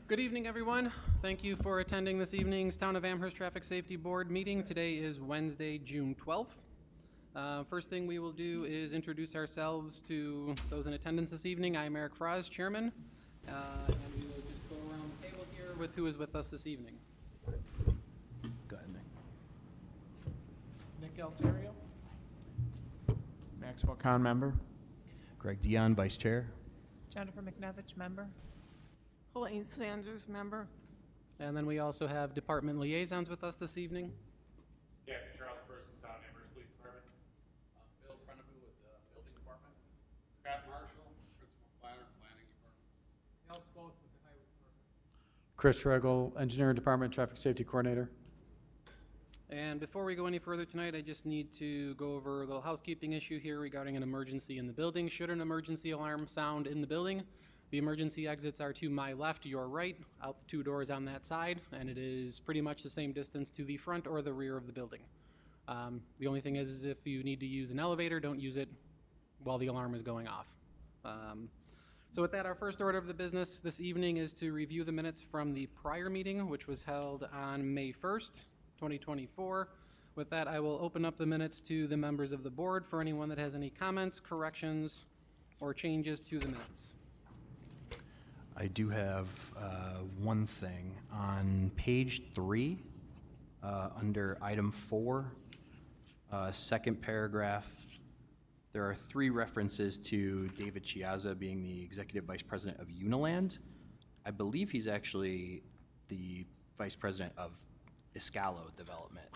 Good evening, everyone. Thank you for attending this evening's Town of Amherst Traffic Safety Board meeting. Today is Wednesday, June 12th. First thing we will do is introduce ourselves to those in attendance this evening. I'm Eric Froz, Chairman, and we will just go around the table here with who is with us this evening. Go ahead, Nick. Nick Alterio. Maxwell Kahn, member. Greg Dion, Vice Chair. Jennifer McNevich, member. Elaine Sanders, member. And then we also have department liaisons with us this evening. Captain Charles Persons, Town of Amherst Police Department. Bill Prenovu with the Building Department. Scott Marshall, Principal Planner, Planning Department. Al Spoth with the Highway Department. Chris Regel, Engineering Department, Traffic Safety Coordinator. And before we go any further tonight, I just need to go over a little housekeeping issue here regarding an emergency in the building. Should an emergency alarm sound in the building, the emergency exits are to my left, your right, out the two doors on that side, and it is pretty much the same distance to the front or the rear of the building. The only thing is if you need to use an elevator, don't use it while the alarm is going off. So with that, our first order of the business this evening is to review the minutes from the prior meeting, which was held on May 1st, 2024. With that, I will open up the minutes to the members of the board for anyone that has any comments, corrections, or changes to the minutes. I do have one thing. On page 3, under item 4, second paragraph, there are 3 references to David Chiazza being the Executive Vice President of Uniland. I believe he's actually the Vice President of Escalo Development.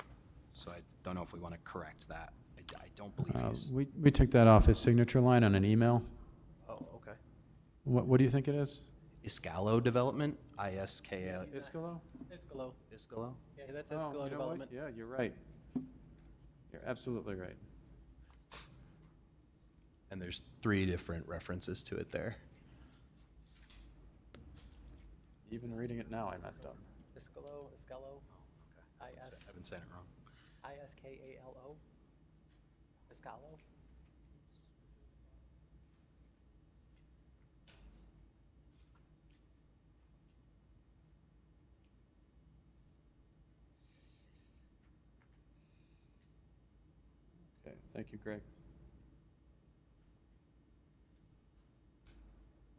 So I don't know if we want to correct that. I don't believe he's... We took that off his signature line on an email. Oh, okay. What do you think it is? Escalo Development, I-S-K-A... Iscalo? Iscalo. Iscalo? Yeah, that's Oh, Iscalo you know what? Development. Yeah, you're right. You're absolutely right. And there's 3 different references to it there. Even reading it now, I messed up. Iscalo, Iscalo, I've been saying it wrong. I-S-K-A-L-O, Iscalo. Okay, thank you, Greg.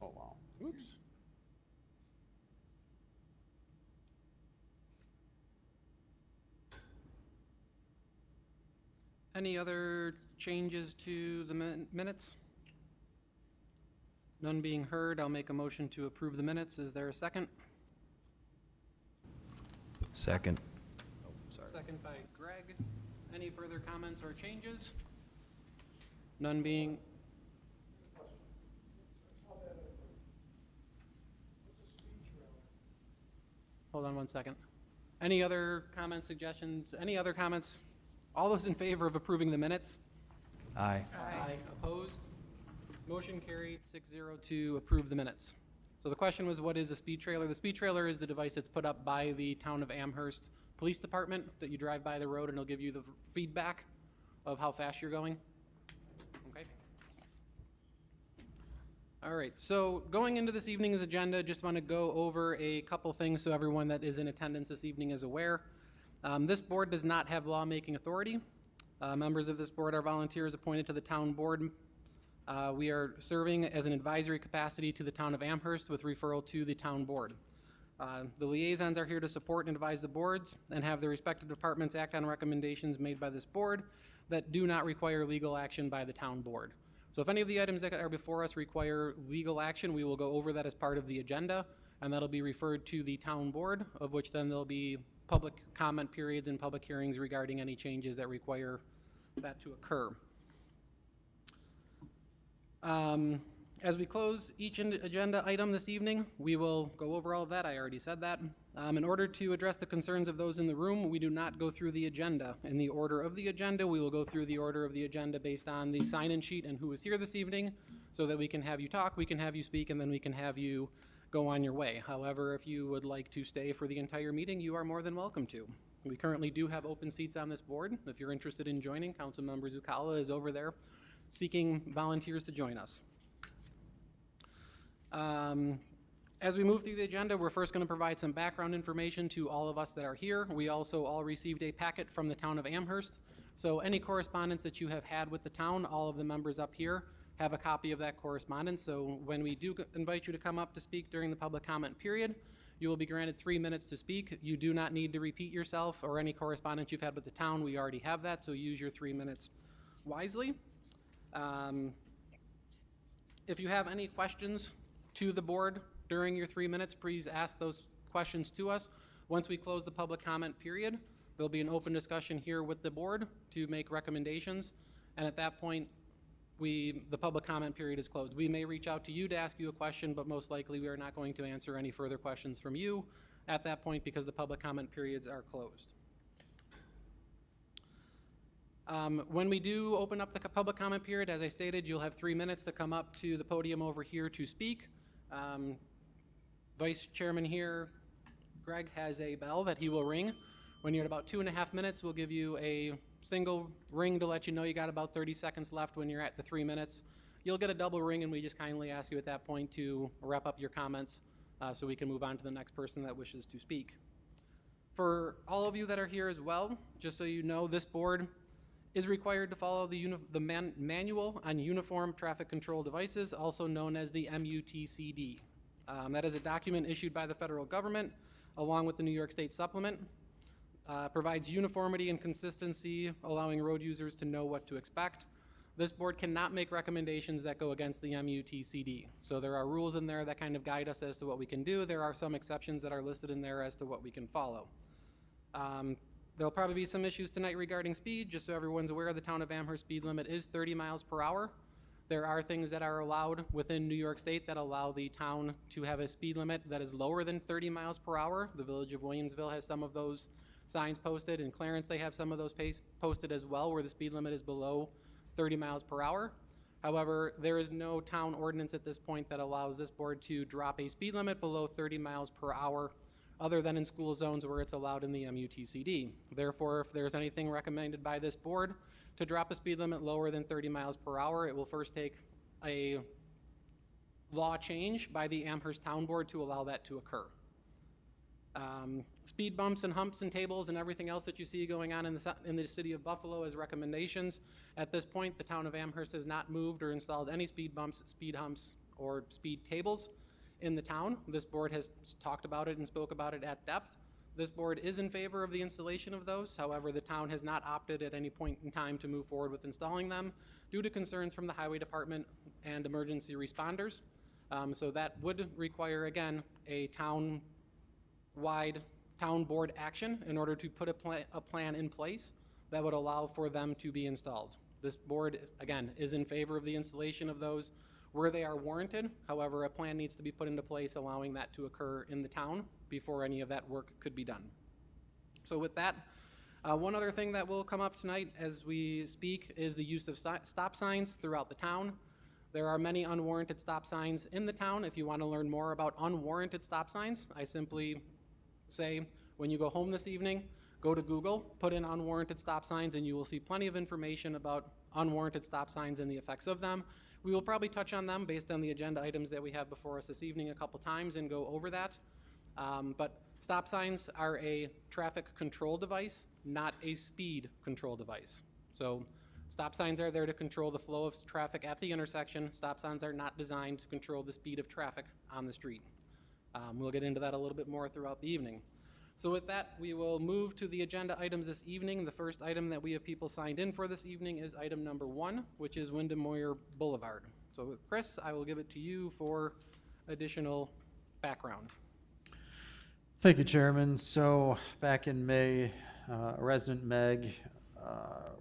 Oh, wow. Oops. Any other changes to the minutes? None being heard, I'll make a motion to approve the minutes. Is there a second? Second. Second by Greg. Any further comments or changes? None being... Hold on one second. Any other comments, suggestions? Any other comments? All those in favor of approving the minutes? Aye. Aye. Opposed? Motion carried 6-0 to approve the minutes. So the question was, what is a speed trailer? The speed trailer is the device that's put up by the Town of Amherst Police Department that you drive by the road and it'll give you the feedback of how fast you're going. Okay. All right, so going into this evening's agenda, just want to go over a couple things so everyone that is in attendance this evening is aware. This board does not have lawmaking authority. Members of this board are volunteers appointed to the town board. We are serving as an advisory capacity to the Town of Amherst with referral to the town board. The liaisons are here to support and advise the boards and have the respective departments act on recommendations made by this board that do not require legal action by the town board. So if any of the items that are before us require legal action, we will go over that as part of the agenda, and that'll be referred to the town board, of which then there'll be public comment periods and public hearings regarding any changes that require that to occur. As we close each agenda item this evening, we will go over all of that. I already said that. In order to address the concerns of those in the room, we do not go through the agenda. In the order of the agenda, we will go through the order of the agenda based on the sign-in sheet and who is here this evening, so that we can have you talk, we can have you speak, and then we can have you go on your way. However, if you would like to stay for the entire meeting, you are more than welcome to. We currently do have open seats on this board. If you're interested in joining, Councilmember Zucala is over there seeking volunteers to join us. As we move through the agenda, we're first going to provide some background information to all of us that are here. We also all received a packet from the town of Amherst. So any correspondence that you have had with the town, all of the members up here have a copy of that correspondence. So when we do invite you to come up to speak during the public comment period, you will be granted 3 minutes to speak. You do not need to repeat yourself or any correspondence you've had with the town. We already have that, so use your 3 minutes wisely. If you have any questions to the board during your 3 minutes, please ask those questions to us. Once we close the public comment period, there'll be an open discussion here with the board to make recommendations, and at that point, the public comment period is closed. We may reach out to you to ask you a question, but most likely we are not going to answer any further questions from you at that point because the public comment periods are closed. When we do open up the public comment period, as I stated, you'll have 3 minutes to come up to the podium over here to speak. Vice Chairman here, Greg, has a bell that he will ring. When you're at about 2.5 minutes, we'll give you a single ring to let you know you got about 30 seconds left when you're at the 3 minutes. You'll get a double ring, and we just kindly ask you at that point to wrap up your comments so we can move on to the next person that wishes to speak. For all of you that are here as well, just so you know, this board is required to follow the Manual on Uniform Traffic Control Devices, also known as the MUTCD. That is a document issued by the federal government along with the New York State Supplement. Provides uniformity and consistency, allowing road users to know what to expect. This board cannot make recommendations that go against the MUTCD. So there are rules in there that kind of guide us as to what we can do. There are some exceptions that are listed in there as to what we can follow. There'll probably be some issues tonight regarding speed. Just so everyone's aware, the town of Amherst speed limit is 30 miles per hour. There are things that are allowed within New York State that allow the town to have a speed limit that is lower than 30 miles per hour. The village of Williamsville has some of those signs posted. In Clarence, they have some of those posted as well, where the speed limit is below 30 miles per hour. However, there is no town ordinance at this point that allows this board to drop a speed limit below 30 miles per hour, other than in school zones where it's allowed in the MUTCD. Therefore, if there's anything recommended by this board to drop a speed limit lower than 30 miles per hour, it will first take a law change by the Amherst Town Board to allow that to occur. Speed bumps and humps and tables and everything else that you see going on in the city of Buffalo as recommendations. At this point, the town of Amherst has not moved or installed any speed bumps, speed humps, or speed tables in the town. This board has talked about it and spoke about it at depth. This board is in favor of the installation of those. However, the town has not opted at any point in time to move forward with installing them due to concerns from the highway department and emergency responders. So that would require, again, a town-wide town board action in order to put a plan in place that would allow for them to be installed. This board, again, is in favor of the installation of those where they are warranted. However, a plan needs to be put into place allowing that to occur in the town before any of that work could be done. So with that, one other thing that will come up tonight as we speak is the use of stop signs throughout the town. There are many unwarranted stop signs in the town. If you want to learn more about unwarranted stop signs, I simply say, when you go home this evening, go to Google, put in unwarranted stop signs, and you will see plenty of information about unwarranted stop signs and the effects of them. We will probably touch on them based on the agenda items that we have before us this evening a couple times and go over that. But stop signs are a traffic control device, not a speed control device. So stop signs are there to control the flow of traffic at the intersection. Stop signs are not designed to control the speed of traffic on the street. We'll get into that a little bit more throughout the evening. So with that, we will move to the agenda items this evening. The first item that we have people signed in for this evening is item number 1, which is Wyndham Moyer Boulevard. So Chris, I will give it to you for additional background. Thank you, Chairman. So back in May, resident Meg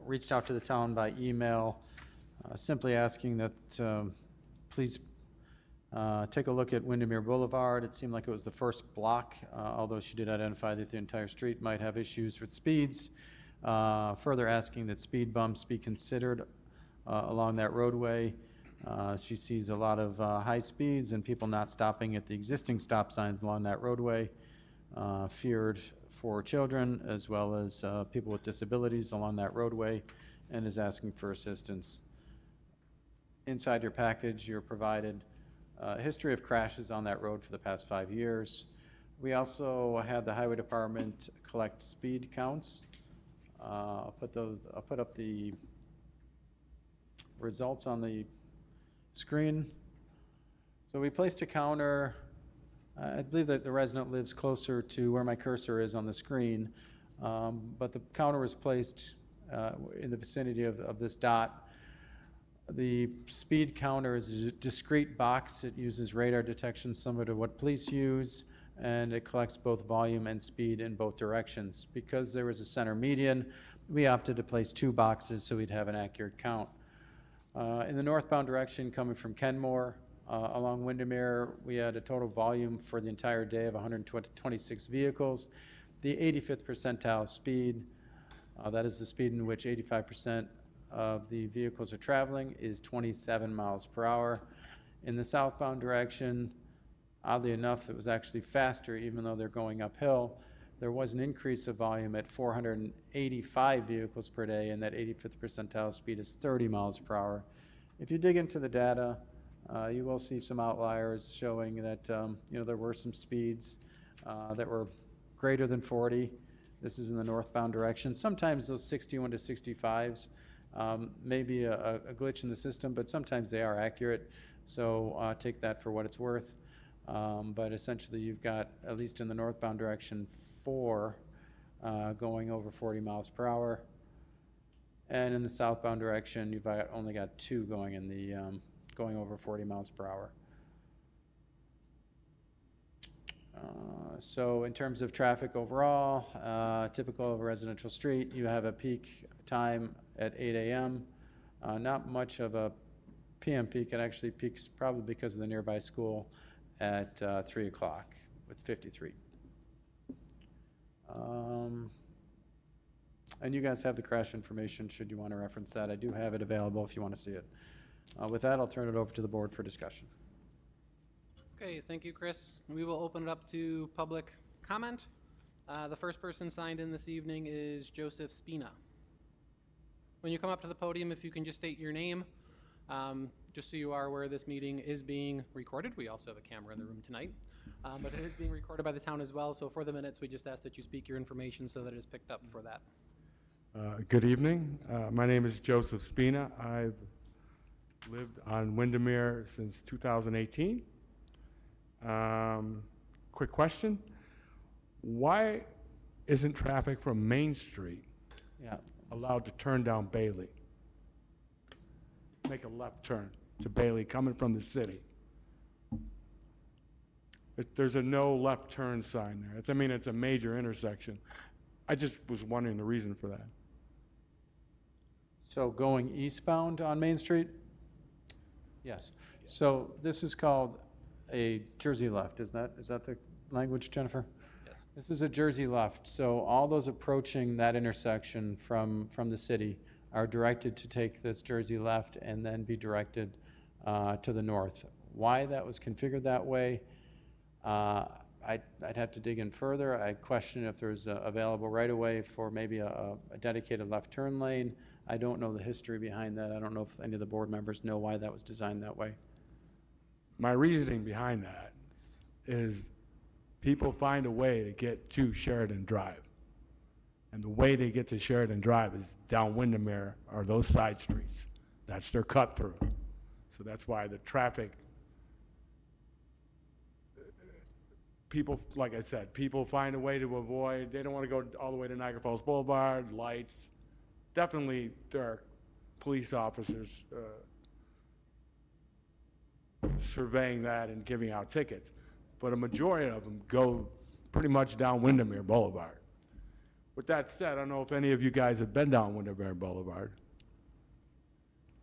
reached out to the town by email, simply asking that please take a look at Windermere Boulevard. It seemed like it was the first block, although she did identify that the entire street might have issues with speeds. Further asking that speed bumps be considered along that roadway. She sees a lot of high speeds and people not stopping at the existing stop signs along that roadway. Feared for children as well as people with disabilities along that roadway, and is asking for assistance. Inside your package, you're provided history of crashes on that road for the past 5 years. We also had the highway department collect speed counts. I'll put up the results on the screen. So we placed a counter. I believe that the resident lives closer to where my cursor is on the screen, but the counter was placed in the vicinity of this dot. The speed counter is a discrete box. It uses radar detection similar to what police use, and it collects both volume and speed in both directions. Because there was a center median, we opted to place 2 boxes so we'd have an accurate count. In the northbound direction coming from Kenmore, along Windermere, we had a total volume for the entire day of 126 vehicles. The 85th percentile speed, that is the speed in which 85% of the vehicles are traveling, is 27 miles per hour. In the southbound direction, oddly enough, it was actually faster even though they're going uphill. There was an increase of volume at 485 vehicles per day, and that 85th percentile speed is 30 miles per hour. If you dig into the data, you will see some outliers showing that there were some speeds that were greater than 40. This is in the northbound direction. Sometimes those 61 to 65s may be a glitch in the system, but sometimes they are accurate. So take that for what it's worth. But essentially, you've got, at least in the northbound direction, 4 going over 40 miles per hour. And in the southbound direction, you've only got 2 going in the going over 40 miles per hour. So in terms of traffic overall, typical of a residential street, you have a peak time at 8 a.m. Not much of a PM peak. It actually peaks probably because of the nearby school at 3 o'clock with 53. And you guys have the crash information should you want to reference that. I do have it available if you want to see it. With that, I'll turn it over to the board for discussion. Okay, thank you, Chris. We will open it up to public comment. The first person signed in this evening is Joseph Spina. When you come up to the podium, if you can just state your name, just so you are aware this meeting is being recorded. We also have a camera in the room tonight, but it is being recorded by the town as well. So for the minutes, we just ask that you speak your information so that it is picked up for that. Good evening. My name is Joseph Spina. I've lived on Windermere since 2018. Quick question. Why isn't traffic from Main Street allowed to turn down Bailey? Make a left turn to Bailey coming from the city. There's a no left turn sign there. It's a major intersection. I just was wondering the reason for that. So going eastbound on Main Street? Yes. So this is called a Jersey left. Is that the language, Jennifer? Yes. This is a Jersey left. So all those approaching that intersection from the city are directed to take this Jersey left and then be directed to the north. Why that was configured that way, I'd have to dig in further. I question if there's available right-of-way for maybe a dedicated left turn lane. I don't know the history behind that. I don't know if any of the board members know why that was designed that way. My reasoning behind that is people find a way to get to Sheridan Drive. And the way they get to Sheridan Drive is down Windermere or those side streets. That's their cut through. So that's why the traffic, people, like I said, people find a way to avoid. They don't want to go all the way to Niagara Falls Boulevard, lights. Definitely there are police officers surveying that and giving out tickets. But a majority of them go pretty much down Windermere Boulevard. With that said, I don't know if any of you guys have been down Windermere Boulevard.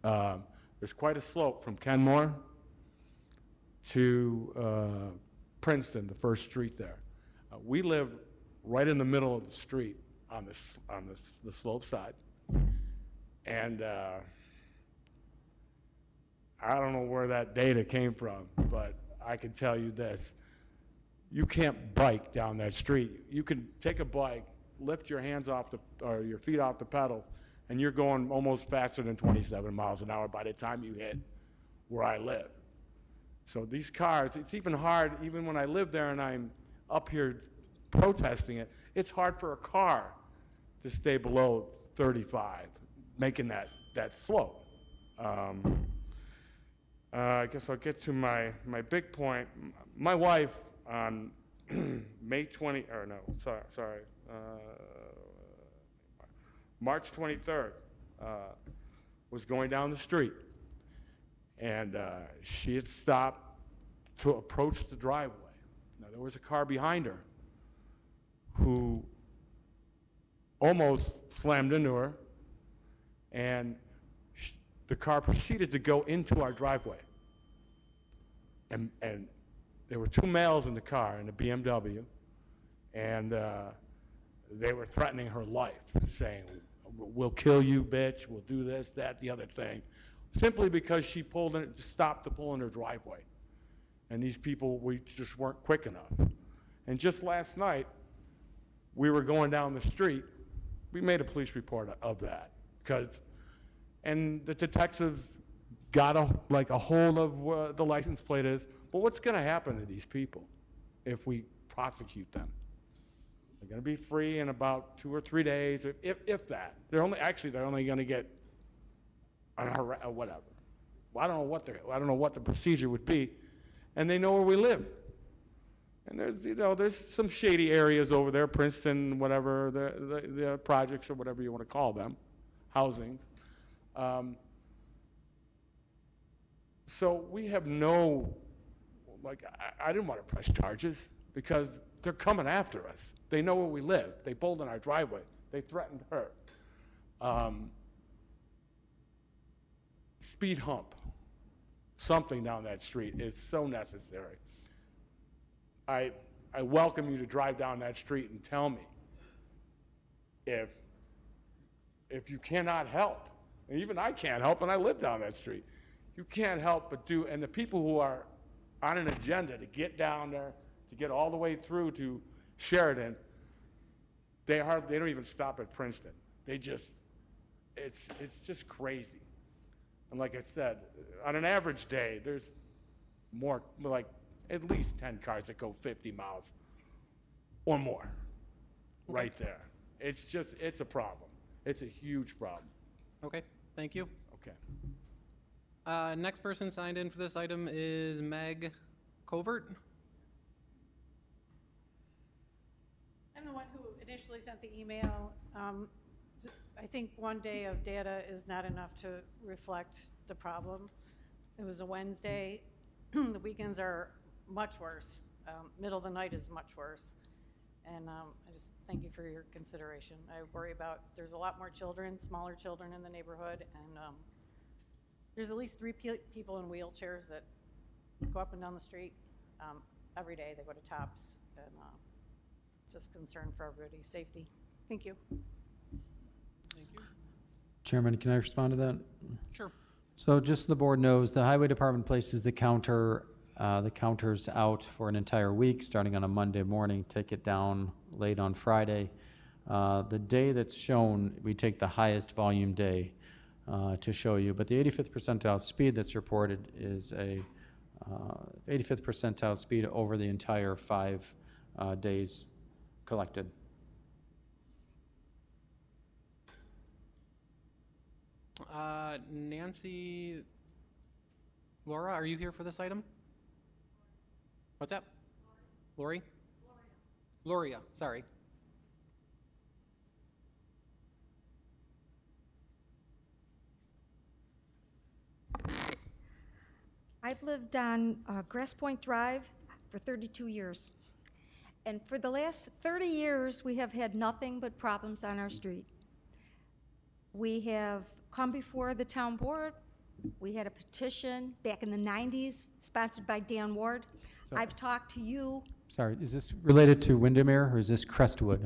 There's quite a slope from Kenmore to Princeton, the first street there. We live right in the middle of the street on the slope side. And I don't know where that data came from, but I can tell you this. You can't bike down that street. You can take a bike, lift your hands off or your feet off the pedals, and you're going almost faster than 27 miles an hour by the time you hit where I live. So these cars, it's even hard, even when I live there and I'm up here protesting it, it's hard for a car to stay below 35, making that slope. I guess I'll get to my big point. My wife on March 23rd, was going down the street, and she had stopped to approach the driveway. Now, there was a car behind her who almost slammed into her, and the car proceeded to go into our driveway. And there were two males in the car, in a BMW, and they were threatening her life, saying, "We'll kill you, bitch, we'll do this, that, the other thing," simply because she stopped to pull in her driveway. And these people, we just weren't quick enough. And just last night, we were going down the street. We made a police report of that, and the detectives got a hold of what the license plate is. But what's going to happen to these people if we prosecute them? They're going to be free in about 2 or 3 days, if that. They're only going to get whatever. Well, I don't know what the procedure would be, and they know where we live. And there's some shady areas over there, Princeton, whatever, the projects or whatever you want to call them, housings. So we have I didn't want to press charges because they're coming after us. They know where we live. They pulled in our driveway. They threatened her. Speed hump, something down that street is so necessary. I welcome you to drive down that street and tell me if you cannot help, and even I can't help, and I live down that street. You can't help but do, and the people who are on an agenda to get down there, to get all the way through to Sheridan, they don't even stop at Princeton. It's just crazy. And like I said, on an average day, there's more, like at least 10 cars that go 50 miles or more right there. It's a problem. It's a huge problem. Okay, thank you. Okay. Next person signed in for this item is Meg Covert. I'm the one who initially sent the email. I think one day of data is not enough to reflect the problem. It was a Wednesday. The weekends are much worse. Middle of the night is much worse. And I just thank you for your consideration. I worry about, there's a lot more children, smaller children in the neighborhood, and there's at least 3 people in wheelchairs that go up and down the street every day. They go to Tops, and just concerned for everybody's safety. Thank you. Thank you. Chairman, can I respond to that? Sure. So just so the board knows, the highway department places the counters out for an entire week, starting on a Monday morning, take it down late on Friday. The day that's shown, we take the highest volume day to show you, but the 85th percentile speed that's reported is a 85th percentile speed over the entire 5 days collected. Nancy, Laura, are you here for this item? What's that? Lori? Gloria, sorry. I've lived on Grass Point Drive for 32 years. And for the last 30 years, we have had nothing but problems on our street. We have come before the town board. We had a petition back in the 90s, sponsored by Dan Ward. Sorry. I've talked to you. Sorry, is this related to Windermere or is this Crestwood?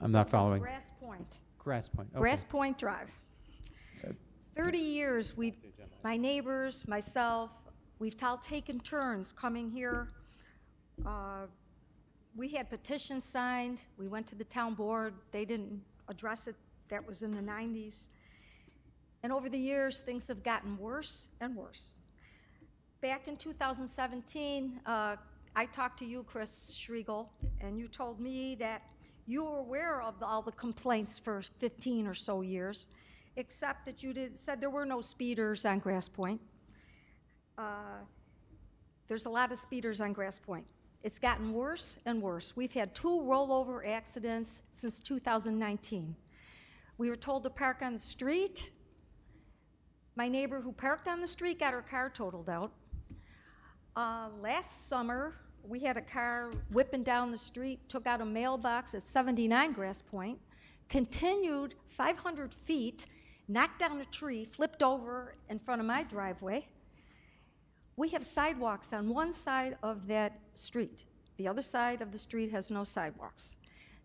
I'm not following. This is Grass Point. Grass Point, okay. Grass Point Drive. 30 years, my neighbors, myself, we've all taken turns coming here. We had petitions signed. We went to the town board. They didn't address it. That was in the 90s. And over the years, things have gotten worse and worse. Back in 2017, I talked to you, Chris Schriegel, and you told me that you were aware of all the complaints for 15 or so years, except that you said there were no speeders on Grass Point. There's a lot of speeders on Grass Point. It's gotten worse and worse. We've had 2 rollover accidents since 2019. We were told to park on the street. My neighbor who parked on the street got her car totaled out. Last summer, we had a car whipping down the street, took out a mailbox at 79 Grass Point, continued 500 feet, knocked down a tree, flipped over in front of my driveway. We have sidewalks on one side of that street. The other side of the street has no sidewalks.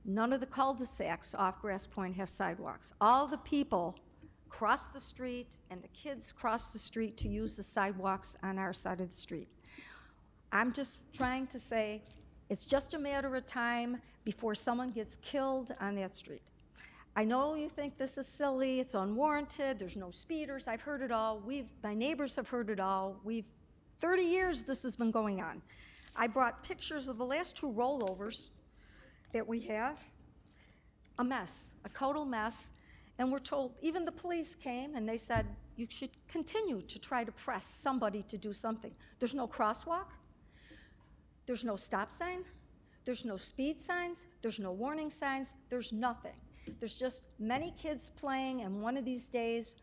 None of the cul-de-sacs off Grass Point have sidewalks. All the people cross the street, and the kids cross the street to use the sidewalks on our side of the street. I'm just trying to say, it's just a matter of time before someone gets killed on that street. I know you think this is silly, it's unwarranted, there's no speeders, I've heard it all, my neighbors have heard it all, 30 years this has been going on. I brought pictures of the last 2 rollovers that we have. A mess, a total mess, and we're told, even the police came and they said, you should continue to try to press somebody to do something. There's no crosswalk, there's no stop sign, there's no speed signs, there's no warning signs, there's nothing. There's just many kids playing, and one of these days,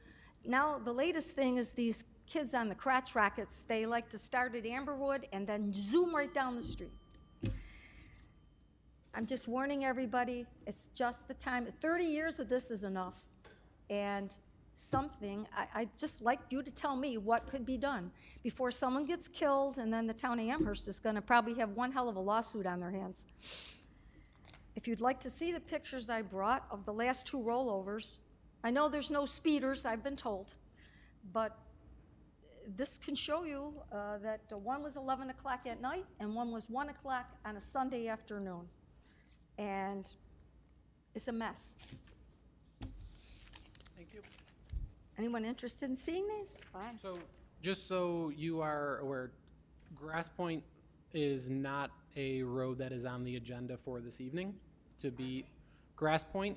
now the latest thing is these kids on the crotch rockets, they like to start at Amberwood and then zoom right down the street. I'm just warning everybody, it's just the time. 30 years of this is enough. And I'd just like you to tell me what could be done before someone gets killed, and then the town of Amherst is gonna probably have one hell of a lawsuit on their hands. If you'd like to see the pictures I brought of the last 2 rollovers, I know there's no speeders, I've been told, but this can show you that one was 11 o'clock at night and one was 1 o'clock on a Sunday afternoon. And it's a mess. Thank you. Anyone interested in seeing these? Fine. So, just so you are aware, Grass Point is not a road that is on the agenda for this evening. To be Grass Point,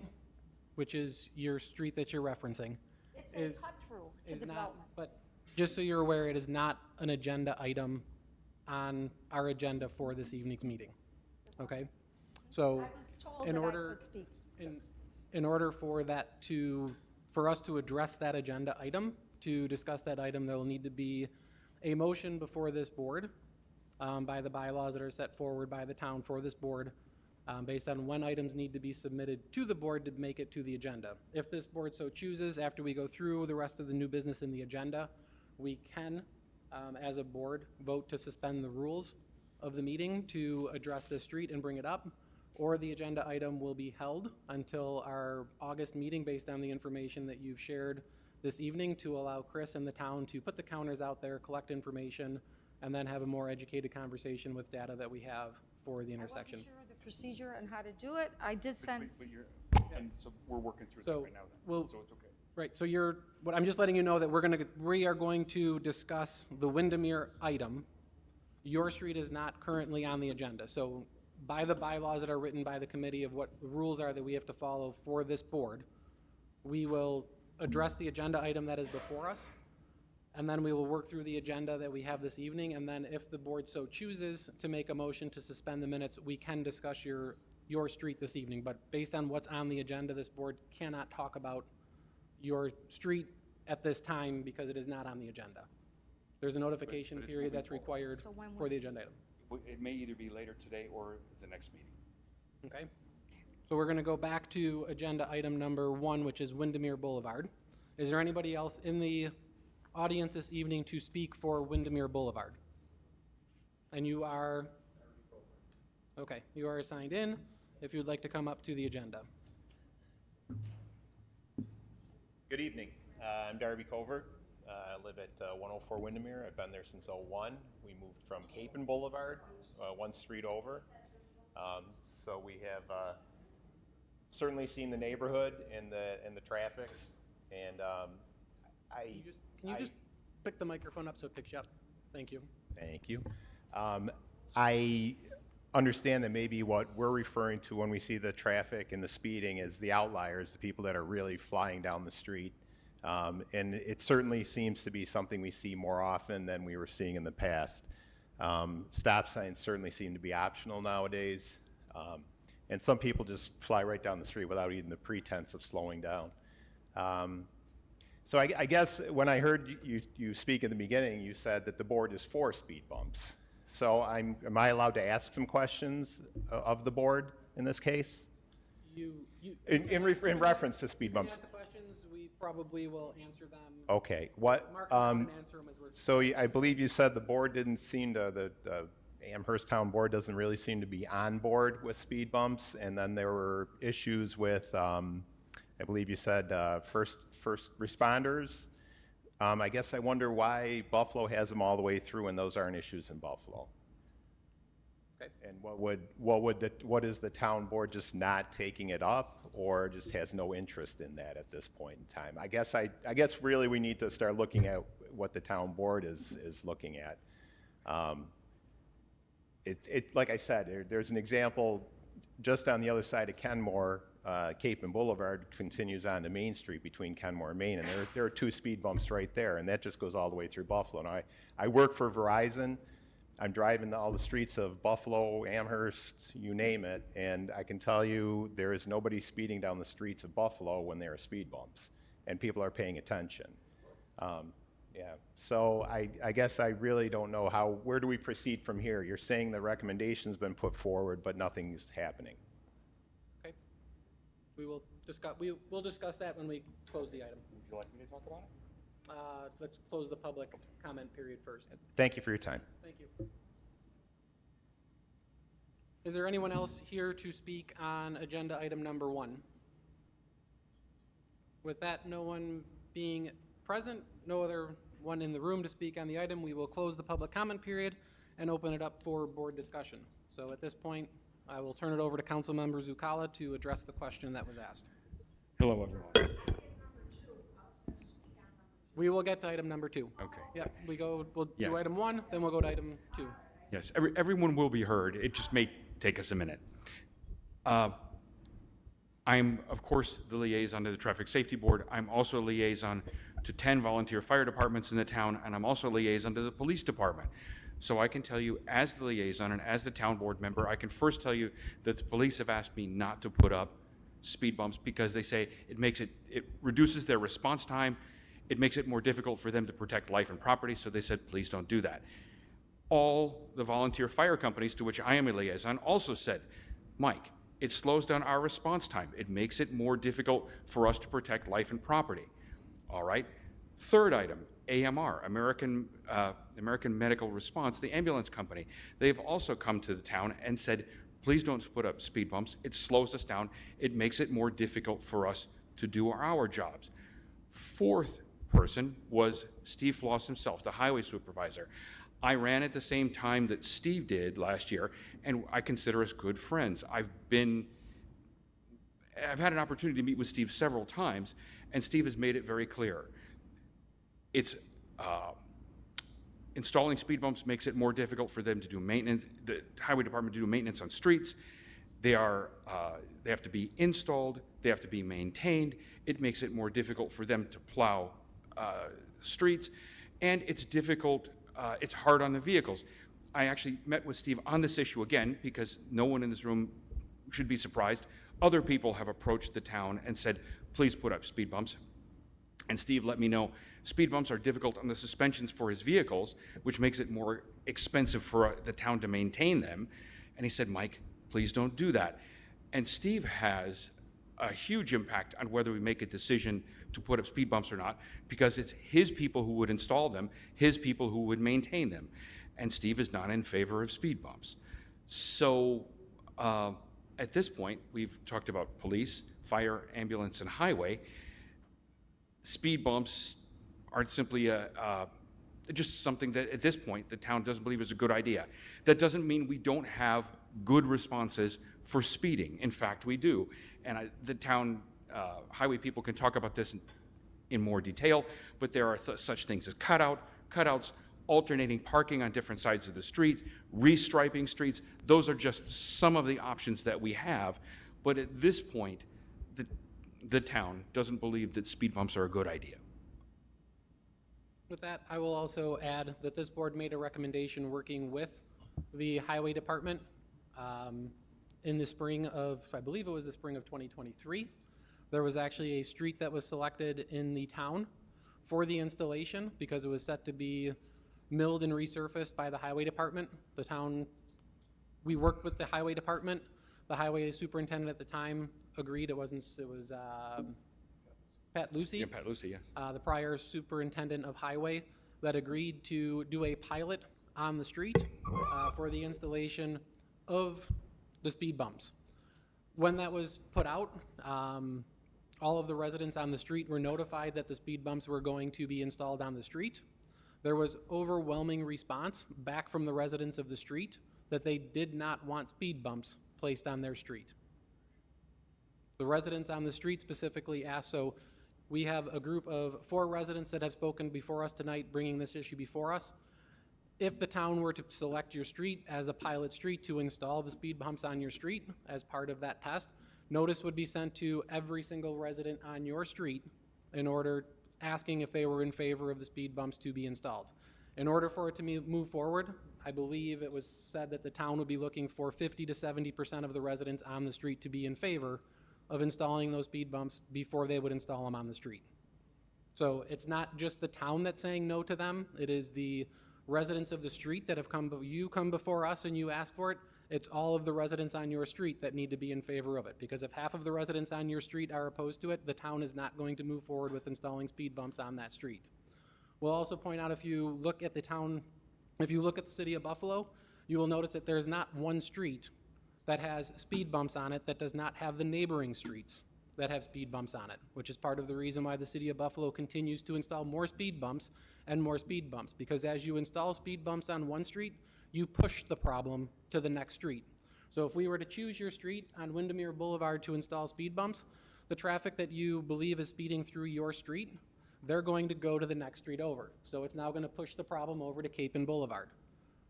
which is your street that you're referencing, It's a cut through to is the not, development. but just so you're aware, it is not an agenda item on our agenda for this evening's meeting. Okay? So, I was told in that order, I could speak. in order for us to address that agenda item, to discuss that item, there will need to be a motion before this board by the bylaws that are set forward by the town for this board, based on when items need to be submitted to the board to make it to the agenda. If this board so chooses, after we go through the rest of the new business in the agenda, we can, as a board, vote to suspend the rules of the meeting to address this street and bring it up, or the agenda item will be held until our August meeting based on the information that you've shared this evening to allow Chris and the town to put the counters out there, collect information, and then have a more educated conversation with data that we have for the intersection. I wasn't sure of the procedure and how to do it. I did send, But you're, and so we're working through So, that right now we'll- then, so it's okay. Right, so I'm just letting you know that we are going to discuss the Windermere item. Your street is not currently on the agenda, so by the bylaws that are written by the committee of what the rules are that we have to follow for this board, we will address the agenda item that is before us, and then we will work through the agenda that we have this evening, and then if the board so chooses to make a motion to suspend the minutes, we can discuss your street this evening, but based on what's on the agenda, this board cannot talk about your street at this time because it is not on the agenda. There's a notification But it's period moving that's forward. required So when for would- the agenda item, It may either be later today or the next meeting. okay? So we're gonna go back to agenda item number 1, which is Windermere Boulevard. Is there anybody else in the audience this evening to speak for Windermere Boulevard? And you are? Okay, you are signed in, if you'd like to come up to the agenda. Good evening. I'm Darby Covert. I live at 104 Windermere. I've been there since '01. We moved from Capon Boulevard, one street over. So we have certainly seen the neighborhood and the traffic. And Can you just pick the microphone up so it picks you up? Thank you. Thank you. I understand that maybe what we're referring to when we see the traffic and the speeding is the outliers, the people that are really flying down the street. And it certainly seems to be something we see more often than we were seeing in the past. Stop signs certainly seem to be optional nowadays. And some people just fly right down the street without even the pretense of slowing down. So I guess when I heard you speak in the beginning, you said that the board is for speed bumps. So am I allowed to ask some questions of the board in this case? In reference to speed bumps? If you have the questions, we probably will answer them. Okay. What? Mark them out and answer them as we're. So I believe you said the board didn't seem to, the Amherst Town Board doesn't really seem to be on board with speed bumps, and then there were issues with, I believe you said first responders. I guess I wonder why Buffalo has them all the way through and those aren't issues in Buffalo. Okay. And what is the town board just not taking it up, or just has no interest in that at this point in time? I guess really we need to start looking at what the town board is looking at. Like I said, there's an example just on the other side of Kenmore. Cape and Boulevard continues on to Main Street between Kenmore and Main, and there are two speed bumps right there, and that just goes all the way through Buffalo. And I work for Verizon. I'm driving all the streets of Buffalo, Amherst, you name it, and I can tell you there is nobody speeding down the streets of Buffalo when there are speed bumps, and people are paying attention. Yeah, so I guess I really don't know where do we proceed from here? You're saying the recommendation's been put forward, but nothing's happening. Okay. We'll discuss that when we close the item. Would you like me to talk about it? Let's close the public comment period first. Thank you for your time. Thank you. Is there anyone else here to speak on agenda item number 1? With that, no one being present, no other one in the room to speak on the item, we will close the public comment period and open it up for board discussion. So at this point, I will turn it over to Councilmember Zucala to address the question that was asked. Hello, everyone. We will get to item number 2. Okay. Yep, we'll do Yeah. item 1, then we'll go to item 2. Yes, everyone will be heard. It just may take us a minute. I'm, of course, the liaison to the Traffic Safety Board. I'm also a liaison to 10 volunteer fire departments in the town, and I'm also a liaison to the police department. So I can tell you, as the liaison and as the town board member, I can first tell you that the police have asked me not to put up speed bumps because they say it reduces their response time. It makes it more difficult for them to protect life and property, so they said, please don't do that. All the volunteer fire companies to which I am a liaison also said, Mike, it slows down our response time. It makes it more difficult for us to protect life and property. All right. Third item, AMR, American Medical Response, the ambulance company. They've also come to the town and said, please don't put up speed bumps. It slows us down. It makes it more difficult for us to do our jobs. Fourth person was Steve Floss himself, the highway supervisor. I ran at the same time that Steve did last year, and I consider us good friends. I've had an opportunity to meet with Steve several times, and Steve has made it very clear. It's installing speed bumps makes it more difficult for them to do maintenance, the highway department to do maintenance on streets. They have to be installed, they have to be maintained. It makes it more difficult for them to plow streets, and it's difficult, it's hard on the vehicles. I actually met with Steve on this issue again because no one in this room should be surprised. Other people have approached the town and said, please put up speed bumps. And Steve let me know speed bumps are difficult on the suspensions for his vehicles, which makes it more expensive for the town to maintain them. And he said, Mike, please don't do that. And Steve has a huge impact on whether we make a decision to put up speed bumps or not, because it's his people who would install them, his people who would maintain them. And Steve is not in favor of speed bumps. So at this point, we've talked about police, fire, ambulance, and highway. Speed bumps aren't simply just something that at this point the town doesn't believe is a good idea. That doesn't mean we don't have good responses for speeding. In fact, we do. And the town highway people can talk about this in more detail, but there are such things as cutouts. alternating parking on different sides of the street, restriping streets. Those are just some of the options that we have. But at this point, the town doesn't believe that speed bumps are a good idea. With that, I will also add that this board made a recommendation working with the highway department in the spring of, I believe it was the spring of 2023. There was actually a street that was selected in the town for the installation because it was set to be milled and resurfaced by the highway department. The town, we worked with the highway department. The highway superintendent at the time agreed. It was Pat Lucy. Yeah, Pat Lucy, yes. The prior superintendent of highway that agreed to do a pilot on the street for the installation of the speed bumps. When that was put out, all of the residents on the street were notified that the speed bumps were going to be installed on the street. There was overwhelming response back from the residents of the street that they did not want speed bumps placed on their street. The residents on the street specifically asked, so we have a group of 4 residents that have spoken before us tonight, bringing this issue before us. If the town were to select your street as a pilot street to install the speed bumps on your street as part of that test, notice would be sent to every single resident on your street in order asking if they were in favor of the speed bumps to be installed. In order for it to move forward, I believe it was said that the town would be looking for 50 to 70% of the residents on the street to be in favor of installing those speed bumps before they would install them on the street. So it's not just the town that's saying no to them, it is the residents of the street that have come before us and you ask for it. It's all of the residents on your street that need to be in favor of it, because if half of the residents on your street are opposed to it, the town is not going to move forward with installing speed bumps on that street. We'll also point out, if you look at the town, if you look at the city of Buffalo, you will notice that there's not one street that has speed bumps on it that does not have the neighboring streets that have speed bumps on it, which is part of the reason why the city of Buffalo continues to install more speed bumps and more speed bumps, because as you install speed bumps on one street, you push the problem to the next street. So if we were to choose your street on Windermere Boulevard to install speed bumps, the traffic that you believe is speeding through your street, they're going to go to the next street over. So it's now going to push the problem over to Cape and Boulevard.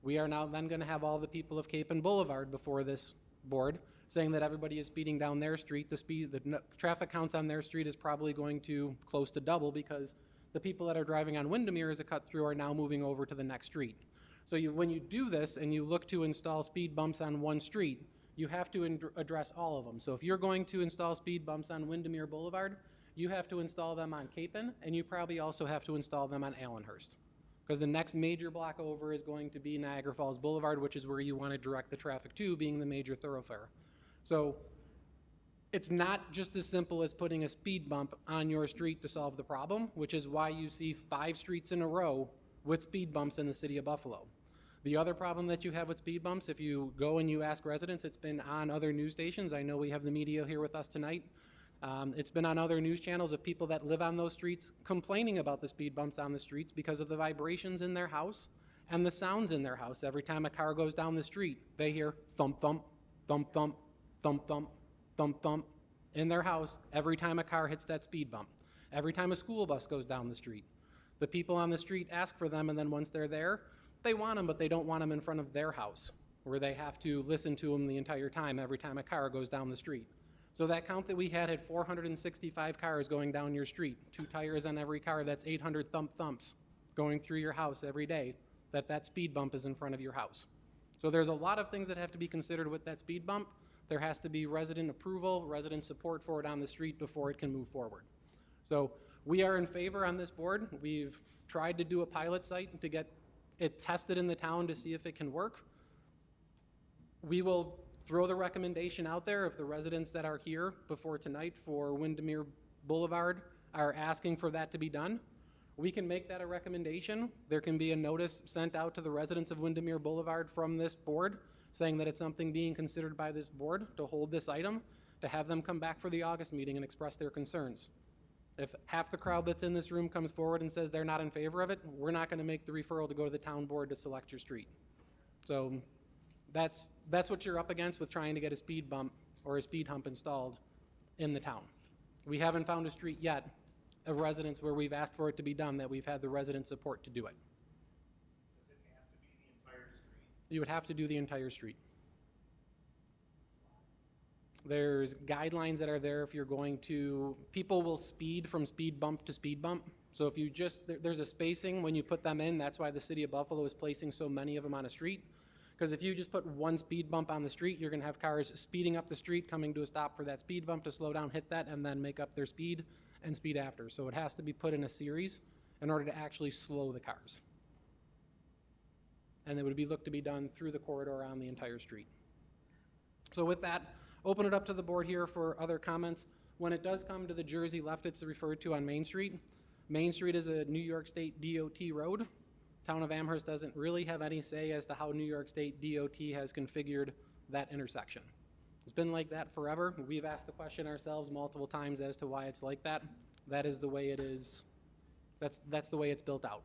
We are now then going to have all the people of Cape and Boulevard before this board saying that everybody is speeding down their street. The traffic counts on their street is probably going to close to double, because the people that are driving on Windermere as a cut through are now moving over to the next street. So when you do this and you look to install speed bumps on one street, you have to address all of them. So if you're going to install speed bumps on Windermere Boulevard, you have to install them on Capon, and you probably also have to install them on Amherst, because the next major block over is going to be Niagara Falls Boulevard, which is where you want to direct the traffic to, being the major thoroughfare. So it's not just as simple as putting a speed bump on your street to solve the problem, which is why you see 5 streets in a row with speed bumps in the city of Buffalo. The other problem that you have with speed bumps, if you go and you ask residents, it's been on other news stations. I know we have the media here with us tonight. It's been on other news channels of people that live on those streets complaining about the speed bumps on the streets because of the vibrations in their house and the sounds in their house. Every time a car goes down the street, they hear thump, thump, thump, thump, thump, thump, thump, thump in their house every time a car hits that speed bump. Every time a school bus goes down the street. The people on the street ask for them, and then once they're there, they want them, but they don't want them in front of their house, where they have to listen to them the entire time every time a car goes down the street. So that count that we had 465 cars going down your street, 2 tires on every car. That's 800 thumps going through your house every day, that speed bump is in front of your house. So there's a lot of things that have to be considered with that speed bump. There has to be resident approval, resident support for it on the street before it can move forward. So we are in favor on this board. We've tried to do a pilot site to get it tested in the town to see if it can work. We will throw the recommendation out there if the residents that are here before tonight for Windermere Boulevard are asking for that to be done. We can make that a recommendation. There can be a notice sent out to the residents of Windermere Boulevard from this board saying that it's something being considered by this board to hold this item, to have them come back for the August meeting and express their concerns. If half the crowd that's in this room comes forward and says they're not in favor of it, we're not going to make the referral to go to the town board to select your street. So that's what you're up against with trying to get a speed bump or a speed hump installed in the town. We haven't found a street yet of residents where we've asked for it to be done that we've had the resident support to do it. You would have to do the entire street. There's guidelines that are there if you're going to, people will speed from speed bump to speed bump. So if you just, there's a spacing when you put them in, that's why the city of Buffalo is placing so many of them on a street. Because if you just put one speed bump on the street, you're gonna have cars speeding up the street, coming to a stop for that speed bump to slow down, hit that, and then make up their speed and speed after. So it has to be put in a series in order to actually slow the cars. And it would be looked to be done through the corridor on the entire street. So with that, open it up to the board here for other comments. When it does come to the Jersey left, it's referred to on Main Street. Main Street is a New York State DOT road. Town of Amherst doesn't really have any say as to how New York State DOT has configured that intersection. It's been like that forever. We've asked the question ourselves multiple times as to why it's like that. That is the way it is. That's the way it's built out.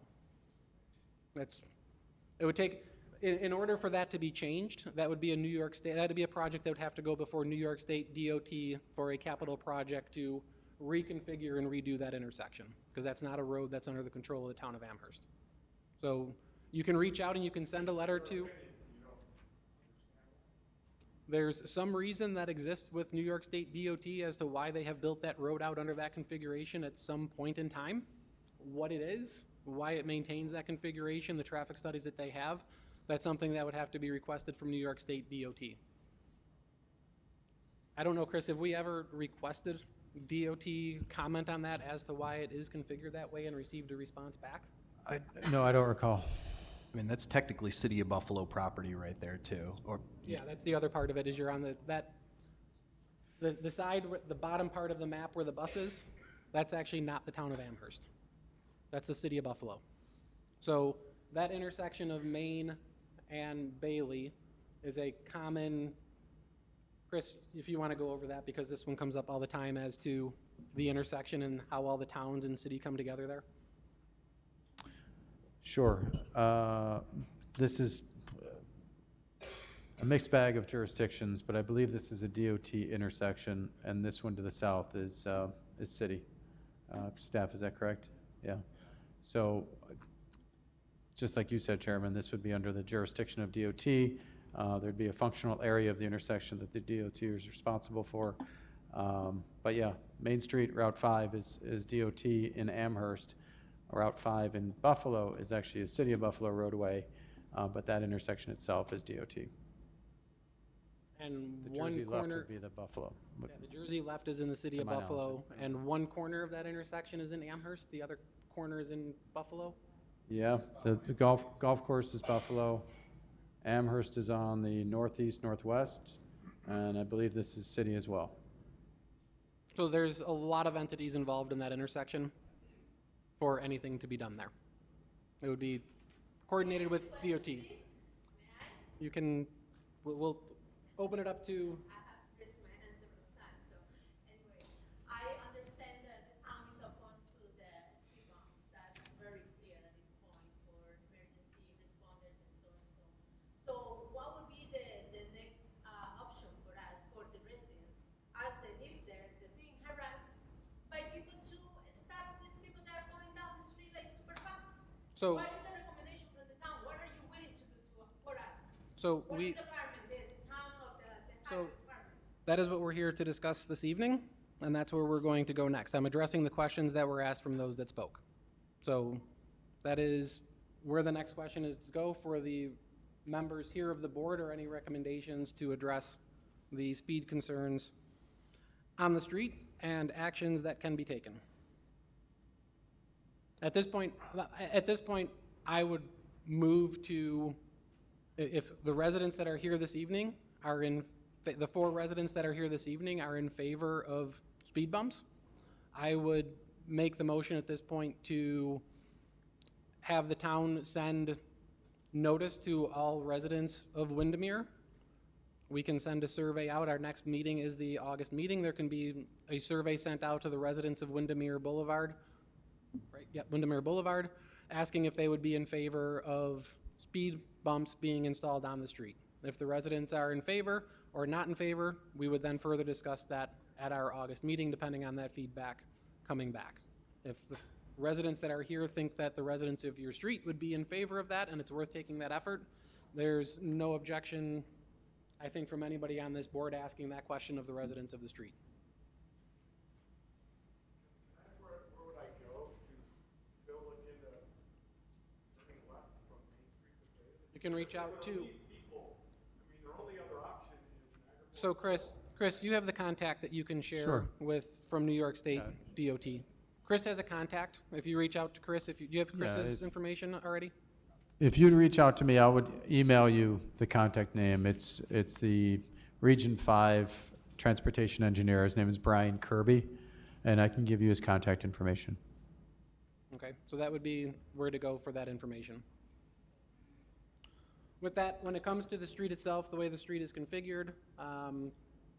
It would take, in order for that to be changed, that would be a New York State, that would be a project that would have to go before New York State DOT for a capital project to reconfigure and redo that intersection, because that's not a road that's under the control of the town of Amherst. So you can reach out and you can send a letter to, there's some reason that exists with New York State DOT as to why they have built that road out under that configuration at some point in time. What it is, why it maintains that configuration, the traffic studies that they have, that's something that would have to be requested from New York State DOT. I don't know, Chris, have we ever requested DOT comment on that as to why it is configured that way and received a response back? No, I don't recall. I mean, that's technically City of Buffalo property right there too, or. Yeah, that's the other part of it, is you're on the side, the bottom part of the map where the bus is, that's actually not the town of Amherst. That's the City of Buffalo. So that intersection of Main and Bailey is a common, Chris, if you want to go over that, because this one comes up all the time as to the intersection and how all the towns and city come together there. Sure. This is a mixed bag of jurisdictions, but I believe this is a DOT intersection, and this one to the south is city. Staff, is that correct? Yeah. So, just like you said, Chairman, this would be under the jurisdiction of DOT. There'd be a functional area of the intersection that the DOT is responsible for. But yeah, Main Street, Route 5 is DOT in Amherst. Route 5 in Buffalo is actually a City of Buffalo roadway, but that intersection itself is DOT. And The one Jersey left corner, would be the Buffalo. yeah, the Jersey left is in the City To of my knowledge, Buffalo, and one corner of that intersection is in Amherst, the other corner is in Buffalo. Yeah, the golf course is Buffalo. Amherst is on the northeast, northwest, and I believe this is city as well. So there's a lot of entities involved in that intersection for anything to be done there. It would be coordinated with DOT. You can, we'll open it up to. I understand that the town is opposed to the speed bumps. That's very clear at this point for emergency responders and so on. So what would be the next option for us, for the residents? As they live there, they're being harassed by people to stop these people that are going down the street like super fast. So, What is the recommendation from the town? What are you willing to do for us? so What we, is the department, the town of the So- highway department? that is what we're here to discuss this evening, and that's where we're going to go next. I'm addressing the questions that were asked from those that spoke. So that is where the next question is to go for the members here of the board, or any recommendations to address the speed concerns on the street and actions that can be taken. At this point, I would move to, if the residents that are here this evening are in, the 4 residents that are here this evening are in favor of speed bumps, I would make the motion at this point to have the town send notice to all residents of Windermere. We can send a survey out. Our next meeting is the August meeting. There can be a survey sent out to the residents of Windermere Boulevard, right? Yeah, Windermere Boulevard, asking if they would be in favor of speed bumps being installed on the street. If the residents are in favor or not in favor, we would then further discuss that at our August meeting, depending on that feedback coming back. If the residents that are here think that the residents of your street would be in favor of that and it's worth taking that effort, There's no objection, I think, from anybody on this board asking that question of the residents of the street. Where would I go to go look into turning left from Main Street to Davis? You can reach out to, People, I mean, their only other option is so Chris, you have the contact that you can share Sure. with, from New York State DOT. Chris has a contact. If you reach out to Chris, do you have Chris's information already? If you'd reach out to me, I would email you the contact name. It's the Region 5 Transportation Engineer. His name is Brian Kirby, and I can give you his contact information. Okay, so that would be where to go for that information. With that, when it comes to the street itself, the way the street is configured,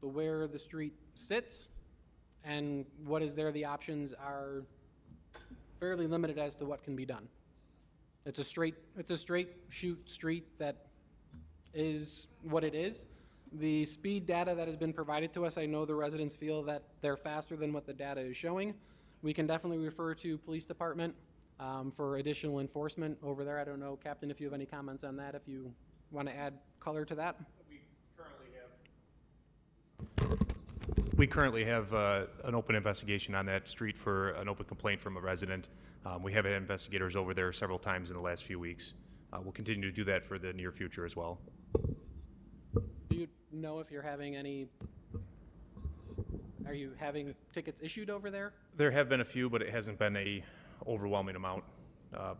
where the street sits, and what is there, the options are fairly limited as to what can be done. It's a straight shoot street that is what it is. The speed data that has been provided to us, I know the residents feel that they're faster than what the data is showing. We can definitely refer to police department for additional enforcement over there. I don't know, Captain, if you have any comments on that, if you want to add color to that. We currently have an open investigation on that street for an open complaint from a resident. We have had investigators over there several times in the last few weeks. We'll continue to do that for the near future as well. Do you know if you're having are you having tickets issued over there? There have been a few, but it hasn't been a overwhelming amount.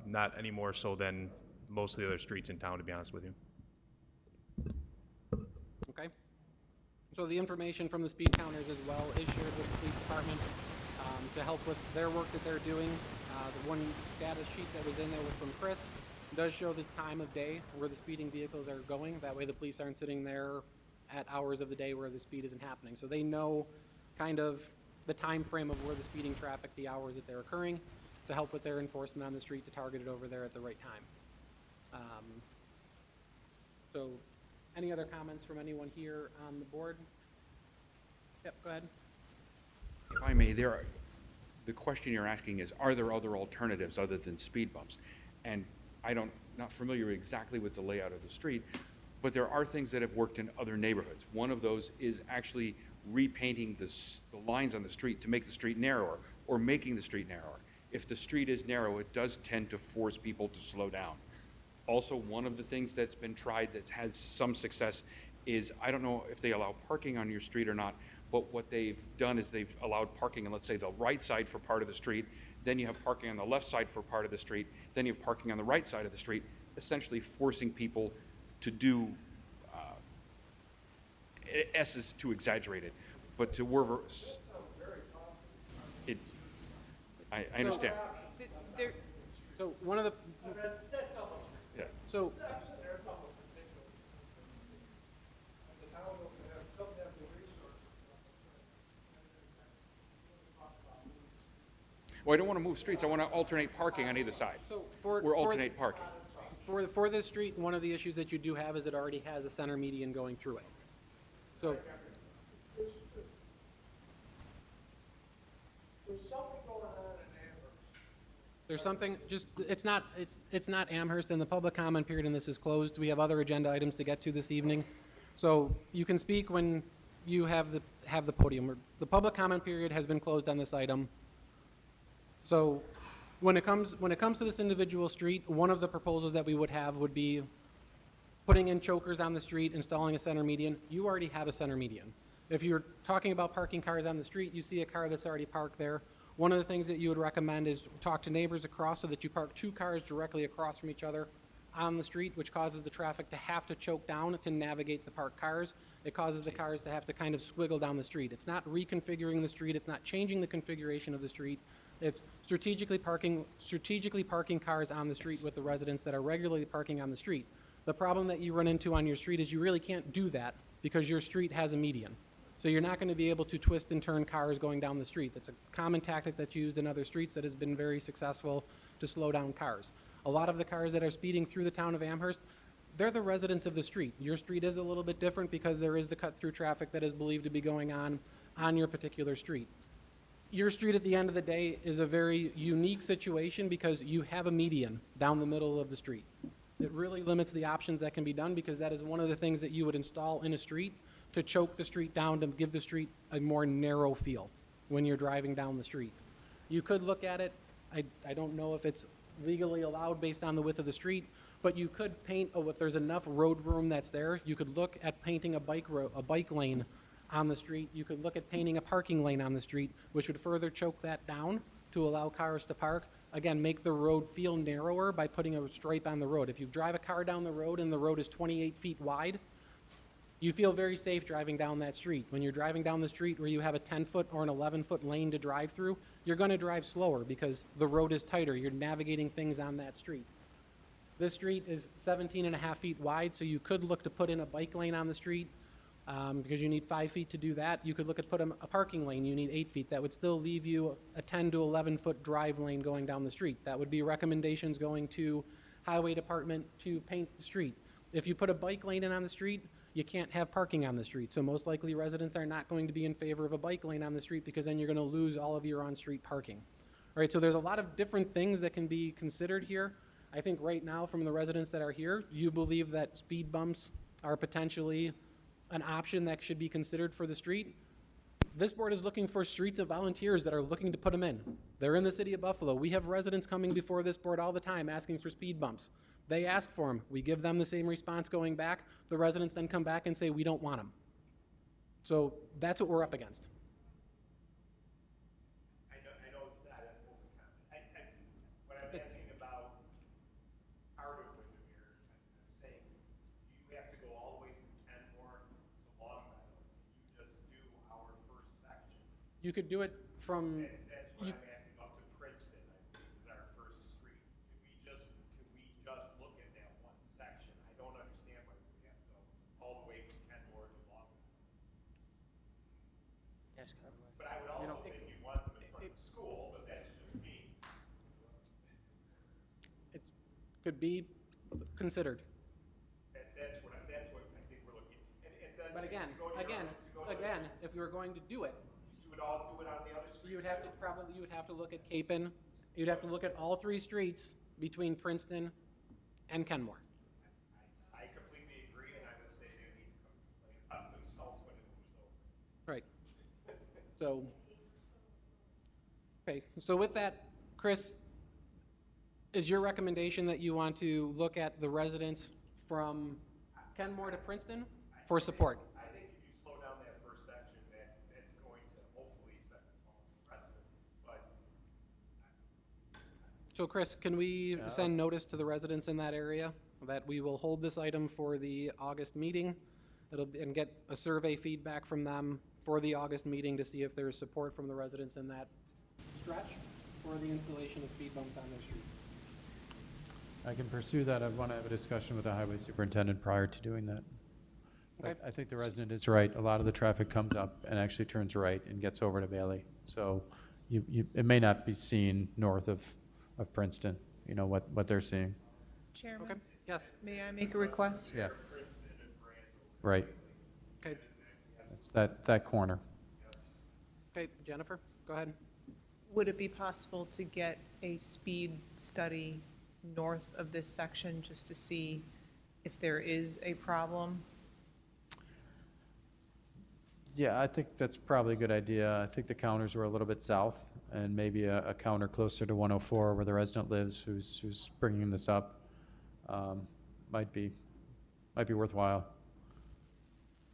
Not any more so than most of the other streets in town, to be honest with you. Okay. So the information from the speed counters as well is shared with the police department to help with their work that they're doing. The one data sheet that was in there was from Chris. Does show the time of day where the speeding vehicles are going. That way the police aren't sitting there at hours of the day where the speed isn't happening. So they know kind of the time frame of where the speeding traffic, the hours that they're occurring, to help with their enforcement on the street to target it over there at the right time. So any other comments from anyone here on the board? Yep, go ahead. If I may, the question you're asking is, are there other alternatives other than speed bumps? And not familiar exactly with the layout of the street, but there are things that have worked in other neighborhoods. One of those is actually repainting the lines on the street to make the street narrower, or making the street narrower. If the street is narrow, it does tend to force people to slow down. Also, one of the things that's been tried that has some success is, I don't know if they allow parking on your street or not, but what they've done is they've allowed parking on, let's say, the right side for part of the street, then you have parking on the left side for part of the street, then you have parking on the right side of the street, essentially forcing people to do, S is too exaggerated, but to wherever, I understand. So one of the, Yeah. so Well, I don't want to move streets, I want to alternate parking on either side. So Or alternate parking. For this street, one of the issues that you do have is it already has a center median going through it. So, there's something, just, it's not Amherst, and the public comment period in this is closed. We have other agenda items to get to this evening. So you can speak when you have the podium. The public comment period has been closed on this item. So when it comes to this individual street, one of the proposals that we would have would be putting in chokers on the street, installing a center median. You already have a center median. If you're talking about parking cars on the street, you see a car that's already parked there. One of the things that you would recommend is talk to neighbors across so that you park two cars directly across from each other on the street, which causes the traffic to have to choke down to navigate the parked cars. It causes the cars to have to kind of squiggle down the street. It's not reconfiguring the street. It's not changing the configuration of the street. It's strategically parking cars on the street with the residents that are regularly parking on the street. The problem that you run into on your street is you really can't do that because your street has a median. So you're not going to be able to twist and turn cars going down the street. That's a common tactic that's used in other streets that has been very successful to slow down cars. A lot of the cars that are speeding through the town of Amherst, they're the residents of the street. Your street is a little bit different because there is the cut-through traffic that is believed to be going on your particular street. Your street at the end of the day is a very unique situation because you have a median down the middle of the street. It really limits the options that can be done because that is one of the things that you would install in a street to choke the street down, to give the street a more narrow feel when you're driving down the street. You could look at it, I don't know if it's legally allowed based on the width of the street, but you could paint, if there's enough road room that's there, you could look at painting a bike lane on the street. You could look at painting a parking lane on the street, which would further choke that down to allow cars to park. Again, make the road feel narrower by putting a stripe on the road. If you drive a car down the road and the road is 28 feet wide, you feel very safe driving down that street. When you're driving down the street where you have a 10-foot or an 11-foot lane to drive through, you're going to drive slower because the road is tighter. You're navigating things on that street. This street is 17 and a half feet wide, so you could look to put in a bike lane on the street because you need 5 feet to do that. You could look at put a parking lane, you need 8 feet. That would still leave you a 10 to 11-foot drive lane going down the street. That would be recommendations going to Highway Department to paint the street. If you put a bike lane in on the street, you can't have parking on the street. So most likely residents are not going to be in favor of a bike lane on the street because then you're going to lose all of your on-street parking. All right, so there's a lot of different things that can be considered here. I think right now from the residents that are here, you believe that speed bumps are potentially an option that should be considered for the street. This board is looking for streets of volunteers that are looking to put them in. They're in the city of Buffalo. We have residents coming before this board all the time asking for speed bumps. They ask for them. We give them the same response going back. The residents then come back and say, we don't want them. So that's what we're up against. I know it's not an open comment. What I'm asking about part of Windermere, I'm saying you have to go all the way from Kenmore to Longmeadow. You just do our first section. You could do it from... That's what I'm asking, up to Princeton, I believe, is our first street. Could we just look at that one section? I don't understand why we have to go all the way from Kenmore to Longmeadow. But I would also think you want them in front of the school, but that's just me. It could be considered. That's what I think we're looking at. And then But again, if we were going to do it, do it on the other streets. you would have to look at Capon. You'd have to look at all three streets between Princeton and Kenmore. I completely agree, and I'm going to say they need to come explain about themselves when it moves over. Right. So, okay, so with that, Chris, is your recommendation that you want to look at the residents from Kenmore to Princeton for support? I think if you slow down that first section, that's going to hopefully set the tone for residents. But So Chris, can we send notice to the residents in that area that we will hold this item for the August meeting? And get a survey feedback from them for the August meeting to see if there's support from the residents in that stretch for the installation of speed bumps on their street. I can pursue that. I want to have a discussion with the highway superintendent prior to doing that. But Okay. I think the resident is right. A lot of the traffic comes up and actually turns right and gets over to Bailey. So it may not be seen north of Princeton, you know, what they're seeing. Chairman, Okay, yes, may I make a request? Yeah. Right. okay, It's that corner. okay, Jennifer, go ahead. Would it be possible to get a speed study north of this section just to see if there is a problem? Yeah, I think that's probably a good idea. I think the counters were a little bit south, and maybe a counter closer to 104 where the resident lives who's bringing this up might be worthwhile.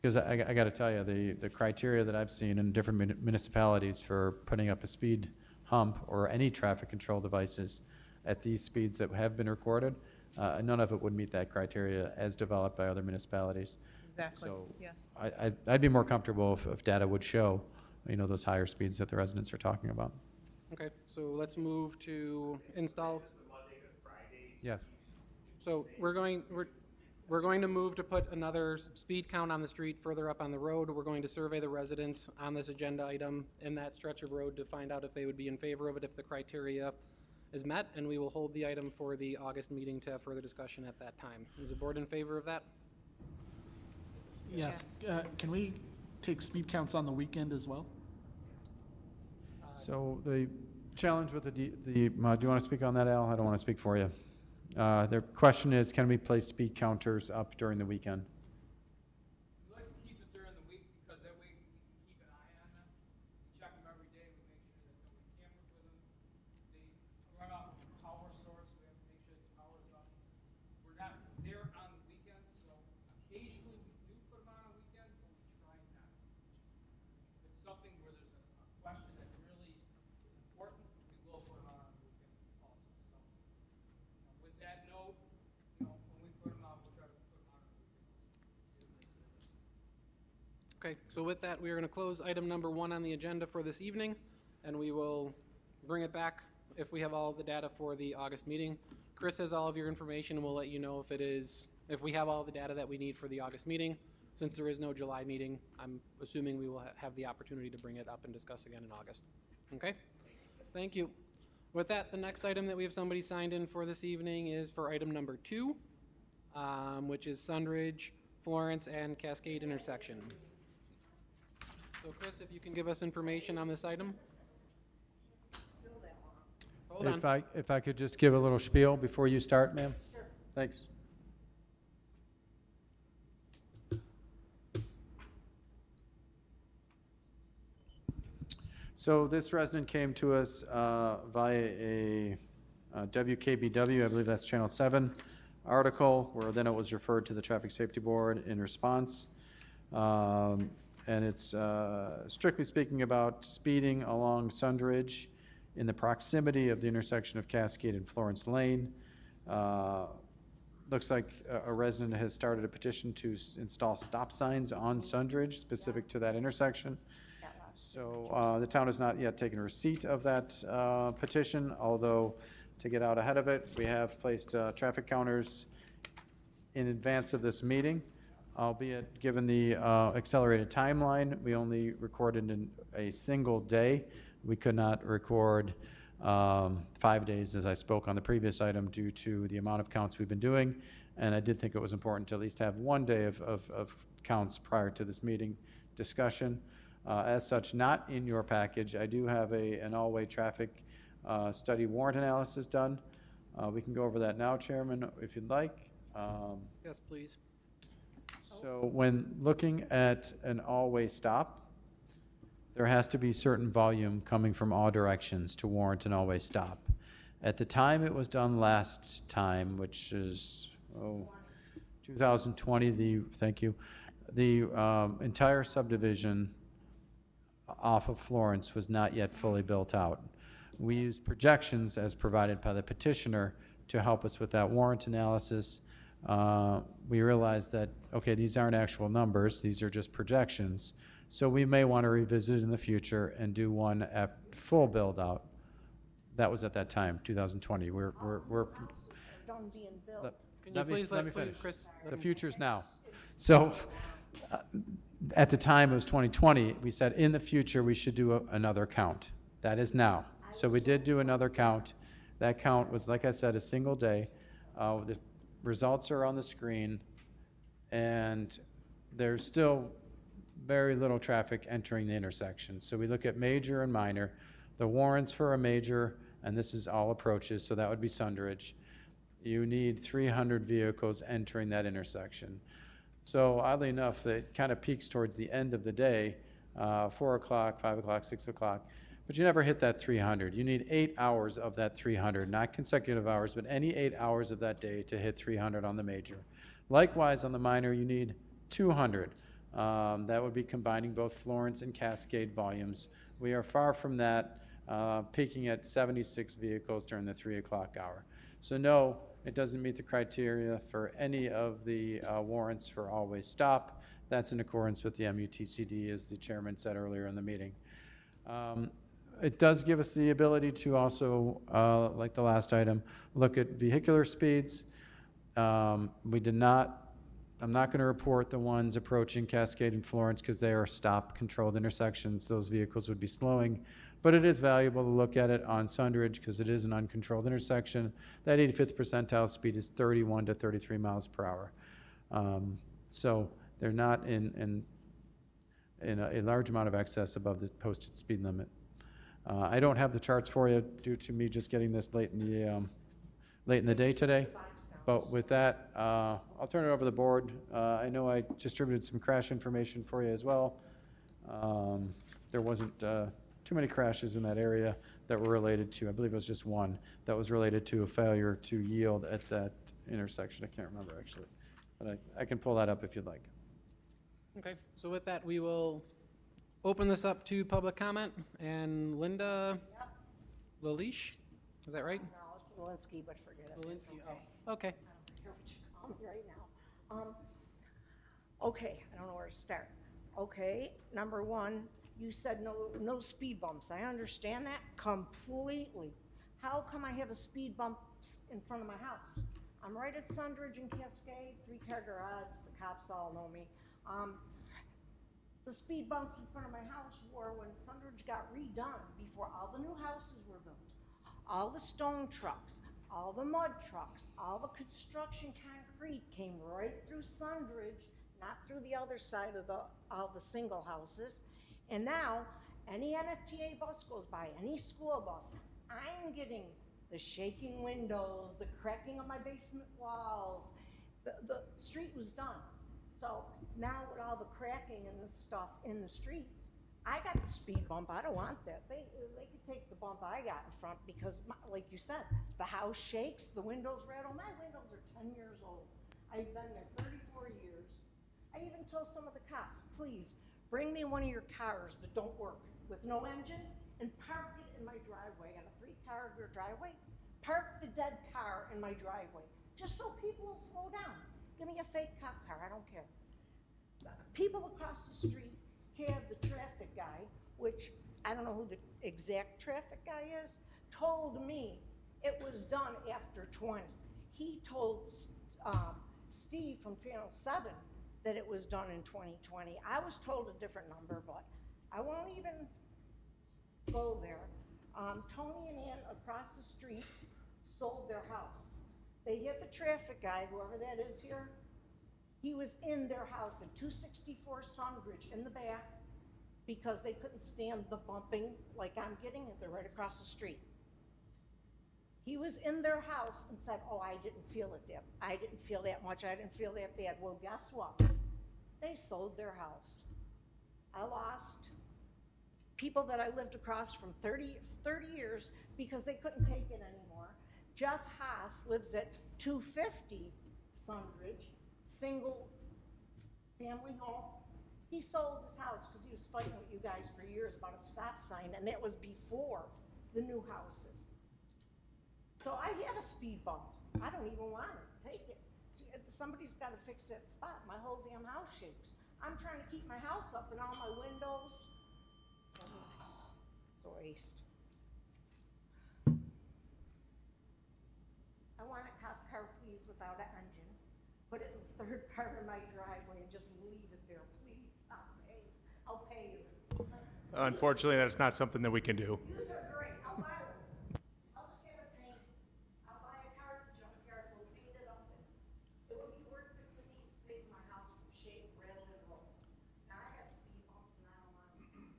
Because I got to tell you, the criteria that I've seen in different municipalities for putting up a speed hump or any traffic control devices at these speeds that have been recorded, none of it would meet that criteria as developed by other municipalities. Exactly, So yes. I'd be more comfortable if data would show, you know, those higher speeds that the residents are talking about. Okay, so let's move to install. Yes. So we're going to move to put another speed count on the street further up on the road. We're going to survey the residents on this agenda item in that stretch of road to find out if they would be in favor of it if the criteria is met, and we will hold the item for the August meeting to have further discussion at that time. Is the board in favor of that? Yes. Can we take speed counts on the weekend as well? So the challenge with do you want to speak on that, Al? I don't want to speak for you. Their question is, can we place speed counters up during the weekend? We like to keep it during the week because that way we can keep an eye on them. We check them every day. We make sure that nobody tampered with them. They run off of a power source. We have to make sure the power is up. We're not there on the weekends, so occasionally we do put them on weekends, but we try not to. If it's something where there's a question that really is important, we will put them on the weekend also. So with that note, when we put them out, we'll try to put them on the weekend. Okay, so with that, we are going to close item number 1 on the agenda for this evening, and we will bring it back if we have all of the data for the August meeting. Chris has all of your information, and we'll let you know if we have all the data that we need for the August meeting. Since there is no July meeting, I'm assuming we will have the opportunity to bring it up and discuss again in August. Okay? Thank you. With that, the next item that we have somebody signed in for this evening is for item number 2, which is Sundridge, Florence, and Cascade intersection. So Chris, if you can give us information on this item? Hold on. If I could just give a little spiel before you start, ma'am? Sure. Thanks. So this resident came to us via a WKBW, I believe that's Channel 7, article, where then it was referred to the Traffic Safety Board in response. And it's strictly speaking about speeding along Sundridge in the proximity of the intersection of Cascade and Florence Lane. Looks like a resident has started a petition to install stop signs on Sundridge specific to that intersection. So the town has not yet taken receipt of that petition, although to get out ahead of it, we have placed traffic counters in advance of this meeting. Albeit, given the accelerated timeline, we only recorded in a single day. We could not record 5 days, as I spoke on the previous item, due to the amount of counts we've been doing. And I did think it was important to at least have 1 day of counts prior to this meeting discussion. As such, not in your package, I do have an all-way traffic study warrant analysis done. We can go over that now, Chairman, if you'd like. Yes, please. So when looking at an all-way stop, there has to be certain volume coming from all directions to warrant an all-way stop. At the time it was done last time, which is 2020, thank you, the entire subdivision off of Florence was not yet fully built out. We used projections as provided by the petitioner to help us with that warrant analysis. We realized that, okay, these aren't actual numbers, these are just projections. So we may want to revisit in the future and do one at full build out. That was at that time, 2020. We're Done being built. Can you please let me finish. Chris? The future's now. So at the time it was 2020, we said in the future we should do another count. That is now. So we did do another count. That count was, like I said, a single day. The results are on the screen, and there's still very little traffic entering the intersection. So we look at major and minor. The warrants for a major, and this is all approaches, so that would be Sundridge. You need 300 vehicles entering that intersection. So oddly enough, it kind of peaks towards the end of the day, 4 o'clock, 5 o'clock, 6 o'clock. But you never hit that 300. You need 8 hours of that 300, not consecutive hours, but any 8 hours of that day to hit 300 on the major. Likewise, on the minor, you need 200. That would be combining both Florence and Cascade volumes. We are far from that, peaking at 76 vehicles during the 3 o'clock hour. So no, it doesn't meet the criteria for any of the warrants for always stop. That's in accordance with the MUTCD, as the chairman said earlier in the meeting. It does give us the ability to also, like the last item, look at vehicular speeds. We did not, I'm not going to report the ones approaching Cascade and Florence because they are stop-controlled intersections. Those vehicles would be slowing. But it is valuable to look at it on Sundridge because it is an uncontrolled intersection. That 85th percentile speed is 31 to 33 miles per hour. So they're not in a large amount of excess above the posted speed limit. I don't have the charts for you due to me just getting this late in the late in the day today. But with that, I'll turn it over to the board. I know I distributed some crash information for you as well. There wasn't too many crashes in that area that were related to, I believe it was just one, that was related to a failure to yield at that intersection. I can't remember actually, but I can pull that up if you'd like. Okay, so with that, we will open this up to public comment, and Linda Lalish, is that right? No, it's Walensky, but forget it. It's Walensky, okay. oh, okay. I don't care what you call me right now. Okay, I don't know where to start. Okay, number one, you said no speed bumps. I understand that completely. How come I have a speed bump in front of my house? I'm right at Sundridge and Cascade, 3-car garage. The cops all know me. The speed bumps in front of my house were when Sundridge got redone before all the new houses were built. All the stone trucks, all the mud trucks, all the construction concrete came right through Sundridge, not through the other side of all the single houses. And now, any NFTA bus goes by, any school bus, I'm getting the shaking windows, the cracking of my basement walls. The street was done. So now with all the cracking and the stuff in the streets, I got the speed bump. I don't want that. They could take the bump I got in front because, like you said, the house shakes, the windows rattle. My windows are 10 years old. I've been there 34 years. I even told some of the cops, please, bring me one of your cars that don't work with no engine and park it in my driveway. On a 3-car driveway, park the dead car in my driveway, just so people will slow down. Give me a fake cop car, I don't care. People across the street had the traffic guy, which I don't know who the exact traffic guy is, told me it was done after 20. He told Steve from Channel 7 that it was done in 2020. I was told a different number, but I won't even go there. Tony and Ann across the street sold their house. They hit the traffic guy, whoever that is here. He was in their house at 264 Sundridge in the back because they couldn't stand the bumping like I'm getting. They're right across the street. He was in their house and said, oh, I didn't feel that much. I didn't feel that bad. Well, guess what? They sold their house. I lost people that I lived across from 30 years because they couldn't take it anymore. Jeff Haas lives at 250 Sundridge, single family home. He sold his house because he was fighting with you guys for years about a stop sign, and that was before the new houses. So I have a speed bump. I don't even want it. Take it. Somebody's got to fix that spot. My whole damn house shakes. I'm trying to keep my house up and all my windows. It's a waste. I want a cop car, please, without an engine. Put it in the 3rd part of my driveway and just leave it there, please. I'll pay you. Unfortunately, that's not something that we can do. Yous are great. I'll buy one. I'll just have it painted. I'll buy a car at the junkyard, we'll paint it up. It would be worth it to me to save my house from shake, rattle, and roll. Now I got speed bumps and I don't want them.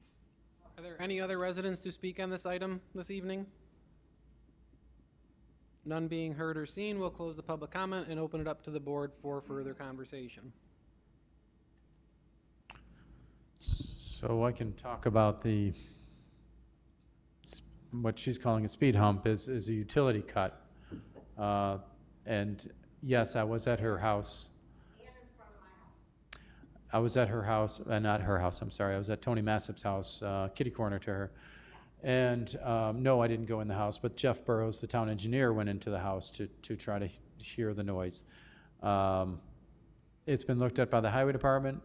Are there any other residents to speak on this item this evening? None being heard or seen, we'll close the public comment and open it up to the board for further conversation. So I can talk about what she's calling a speed hump is a utility cut. And yes, I was at her house. I was at her house, not her house, I'm sorry. I was at Tony Massip's house, kitty corner to her. And no, I didn't go in the house, but Jeff Burrows, the town engineer, went into the house to try to hear the noise. It's been looked at by the highway department.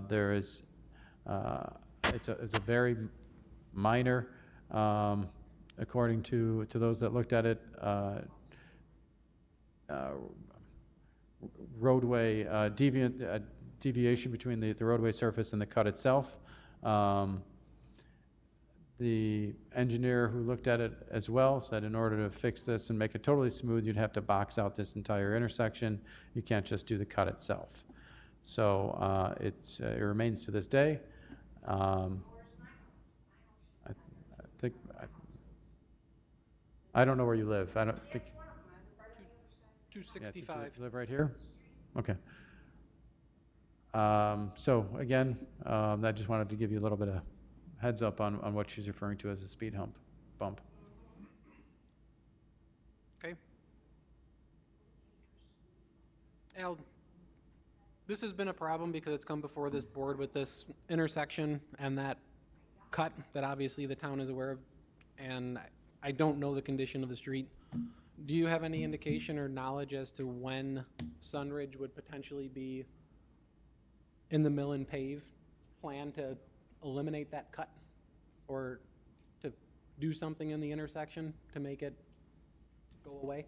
There is, it's a very minor, according to those that looked at it, roadway deviation between the roadway surface and the cut itself. The engineer who looked at it as well said in order to fix this and make it totally smooth, you'd have to box out this entire intersection. You can't just do the cut itself. So it remains to this day. I think I don't know where you live. I don't think. 265. You live right here? Okay. So again, I just wanted to give you a little bit of heads up on what she's referring to as a speed bump. Okay. Al, this has been a problem because it's come before this board with this intersection and that cut that obviously the town is aware of, and I don't know the condition of the street. Do you have any indication or knowledge as to when Sunridge would potentially be in the mill and pave plan to eliminate that cut or to do something in the intersection to make it go away?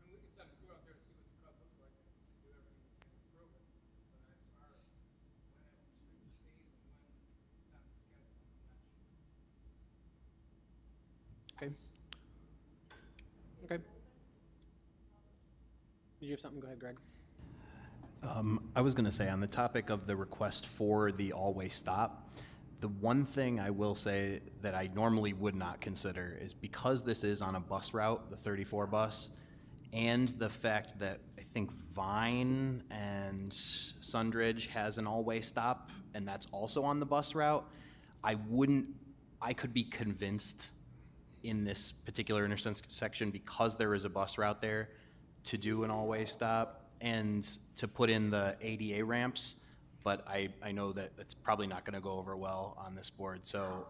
And we can send a crew out there to see what the cut looks like and do everything we can to improve it. But as far as when it will street stays and when it's on the schedule, I'm not sure. Okay. Okay. Did you have something? Go ahead, Greg. I was going to say, on the topic of the request for the all-way stop, the one thing I will say that I normally would not consider is because this is on a bus route, the 34 bus, and the fact that I think Vine and Sundridge has an all-way stop, and that's also on the bus route, I could be convinced in this particular intersection, because there is a bus route there, to do an all-way stop and to put in the ADA ramps, but I know that it's probably not going to go over well on this board. So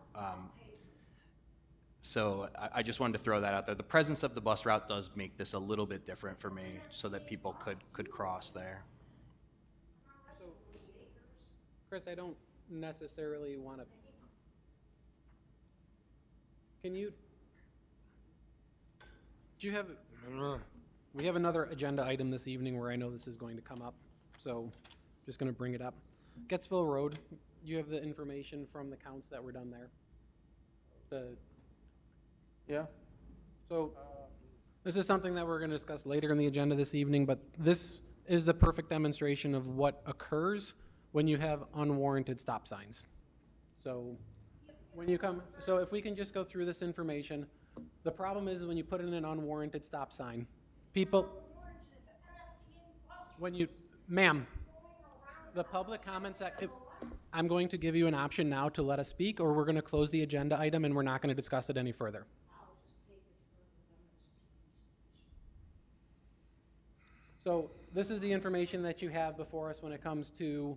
I just wanted to throw that out there. The presence of the bus route does make this a little bit different for me, so that people could cross there. So, Chris, I don't necessarily want to. Can you? Do you have? We have another agenda item this evening where I know this is going to come up, so just going to bring it up. Gettsville Road, you have the information from the counts that were done there? Yeah. So this is something that we're going to discuss later in the agenda this evening, but this is the perfect demonstration of what occurs when you have unwarranted stop signs. So when you come, so if we can just go through this information, the problem is when you put in an unwarranted stop sign, people, when you, ma'am, the public comments, I'm going to give you an option now to let us speak, or we're going to close the agenda item and we're not going to discuss it any further. So this is the information that you have before us when it comes to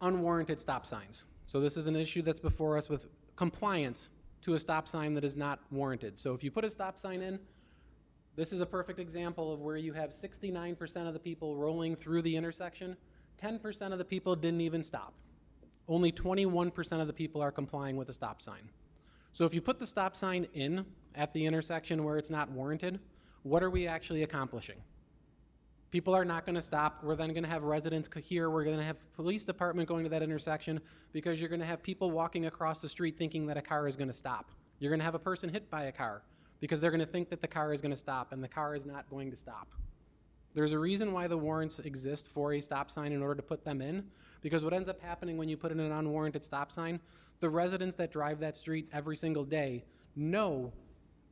unwarranted stop signs. So this is an issue that's before us with compliance to a stop sign that is not warranted. So if you put a stop sign in, this is a perfect example of where you have 69% of the people rolling through the intersection, 10% of the people didn't even stop. Only 21% of the people are complying with a stop sign. So if you put the stop sign in at the intersection where it's not warranted, what are we actually accomplishing? People are not going to stop. We're then going to have residents here. We're going to have police department going to that intersection because you're going to have people walking across the street thinking that a car is going to stop. You're going to have a person hit by a car because they're going to think that the car is going to stop, and the car is not going to stop. There's a reason why the warrants exist for a stop sign in order to put them in, because what ends up happening when you put in an unwarranted stop sign, the residents that drive that street every single day know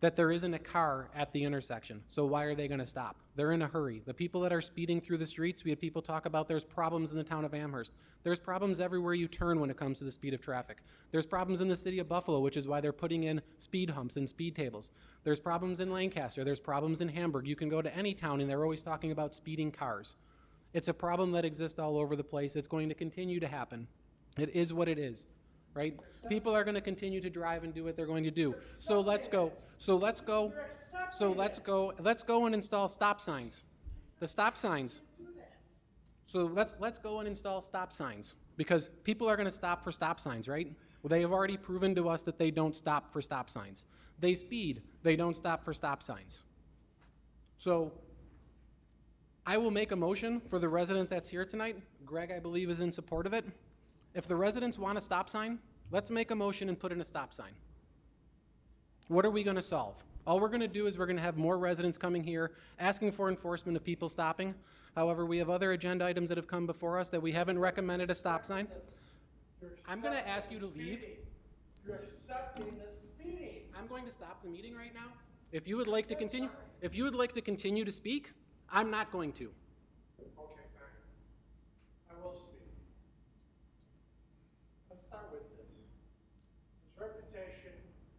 that there isn't a car at the intersection. So why are they going to stop? They're in a hurry. The people that are speeding through the streets, we have people talk about there's problems in the town of Amherst. There's problems everywhere you turn when it comes to the speed of traffic. There's problems in the city of Buffalo, which is why they're putting in speed humps and speed tables. There's problems in Lancaster. There's problems in Hamburg. You can go to any town and they're always talking about speeding cars. It's a problem that exists all over the place. It's going to continue to happen. It is what it is. Right? People are going to continue to drive and do what they're going to do. So let's go and install stop signs. The stop signs. So let's go and install stop signs, because people are going to stop for stop signs, right? Well, they have already proven to us that they don't stop for stop signs. They speed. They don't stop for stop signs. So I will make a motion for the resident that's here tonight. Greg, I believe, is in support of it. If the residents want a stop sign, let's make a motion and put in a stop sign. What are we going to solve? All we're going to do is we're going to have more residents coming here asking for enforcement of people stopping. However, we have other agenda items that have come before us that we haven't recommended a stop sign. I'm going to ask you to leave. You're accepting the speeding. I'm going to stop the meeting right now. If you would like to continue, if you would like to continue to speak, I'm not going to. Okay, fine. I will speak. Let's start with this. There's reputation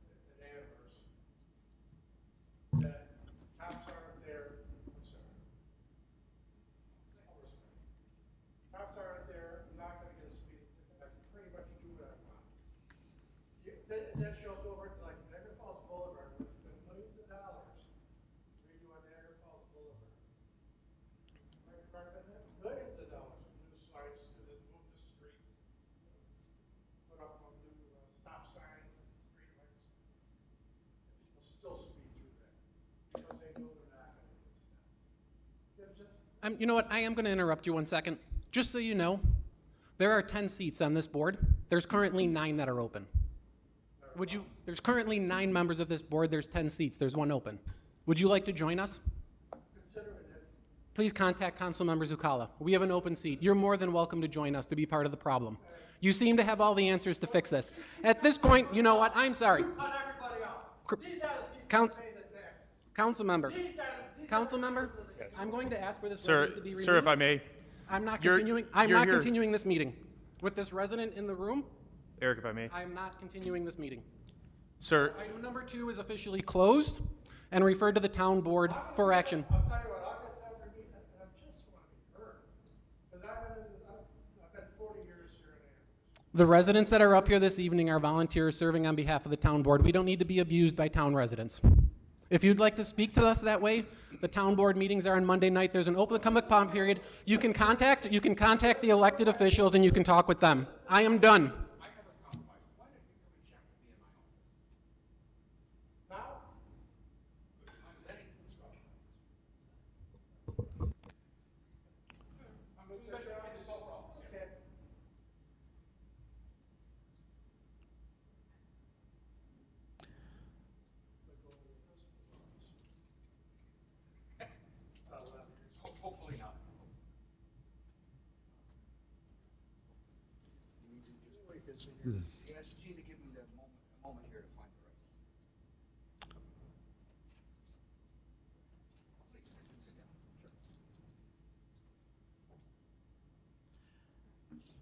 at Amherst that cops aren't there, I'm sorry. All respect. Cops aren't there, I'm not gonna get a speeding ticket, I can pretty much do what I want. That shows over like Niagara Falls Boulevard, where it's been millions of dollars redoing Niagara Falls Boulevard. Millions of dollars in new sites, and then move the streets, put up new stop signs and street lights. People still speed through that, because they know they're not gonna get stopped. They're just, You know what, I am going to interrupt you 1 second. Just so you know, there are 10 seats on this board. There's currently 9 that are open. There's currently 9 members of this board, there's 10 seats, there's 1 open. Would you like to join us? considering it, Please contact Councilmember Zucala. We have an open seat. You're more than welcome to join us to be part of the problem. You seem to have all the answers to fix this. At this point, you know what, I'm sorry. cut everybody off. These are the people Count- who pay the taxes. Councilmember, These are Councilmember, the I'm going to ask for this Sir, resident to be removed. sir, if I may, I'm not you're- continuing, I'm you're not here. continuing this meeting. With this resident in the room, Eric, if I may. I am not continuing this meeting. Sir, Item number 2 is officially closed and referred to the town board for action. I'll tell you what, I'll get that for me, and I just want to be heard. Because I've been 40 years here in Amherst. The residents that are up here this evening are volunteers serving on behalf of the town board. We don't need to be abused by town residents. If you'd like to speak to us that way, the town board meetings are on Monday night. There's an open public comment period. You can contact the elected officials and you can talk with them. I am done. Hopefully not. Ask Gene to give me a moment here to find the right.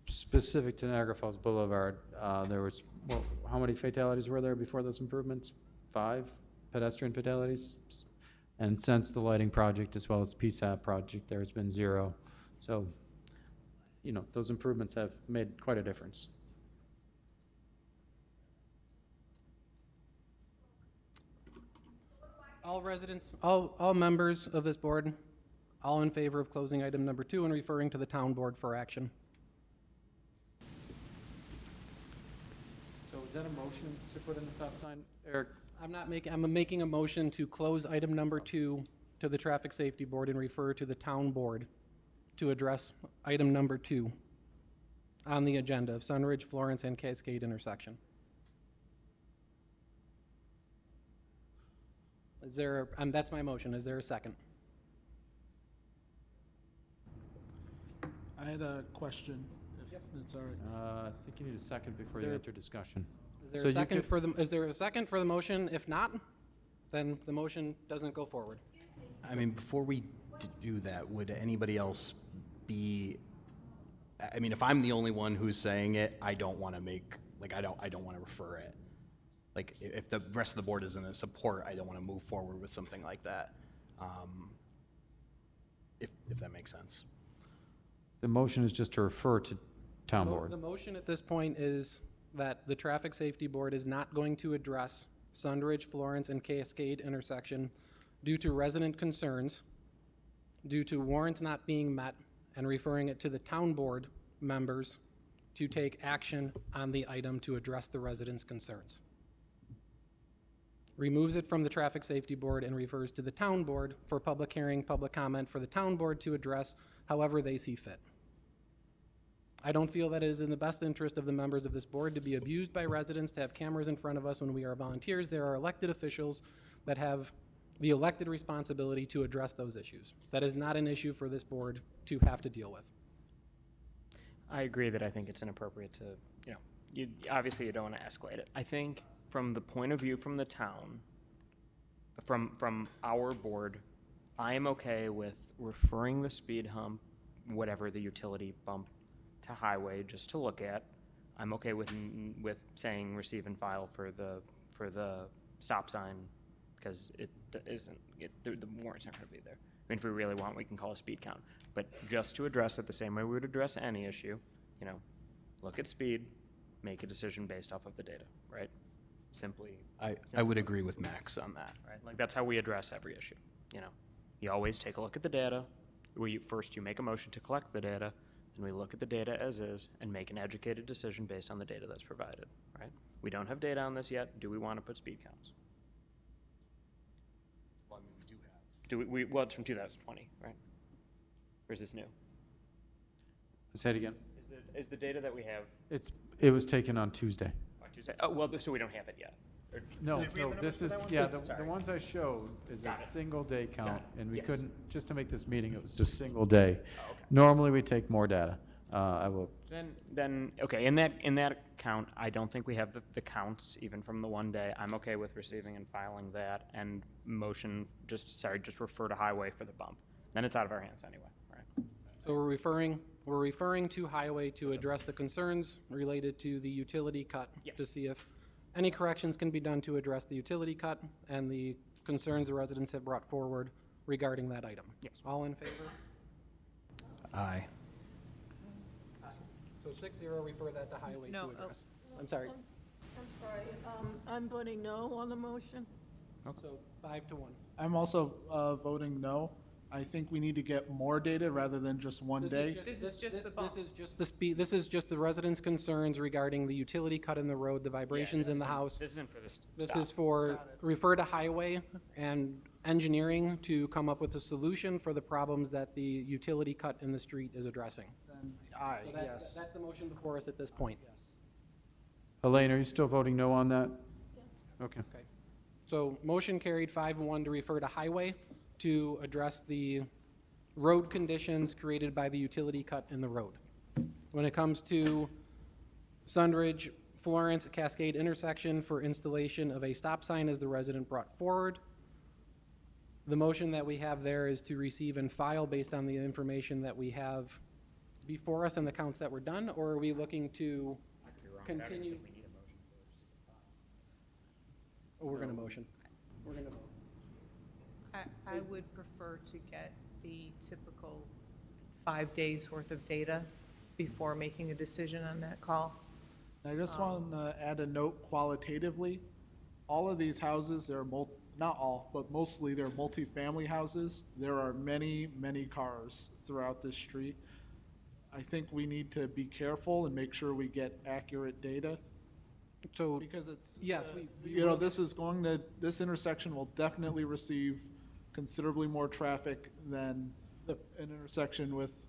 Specific to Niagara Falls Boulevard, there was, well, how many fatalities were there before those improvements? 5 pedestrian fatalities? And since the lighting project as well as the PSAP project, there's been 0. So, you know, those improvements have made quite a difference. All residents, all members of this board, all in favor of closing item number 2 and referring to the town board for action. So is that a motion to put in the stop sign? Eric? I'm making a motion to close item number 2 to the traffic safety board and refer to the town board to address item number 2 on the agenda of Sunridge, Florence, and Cascade intersection. Is there, that's my motion. Is there a second? I had a question, if that's all right. I think you need a second before Is you there- enter discussion. Is there So a you second could- for the, is there a second for the motion? If not, then the motion doesn't go forward. I mean, before we do that, would anybody else be, I mean, if I'm the only one who's saying it, I don't want to make, like, I don't want to refer it. Like, if the rest of the board isn't in support, I don't want to move forward with something like that. If that makes sense. The motion is just to refer to town The board. motion at this point is that the traffic safety board is not going to address Sunridge, Florence, and Cascade intersection due to resident concerns, due to warrants not being met, and referring it to the town board members to take action on the item to address the residents' concerns. Removes it from the traffic safety board and refers to the town board for public hearing, public comment for the town board to address however they see fit. I don't feel that it is in the best interest of the members of this board to be abused by residents, to have cameras in front of us when we are volunteers. There are elected officials that have the elected responsibility to address those issues. That is not an issue for this board to have to deal with. I agree that I think it's inappropriate to, obviously you don't want to escalate it. I think from the point of view from the town, from our board, I am okay with referring the speed hump, whatever the utility bump, to highway just to look at. I'm okay with saying receive and file for the stop sign, because the warrants aren't going to be there. I mean, if we really want, we can call a speed count. But just to address it the same way we would address any issue, look at speed, make a decision based off of the data, right? Simply. I would agree with Max on that. Right? Like, that's how we address every issue. You always take a look at the data. First, you make a motion to collect the data, then we look at the data as is and make an educated decision based on the data that's provided, right? We don't have data on this yet. Do we want to put speed counts? Well, I mean, we do have. Well, it's from 2020, right? Or is this new? Say it again. Is the data that we have It was taken on Tuesday. on Tuesday? Oh, well, so we don't have it yet. No, Did we have no, the this numbers is, for that yeah, one? the Sorry. ones I showed is a Got it. single day count, and we Yes. couldn't, just to make this meeting, it was just single day. Oh, okay. Normally, we take more data. I will, Then okay. In that count, I don't think we have the counts even from the one day. I'm okay with receiving and filing that, and just refer to highway for the bump. Then it's out of our hands anyway, right? So we're referring to highway to address the concerns related to the utility cut, to see if any corrections can be done to address the utility cut and the concerns the residents have brought forward regarding that item. Yes. All in favor? Aye. So 6-0, refer that to highway to address. I'm sorry. I'm sorry, I'm voting no on the motion. So 5-1. I'm also voting no. I think we need to get more data rather than just one day. This is just the bump. This is just the speed, this is just the residents' concerns regarding the utility cut in the road, the vibrations in the house. This isn't for this. This stop. is for, refer to highway and engineering to come up with a solution for the problems that the utility cut in the street is addressing. Then aye, So that's, yes. that's the motion before us at this point. Elaine, are you still voting no on that? Yes. Okay. Okay. So motion carried 5-1 to refer to highway to address the road conditions created by the utility cut in the road. When it comes to Sunridge, Florence, Cascade intersection for installation of a stop sign as the resident brought forward, the motion that we have there is to receive and file based on the information that we have before us and the counts that were done, or are we looking to I could be wrong, but I don't continue? think we need a motion for Oh, we're gonna motion. We're gonna vote. I would prefer to get the typical 5 days worth of data before making a decision on that call. I just want to add a note qualitatively. All of these houses, not all, but mostly they're multifamily houses. There are many, many cars throughout this street. I think we need to be careful and make sure we get accurate data. So, Because it's, yes, this intersection will definitely receive considerably more traffic than an intersection with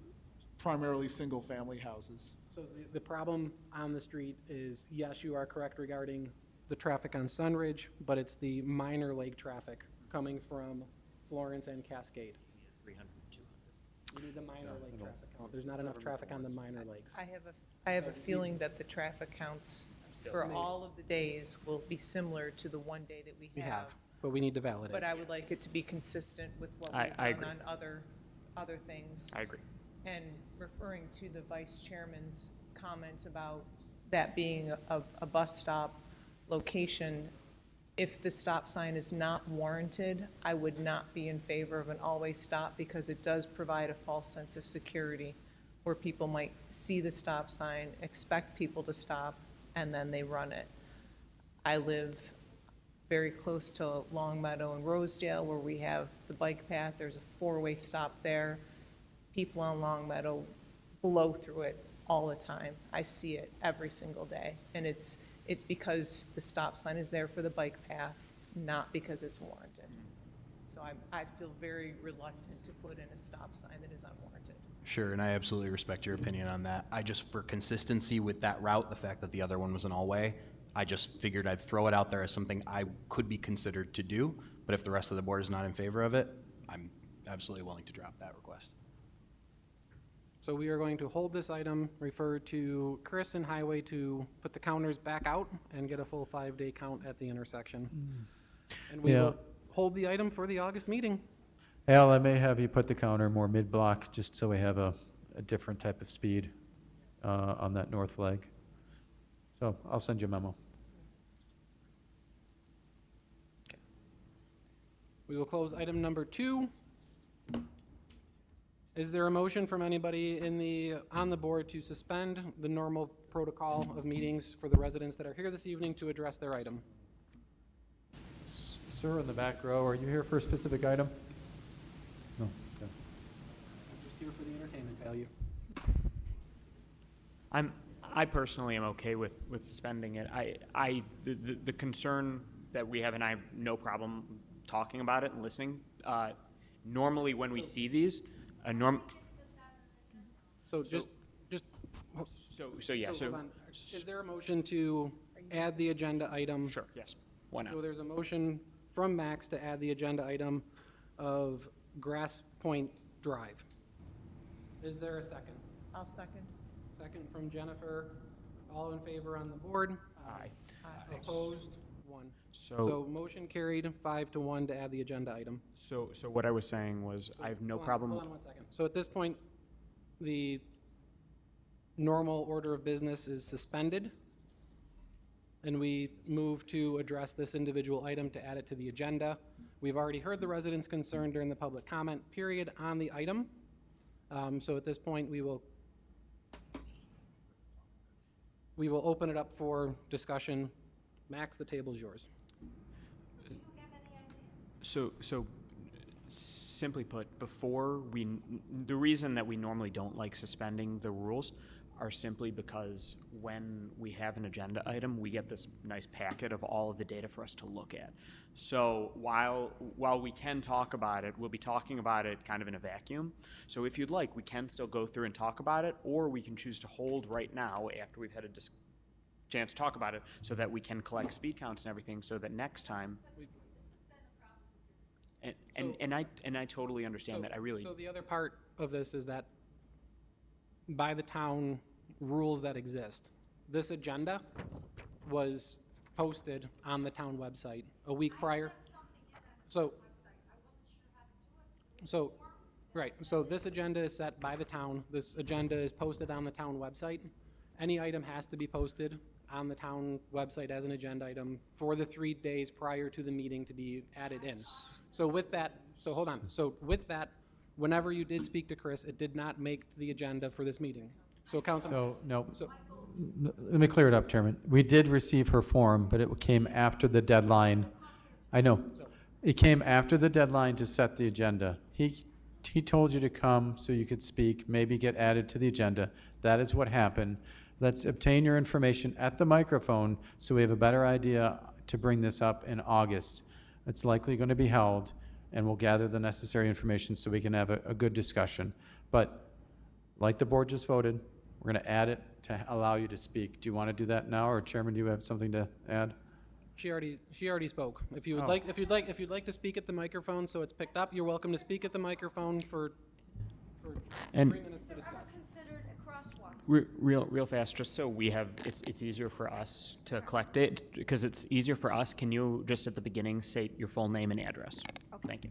primarily single-family houses. So the problem on the street is, yes, you are correct regarding the traffic on Sunridge, but it's the minor lake traffic coming from Florence and Cascade. 300, 200. We need the minor lake traffic count. There's not enough traffic on the minor lakes. I have a feeling that the traffic counts for all of the days will be similar to the one day that we We have. have, but we need to validate. But I would like it to be consistent with what I we've done agree. on other things. I agree. And referring to the vice chairman's comment about that being a bus stop location, if the stop sign is not warranted, I would not be in favor of an always stop, because it does provide a false sense of security where people might see the stop sign, expect people to stop, and then they run it. I live very close to Long Meadow and Rosedale, where we have the bike path. There's a 4-way stop there. People on Long Meadow blow through it all the time. I see it every single day. And it's because the stop sign is there for the bike path, not because it's warranted. So I feel very reluctant to put in a stop sign that is unwarranted. Sure, and I absolutely respect your opinion on that. I just, for consistency with that route, the fact that the other one was an all-way, I just figured I'd throw it out there as something I could be considered to do, but if the rest of the board is not in favor of it, I'm absolutely willing to drop that request. So we are going to hold this item, refer to Chris and Highway to put the counters back out and get a full 5-day count at the intersection. And we Yeah. will hold the item for the August meeting. Al, I may have you put the counter more mid-block, just so we have a different type of speed on that north leg. So I'll send you a memo. We will close item number 2. Is there a motion from anybody on the board to suspend the normal protocol of meetings for the residents that are here this evening to address their item? Sir, in the back row, are you here for a specific item? No. Okay. Just here for the entertainment value. I personally am okay with suspending it. The concern that we have, and I have no problem talking about it and listening. Normally, when we see these, So just. So yeah. hold on. Is there a motion to add the agenda item? Sure. Yes. Why not? So there's a motion from Max to add the agenda item of Grass Point Drive. Is there a second? I'll second. Second from Jennifer. All in favor on the board? Aye. Opposed? 1. So- So motion carried 5-1 to add the agenda item. So what I was saying was, I have no problem. Hold on 1 second. So at this point, the normal order of business is suspended, and we move to address this individual item to add it to the agenda. We've already heard the residents' concern during the public comment period on the item. So at this point, we will open it up for discussion. Max, the table's yours. So simply put, the reason that we normally don't like suspending the rules are simply because when we have an agenda item, we get this nice packet of all of the data for us to look at. So while we can talk about it, we'll be talking about it kind of in a vacuum. So if you'd like, we can still go through and talk about it, or we can choose to hold right now after we've had a chance to talk about it, so that we can collect speed counts and everything, so that next time. And I totally understand that. So the other part of this is that by the town rules that exist, this agenda was posted on the town website a week prior. Right, so this agenda is set by the town. This agenda is posted on the town website. Any item has to be posted on the town website as an agenda item for the 3 days prior to the meeting to be added in. So with that, hold on. So with that, whenever you did speak to Chris, it did not make the agenda for this meeting. So Councilman. No. Let me clear it up, Chairman. We did receive her form, but it came after the deadline. I know. It came after the deadline to set the agenda. He told you to come so you could speak, maybe get added to the agenda. That is what happened. Let's obtain your information at the microphone so we have a better idea to bring this up in August. It's likely going to be held, and we'll gather the necessary information so we can have a good discussion. But like the board just voted, we're going to add it to allow you to speak. Do you want to do that now, or Chairman, do you have something to add? She already spoke. If you'd like to speak at the microphone so it's picked up, you're welcome to speak at the microphone for 3 minutes to discuss. Considered a crosswalk. Real fast, just so we have, it's easier for us to collect it, because it's easier for us. Can you just at the beginning state your full name and address? Okay. Thank you.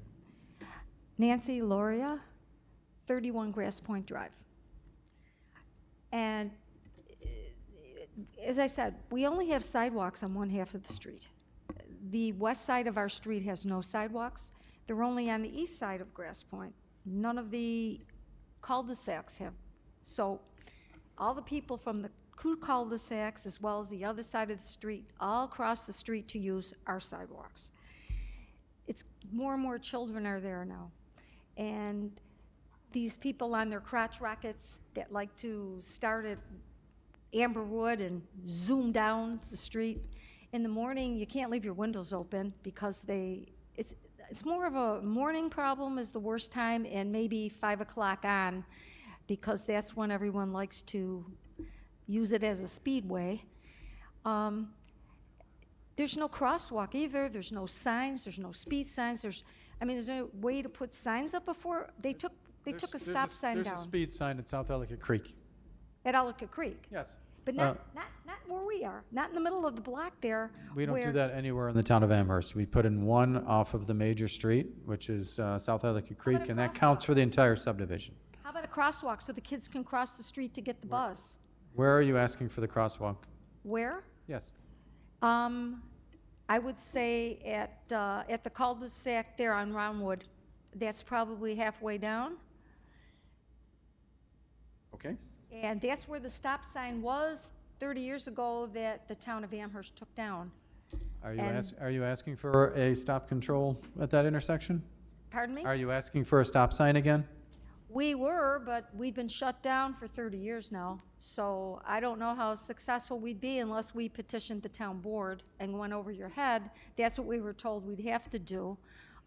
Nancy Loria, 31 Grass Point Drive. And as I said, we only have sidewalks on one half of the street. The west side of our street has no sidewalks. They're only on the east side of Grass Point. None of the cul-de-sacs have. So all the people from the cul-de-sacs, as well as the other side of the street, all cross the street to use our sidewalks. It's more and more children are there now. And these people on their crotch rockets that like to start at Amberwood and zoom down the street. In the morning, you can't leave your windows open because it's more of a morning problem is the worst time, and maybe 5 o'clock on, because that's when everyone likes to use it as a speedway. There's no crosswalk either. There's no signs. There's no speed signs. Is there a way to put signs up before? They took a stop sign down. There's a speed sign at South Ellicott Creek. At Ellicott Creek? Yes. but not where we are, not in the middle of the block there. We don't do where- that anywhere in the town of Amherst. We put in one off of the major street, which is South Ellicott Creek, and that counts for the entire subdivision. How about a crosswalk so the kids can cross the street to get the bus? Where are you asking for the crosswalk? Where? Yes. I would say at the cul-de-sac there on Roundwood. That's probably halfway down. Okay. And that's where the stop sign was 30 years ago that the town of Amherst took down. Are you And- are you asking for a stop control at that intersection? Pardon me? Are you asking for a stop sign again? We were, but we've been shut down for 30 years now. So I don't know how successful we'd be unless we petitioned the town board and went over your head. That's what we were told we'd have to do.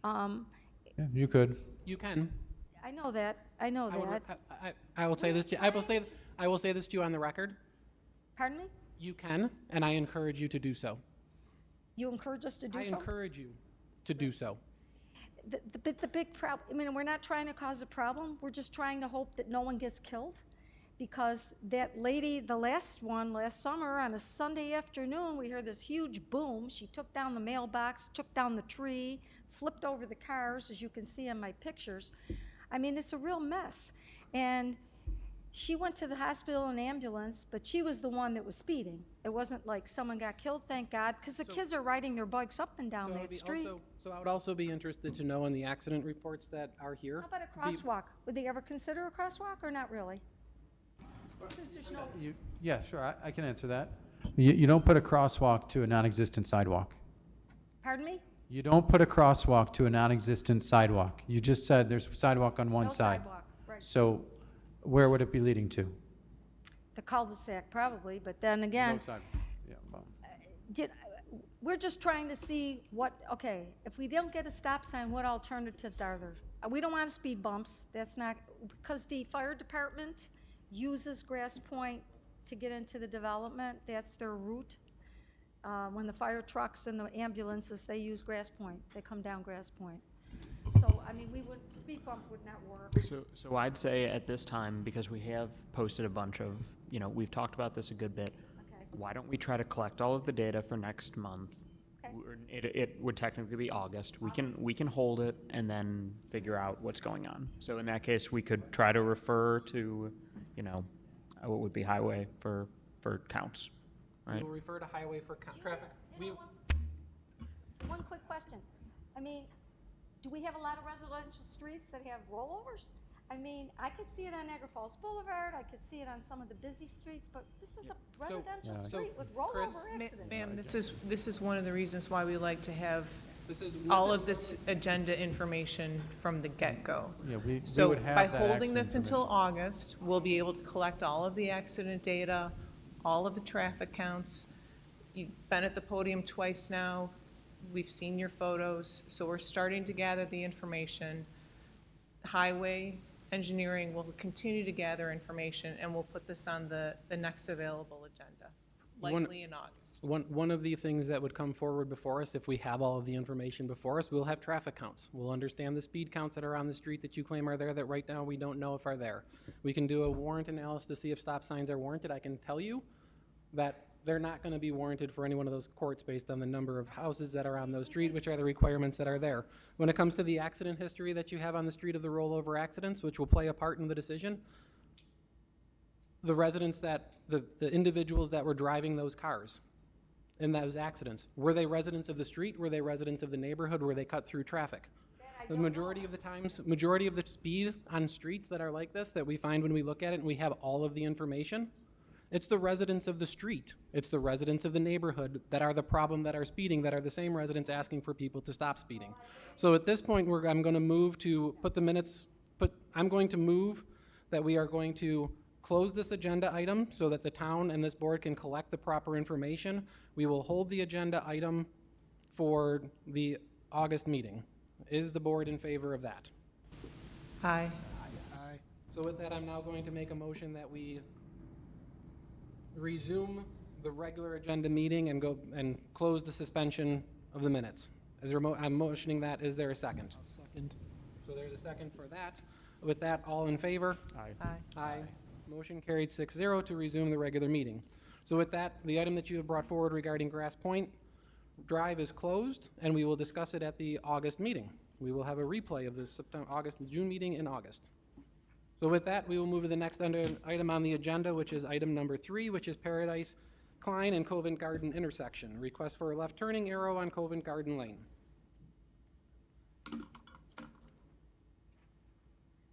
Yeah, you could. You can. I know that. I know that. I will say this to you. I will say this to you on the record. Pardon me? You can, and I encourage you to do so. You encourage us to do I so? encourage you to do so. The big problem, I mean, we're not trying to cause a problem. We're just trying to hope that no one gets killed. Because that lady, the last one, last summer, on a Sunday afternoon, we heard this huge boom. She took down the mailbox, took down the tree, flipped over the cars, as you can see in my pictures. I mean, it's a real mess. And she went to the hospital in an ambulance, but she was the one that was speeding. It wasn't like someone got killed, thank God, because the kids are riding their bikes up and down that street. So I would also be interested to know in the accident reports that are here. How about a crosswalk? Would they ever consider a crosswalk or not really? Since there's no, Yeah, sure, I can answer that. You don't put a crosswalk to a non-existent sidewalk. pardon me? You don't put a crosswalk to a non-existent sidewalk. You just said there's a sidewalk on one No side. sidewalk, right. So where would it be leading to? The cul-de-sac probably, but then again, No sidewalk. Yeah, well, we're just trying to see what, okay, if we don't get a stop sign, what alternatives are there? We don't want speed bumps, that's not, because the fire department uses Grass Point to get into the development, that's their route. When the fire trucks and the ambulances, they use Grass Point, they come down Grass Point. So, I mean, speed bump would not work. So I'd say at this time, because we have posted a bunch of, we've talked about this a good bit. Okay. Why don't we try to collect all of the data for next month? Okay. It would technically be August. We can hold it and then figure out what's going on. So in that case, we could try to refer to, what would be highway for counts, We right? will refer to highway for traffic. One quick question. I mean, do we have a lot of residential streets that have rollovers? I mean, I could see it on Niagara Falls Boulevard, I could see it on some of the busy streets, but this is a residential street with rollover accidents. Ma'am, this is one of the reasons why we like to have This is all of this agenda information from the get-go. Yeah, we So would have by that holding this accident until August, we'll be able to collect all of the accident data, all of the traffic counts. You've been at the podium twice now. We've seen your photos, so we're starting to gather the information. Highway engineering will continue to gather information, and we'll put this on the next available agenda, likely in August. One of the things that would come forward before us, if we have all of the information before us, we'll have traffic counts. We'll understand the speed counts that are on the street that you claim are there that right now we don't know if are there. We can do a warrant analysis to see if stop signs are warranted. I can tell you that they're not going to be warranted for any one of those courts based on the number of houses that are on those street, which are the requirements that are there. When it comes to the accident history that you have on the street of the rollover accidents, which will play a part in the decision, the residents that, the individuals that were driving those cars in those accidents, were they residents of the street? Were they residents of the neighborhood? Were they cut through traffic? The majority of the times, majority of the speed on streets that are like this that we find when we look at it and we have all of the information, it's the residents of the street. It's the residents of the neighborhood that are the problem that are speeding, that are the same residents asking for people to stop speeding. So at this point, I'm going to move to put the minutes, I'm going to move that we are going to close this agenda item so that the town and this board can collect the proper information. We will hold the agenda item for the August meeting. Is the board in favor of that? Aye. So with that, I'm now going to make a motion that we resume the regular agenda meeting and go and close the suspension of the minutes. I'm motioning that. Is there a second? Second. So there's a second for that. With that, all in favor? Aye. Aye. Aye. Motion carried 6-0 to resume the regular meeting. So with that, the item that you have brought forward regarding Grass Point Drive is closed, and we will discuss it at the August meeting. We will have a replay of the June meeting in August. So with that, we will move to the next item on the agenda, which is item number 3, which is Paradise Klein and Covent Garden intersection. Request for a left turning arrow on Covent Garden Lane.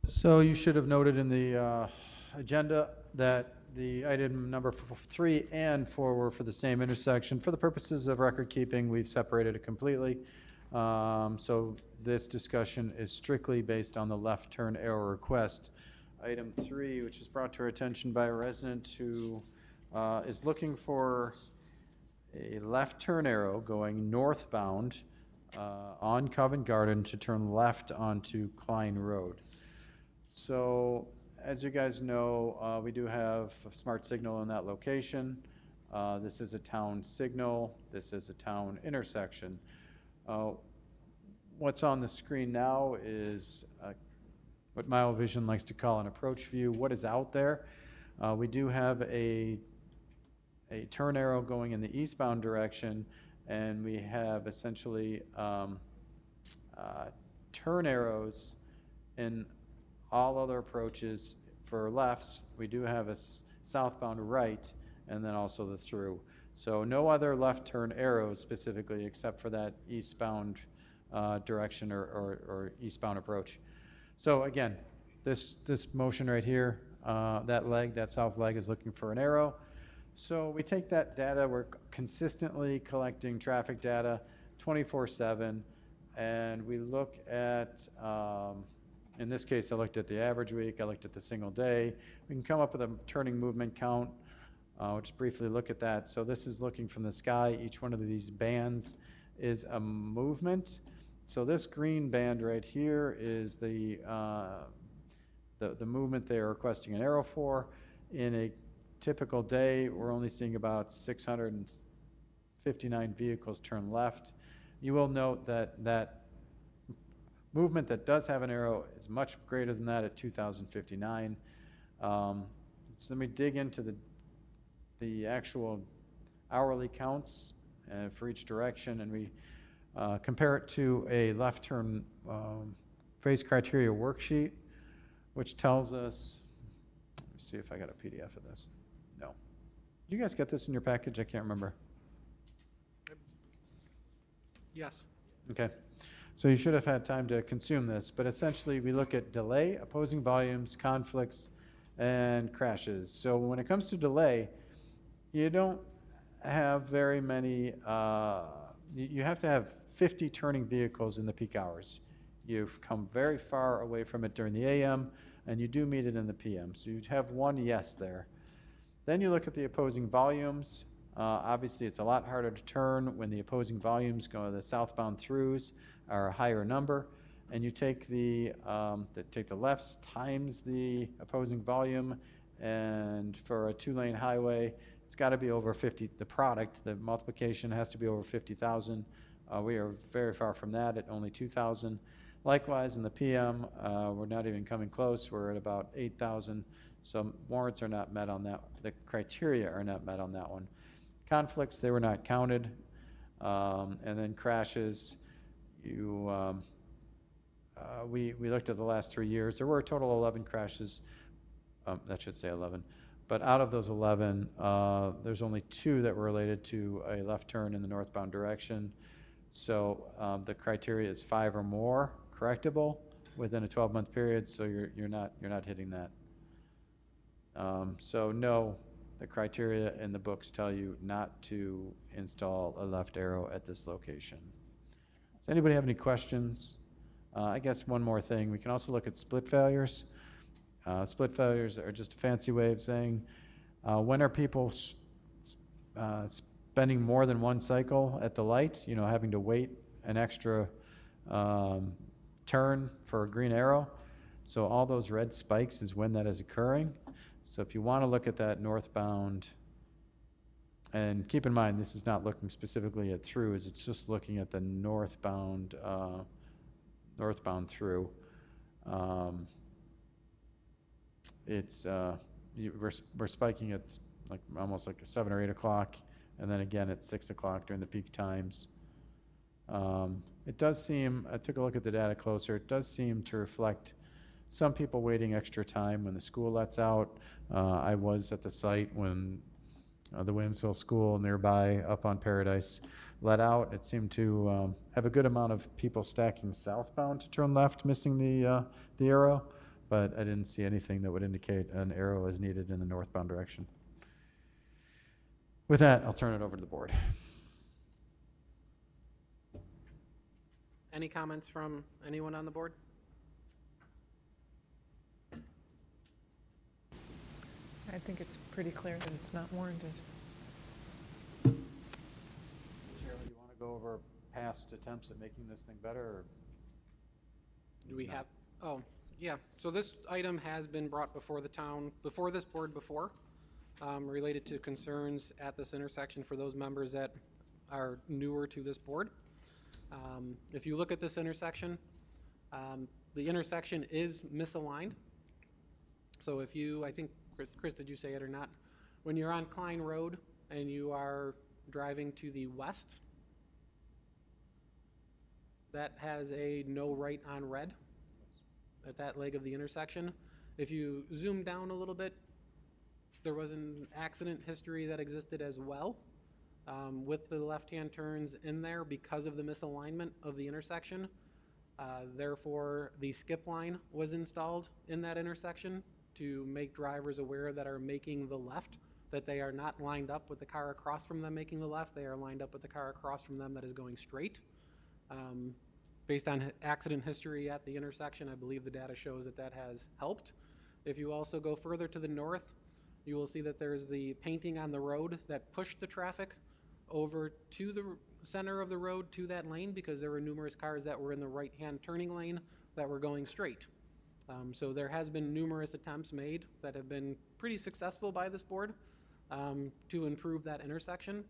So you should have noted in the agenda that the item number 3 and 4 were for the same intersection. For the purposes of record keeping, we've separated it completely. So this discussion is strictly based on the left turn arrow request. Item 3, which is brought to our attention by a resident who is looking for a left turn arrow going northbound on Covent Garden to turn left onto Klein Road. So, as you guys know, we do have a smart signal in that location. This is a town signal. This is a town intersection. What's on the screen now is what Mile Vision likes to call an approach view. What is out there? We do have a turn arrow going in the eastbound direction, and we have essentially turn arrows in all other approaches for lefts. We do have a southbound right, and then also the through. So no other left turn arrows specifically except for that eastbound direction or eastbound approach. So again, this motion right here, that south leg is looking for an arrow. So we take that data, we're consistently collecting traffic data 24/7, and we look at, in this case, I looked at the average week, I looked at the single day. We can come up with a turning movement count. We'll just briefly look at that. So this is looking from the sky. Each one of these bands is a movement. So this green band right here is the movement they're requesting an arrow for. In a typical day, we're only seeing about 659 vehicles turn left. You will note that that movement that does have an arrow is much greater than that at 2,059. So let me dig into the actual hourly counts for each direction, and we compare it to a left turn phase criteria worksheet, which tells us, let me see if I got a PDF of this. No. Did you guys get this in your package? I can't remember. Yes. Okay. So you should have had time to consume this, but essentially we look at delay, opposing volumes, conflicts, and crashes. So when it comes to delay, you don't have very many, you have to have 50 turning vehicles in the peak hours. You've come very far away from it during the AM, and you do meet it in the PM. So you'd have one yes there. Then you look at the opposing volumes. Obviously, it's a lot harder to turn when the opposing volumes go, the southbound throughs are a higher number, and you take the lefts times the opposing volume, and for a 2-lane highway, it's got to be over 50. The multiplication has to be over 50,000. We are very far from that at only 2,000. Likewise, in the PM, we're not even coming close. We're at about 8,000. So warrants are not met on that. The criteria are not met on that one. Conflicts, they were not counted. And then crashes, we looked at the last 3 years. There were a total of 11 crashes. That should say 11. But out of those 11, there's only 2 that were related to a left turn in the northbound direction. So the criteria is 5 or more correctable within a 12-month period. So you're not hitting that. So no, the criteria in the books tell you not to install a left arrow at this location. Does anybody have any questions? I guess one more thing. We can also look at split failures. Split failures are just a fancy way of saying when are people spending more than one cycle at the light, having to wait an extra turn for a green arrow. So all those red spikes is when that is occurring. So if you want to look at that northbound, and keep in mind this is not looking specifically at throughs, it's just looking at the northbound through. We're spiking at like almost like 7 or 8 o'clock, and then again at 6 o'clock during the peak times. It does seem, I took a look at the data closer, it does seem to reflect some people waiting extra time when the school lets out. I was at the site when the Williamsville School nearby up on Paradise let out. It seemed to have a good amount of people stacking southbound to turn left, missing the arrow, but I didn't see anything that would indicate an arrow is needed in the northbound direction. With that, I'll turn it over to the board. Any comments from anyone on the board? I think it's pretty clear that it's not warranted. Shirley, you want to go over past attempts at making this thing better? Or? Do we have, oh, yeah. So this item has been brought before the town, before this board before, related to concerns at this intersection for those members that are newer to this board. If you look at this intersection, the intersection is misaligned. So if you, I think, Chris, did you say it or not? When you're on Klein Road and you are driving to the west, that has a no right on red at that leg of the intersection. If you zoom down a little bit, there was an accident history that existed as well with the left-hand turns in there because of the misalignment of the intersection. Therefore, the skip line was installed in that intersection to make drivers aware that are making the left, that they are not lined up with the car across from them making the left, they are lined up with the car across from them that is going straight. Based on accident history at the intersection, I believe the data shows that that has helped. If you also go further to the north, you will see that there's the painting on the road that pushed the traffic over to the center of the road to that lane because there were numerous cars that were in the right-hand turning lane that were going straight. So there has been numerous attempts made that have been pretty successful by this board to improve that intersection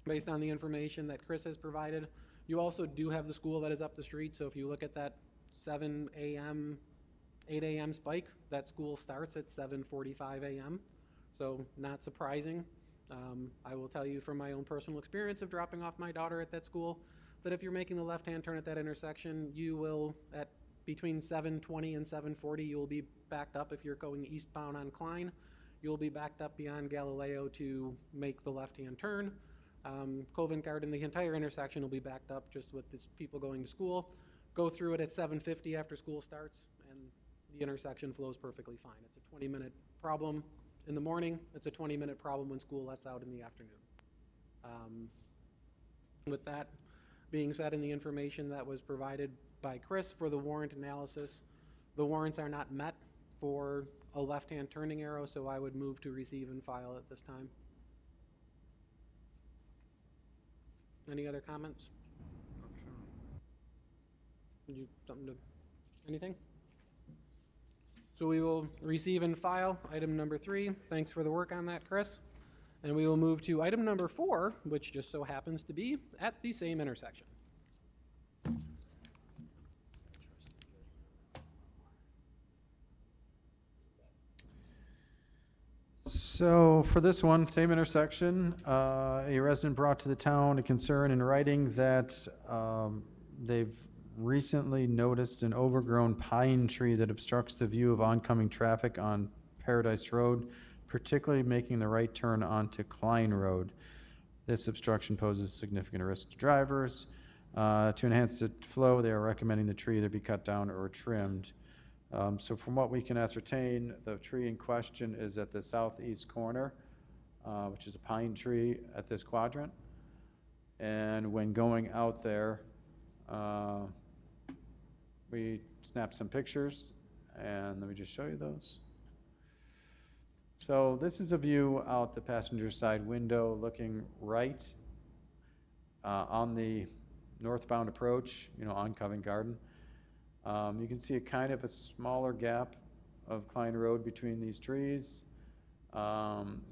based on the information that Chris has provided. You also do have the school that is up the street, so if you look at that 7 a.m., 8 a.m. spike, that school starts at 7:45 a.m., so not surprising. I will tell you from my own personal experience of dropping off my daughter at that school that if you're making the left-hand turn at that intersection, you will, at between 7:20 and 7:40, you will be backed up. If you're going eastbound on Klein, you'll be backed up beyond Galileo to make the left-hand turn. Covent Garden, the entire intersection will be backed up just with this people going to school. Go through it at 7:50 after school starts, and the intersection flows perfectly fine. It's a 20-minute problem in the morning. It's a 20-minute problem when school lets out in the afternoon. With that being said, and the information that was provided by Chris for the warrant analysis, the warrants are not met for a left-hand turning arrow, so I would move to receive and file at this time. Any other comments? Did you, something to, anything? So we will receive and file item number 3. Thanks for the work on that, Chris. And we will move to item number 4, which just so happens to be at the same intersection. So for this one, same intersection, a resident brought to the town a concern in writing that they've recently noticed an overgrown pine tree that obstructs the view of oncoming traffic on Paradise Road, particularly making the right turn onto Klein Road. This obstruction poses significant risk to drivers. To enhance the flow, they are recommending the tree either be cut down or trimmed. So from what we can ascertain, the tree in question is at the southeast corner, which is a pine tree at this quadrant. And when going out there, we snapped some pictures, and let me just show you those. So this is a view out the passenger side window looking right on the northbound approach, on Covent Garden. You can see a kind of a smaller gap of Klein Road between these trees.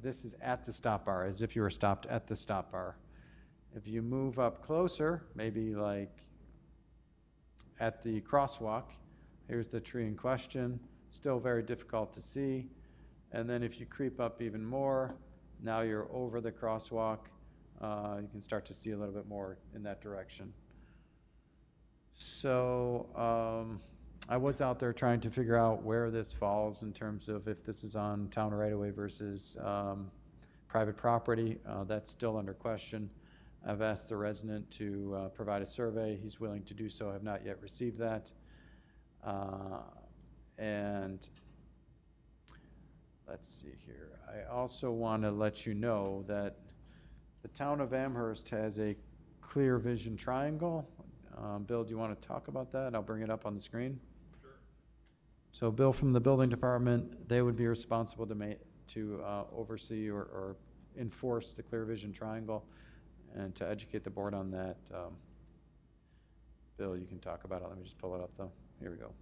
This is at the stop bar, as if you were stopped at the stop bar. If you move up closer, maybe like at the crosswalk, here's the tree in question, still very difficult to see. And then if you creep up even more, Now you're over the crosswalk. You can start to see a little bit more in that direction. So I was out there trying to figure out where this falls in terms of if this is on town right-of-way versus private property. That's still under question. I've asked the resident to provide a survey. He's willing to do so. I have not yet received that. And let's see here. I also want to let you know that the town of Amherst has a clear vision triangle. Bill, do you want to talk about that? I'll bring it up on the screen. Sure. So Bill, from the building department, they would be responsible to oversee or enforce the clear vision triangle and to educate the board on that. Bill, you can talk about it. Let me just pull it up though. Here we go.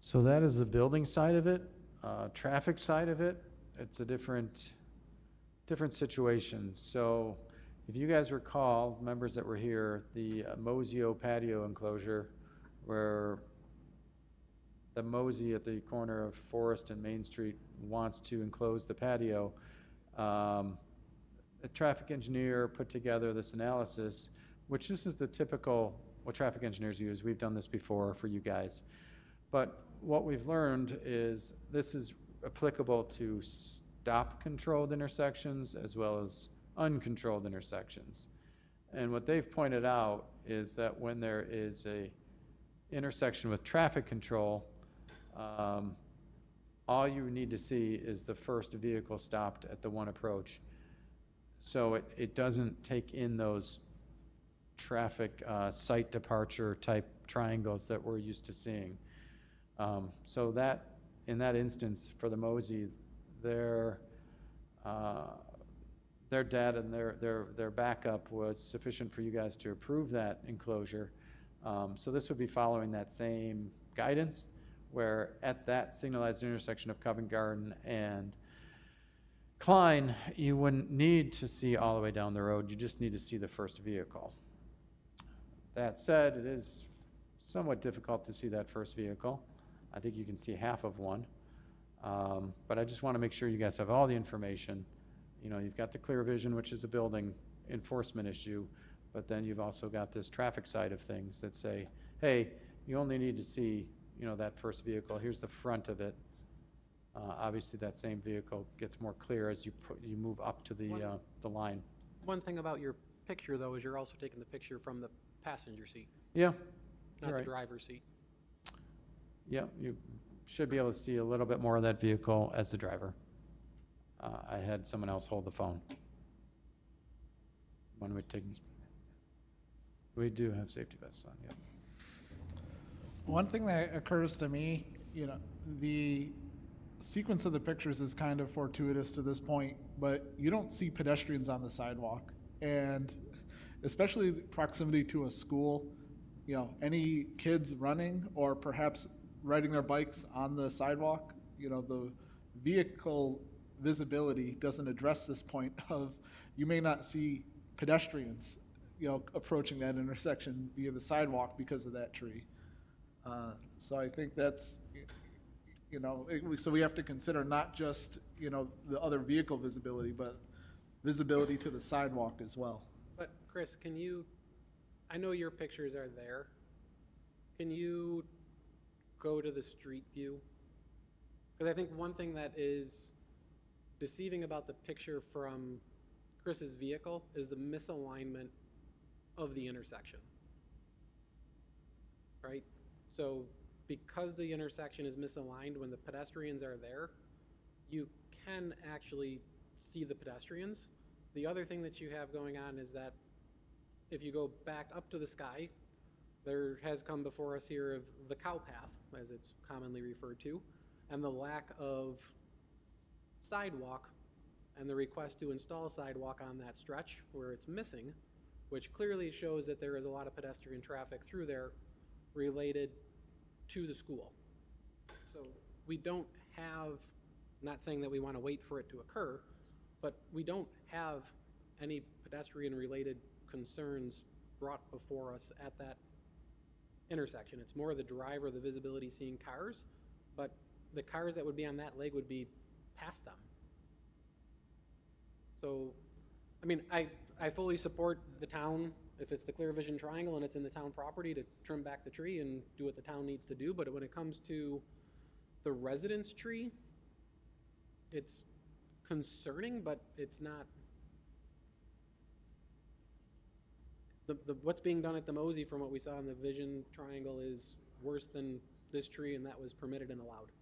So that is the building side of it. Traffic side of it, it's a different situation. So if you guys recall, members that were here, the Mosio patio enclosure, where the Mosey at the corner of Forest and Main Street wants to enclose the patio, a traffic engineer put together this analysis, which this is the typical, what traffic engineers use. We've done this before for you guys. But what we've learned is this is applicable to stop-controlled intersections as well as uncontrolled intersections. And what they've pointed out is that when there is a intersection with traffic control, all you need to see is the first vehicle stopped at the one approach. So it doesn't take in those traffic site departure type triangles that we're used to seeing. So that, in that instance, for the Mosey, their data and their backup was sufficient for you guys to approve that enclosure. So this would be following that same guidance, where at that signalized intersection of Covent Garden and Klein, you wouldn't need to see all the way down the road. You just need to see the first vehicle. That said, it is somewhat difficult to see that first vehicle. I think you can see half of one. But I just want to make sure you guys have all the information. You know, you've got the clear vision, which is a building enforcement issue, but then you've also got this traffic side of things that say, hey, you only need to see, you know, that first vehicle. Here's the front of it. Obviously, that same vehicle gets more clear as you move up to the line. One thing about your picture, though, is you're also taking the picture from the passenger seat. Yeah. Not the right. driver's seat. Yeah, you should be able to see a little bit more of that vehicle as the driver. I had someone else hold the phone. When we take, we do have safety vests on, yeah. One thing that occurs to me, you know, the sequence of the pictures is kind of fortuitous to this point, but you don't see pedestrians on the sidewalk. And especially proximity to a school, you know, any kids running or perhaps riding their bikes on the sidewalk, you know, the vehicle visibility doesn't address this point of, you may not see pedestrians, approaching that intersection via the sidewalk because of that tree. So I think that's, so we have to consider not just, the other vehicle visibility, but visibility to the sidewalk as well. But Chris, I know your pictures are there. Can you go to the street view? Because I think one thing that is deceiving about the picture from Chris's vehicle is the misalignment of the intersection. Right? So because the intersection is misaligned, when the pedestrians are there, you can actually see the pedestrians. The other thing that you have going on is that if you go back up to the sky, there has come before us here of the cow path, as it's commonly referred to, and the lack of sidewalk and the request to install sidewalk on that stretch where it's missing, which clearly shows that there is a lot of pedestrian traffic through there related to the school. So we don't have, not saying that we want to wait for it to occur, but we don't have any pedestrian-related concerns brought before us at that intersection. It's more the driver, the visibility, seeing cars, but the cars that would be on that leg would be past them. So, I mean, I fully support the town, if it's the clear vision triangle and it's in the town property, to trim back the tree and do what the town needs to do, but when it comes to the residence tree, it's concerning, but it's not. What's being done at the Mosey, from what we saw in the vision triangle, is worse than this tree, and that was permitted and allowed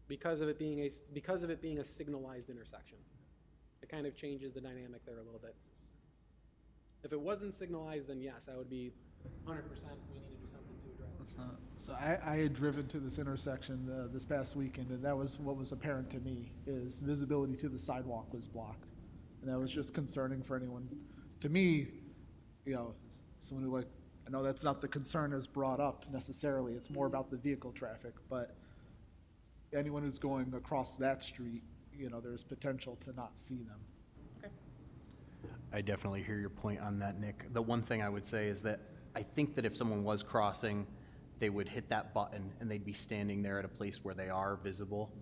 because of it being a signalized intersection. It kind of changes the dynamic there a little bit. If it wasn't signalized, then yes, I would be 100%. We need to do something to address this. So I had driven to this intersection this past weekend, and that was what was apparent to me, is visibility to the sidewalk was blocked. And that was just concerning for anyone. To me, someone who, I know that's not the concern as brought up necessarily, it's more about the vehicle traffic, but anyone who's going across that street, there's potential to not see them. I definitely hear your point on that, Nick. The one thing I would say is that I think that if someone was crossing, they would hit that button and they'd be standing there at a place where they are visible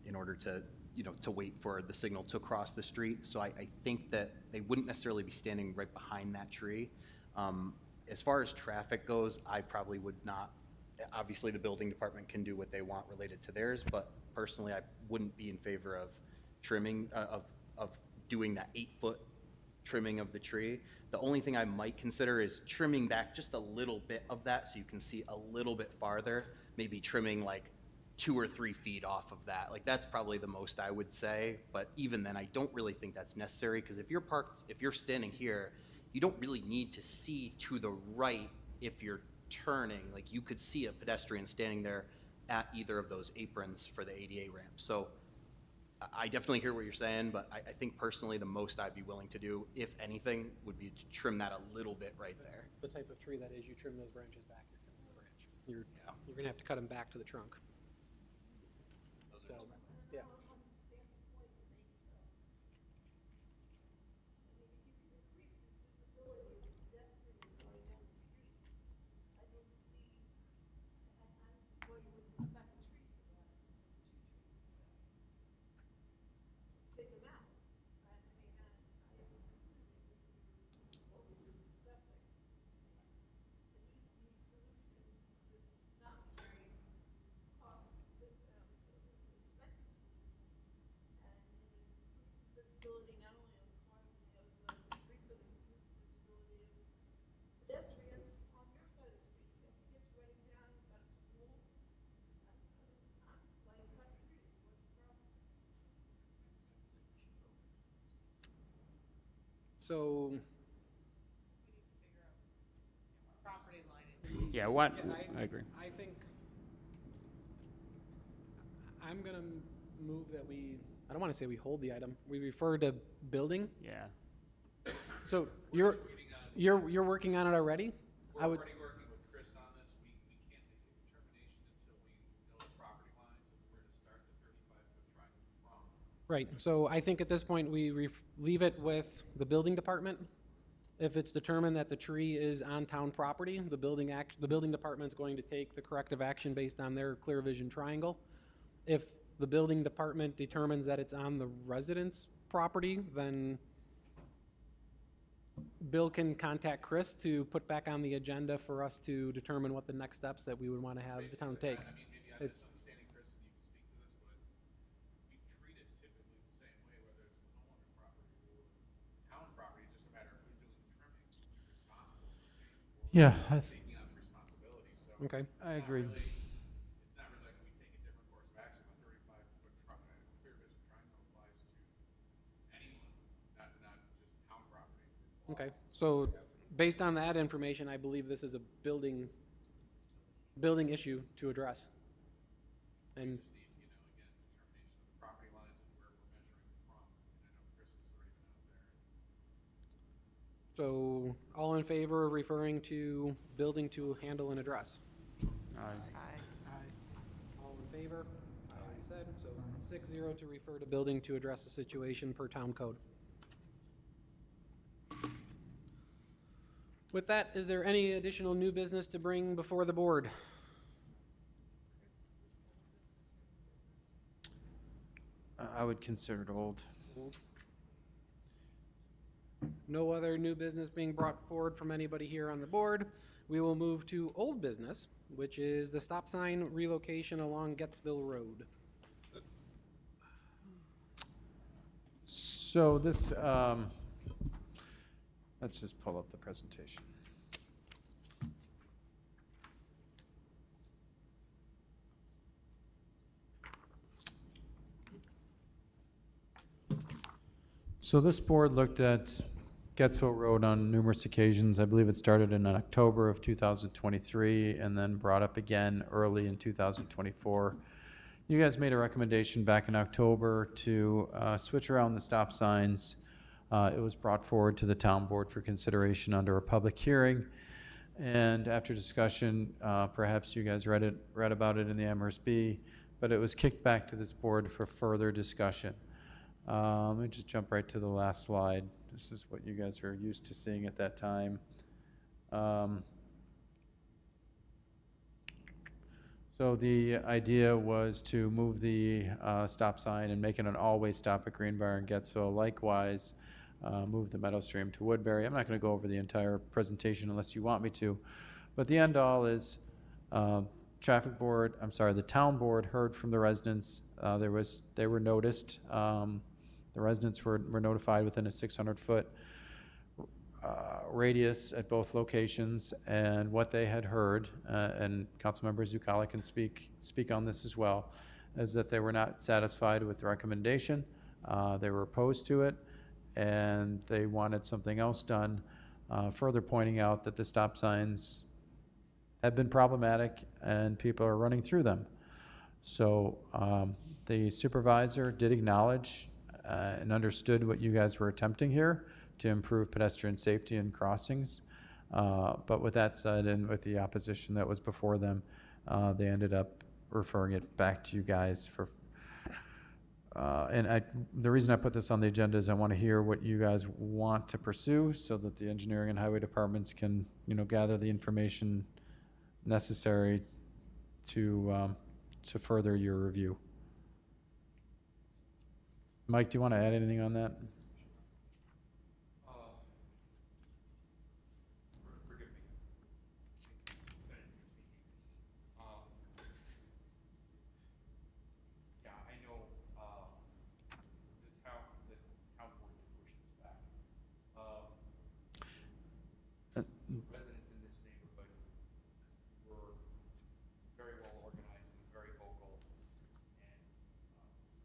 in order to, to wait for the signal to cross the street. So I think that they wouldn't necessarily be standing right behind that tree. As far as traffic goes, I probably would not. Obviously, the building department can do what they want related to theirs, but personally, I wouldn't be in favor of trimming, of doing that 8-foot trimming of the tree. The only thing I might consider is trimming back just a little bit of that so you can see a little bit farther, maybe trimming like 2 or 3 feet off of that. Like, that's probably the most I would say, but even then, I don't really think that's necessary, because if you're standing here, you don't really need to see to the right if you're turning. Like, you could see a pedestrian standing there at either of those aprons for the ADA ramp. So I definitely hear what you're saying, but I think personally the most I'd be willing to do, if anything, would be to trim that a little bit right there. The type of tree that is, you trim those branches back, you're trimming the branch. You're going to have to cut them back to the trunk. So, yeah. So, Property line. Yeah, what? yeah, I agree. I think I'm going to move that I don't want to say we hold the item. We refer to building. Yeah. So you're working on it already? We're already working with Chris on this. We can't make a determination until we know the property lines of where to start the 35-foot Right, so I think at this point, we leave it with the building department. If it's determined that the tree is on town property, the building department's going to take the corrective action based on their clear vision triangle. If the building department determines that it's on the resident's property, then Bill can contact Chris to put back on the agenda for us to determine what the next steps that we would want to have the town take. It's, Understanding, Chris, and you can speak to this, but we treat it typically the same way, whether it's the homeowner's property or the town's property, it's just a matter of who's doing the trimming, who's responsible for paying for Yeah, taking on the responsibility. So okay. I agree. It's not really like we take a different course of action. A 35-foot truck, clear vision triangle applies to anyone, not just town property. It's all- Okay, so based on that information, I believe this is a building issue to address. And Just need, again, determination of the property lines and where we're measuring from. And I know Chris has already been out there. so, all in favor of referring to building to handle and address? All in favor? I already said, so 6-0 to refer to building to address the situation per town code. With that, is there any additional new business to bring before the board? I would consider it old. No other new business being brought forward from anybody here on the board. We will move to old business, which is the stop sign relocation along Gettsville Road. So this, let's just pull up the presentation. So this board looked at Gettsville Road on numerous occasions. I believe it started in October of 2023 and then brought up again early in 2024. You guys made a recommendation back in October to switch around the stop signs. It was brought forward to the town board for consideration under a public hearing. And after discussion, perhaps you guys read about it in the Amherst Bee, but it was kicked back to this board for further discussion. Let me just jump right to the last slide. This is what you guys are used to seeing at that time. So the idea was to move the stop sign and make it an always stop at Greenbrier and Gettsville. Likewise, move the Meadow Stream to Woodbury. I'm not going to go over the entire presentation unless you want me to. But the end all is the town board heard from the residents. They were noticed. The residents were notified within a 600-foot radius at both locations, and what they had heard, and Councilmember Zuccalli can speak on this as well, is that they were not satisfied with the recommendation. They were opposed to it, and they wanted something else done, further pointing out that the stop signs have been problematic and people are running through them. So the supervisor did acknowledge and understood what you guys were attempting here to improve pedestrian safety and crossings. But with that said, and with the opposition that was before them, they ended up referring it back to you guys for, the reason I put this on the agenda is I want to hear what you guys want to pursue so that the engineering and highway departments can, gather the information necessary to further your review. Mike, do you want to add anything on that? Forgive me. Yeah, I know the town board to push this back. Residents in this neighborhood were very well organized and very vocal and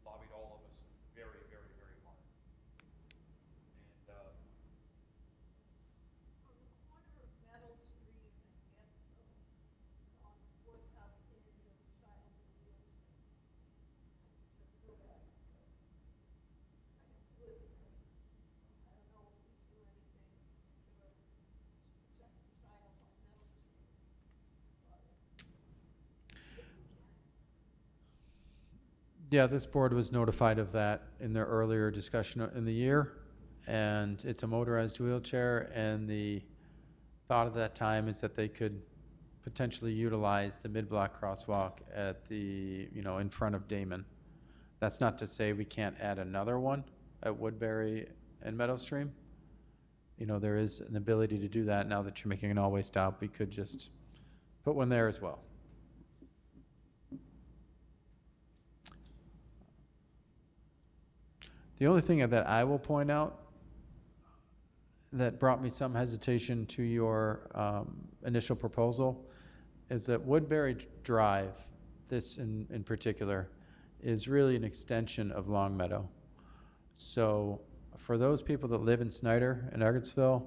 lobbied all of us very, very, very hard. Yeah, this board was notified of that in their earlier discussion in the year, and it's a motorized wheelchair, and the thought at that time is that they could potentially utilize the mid-block crosswalk at the, in front of Damon. That's not to say we can't add another one at Woodbury and Meadow Stream. There is an ability to do that now that you're making an all-way stop. We could just put one there as well. The only thing that I will point out that brought me some hesitation to your initial proposal is that Woodbury Drive, this in particular, is really an extension of Long Meadow. So for those people that live in Snyder and Argottsville,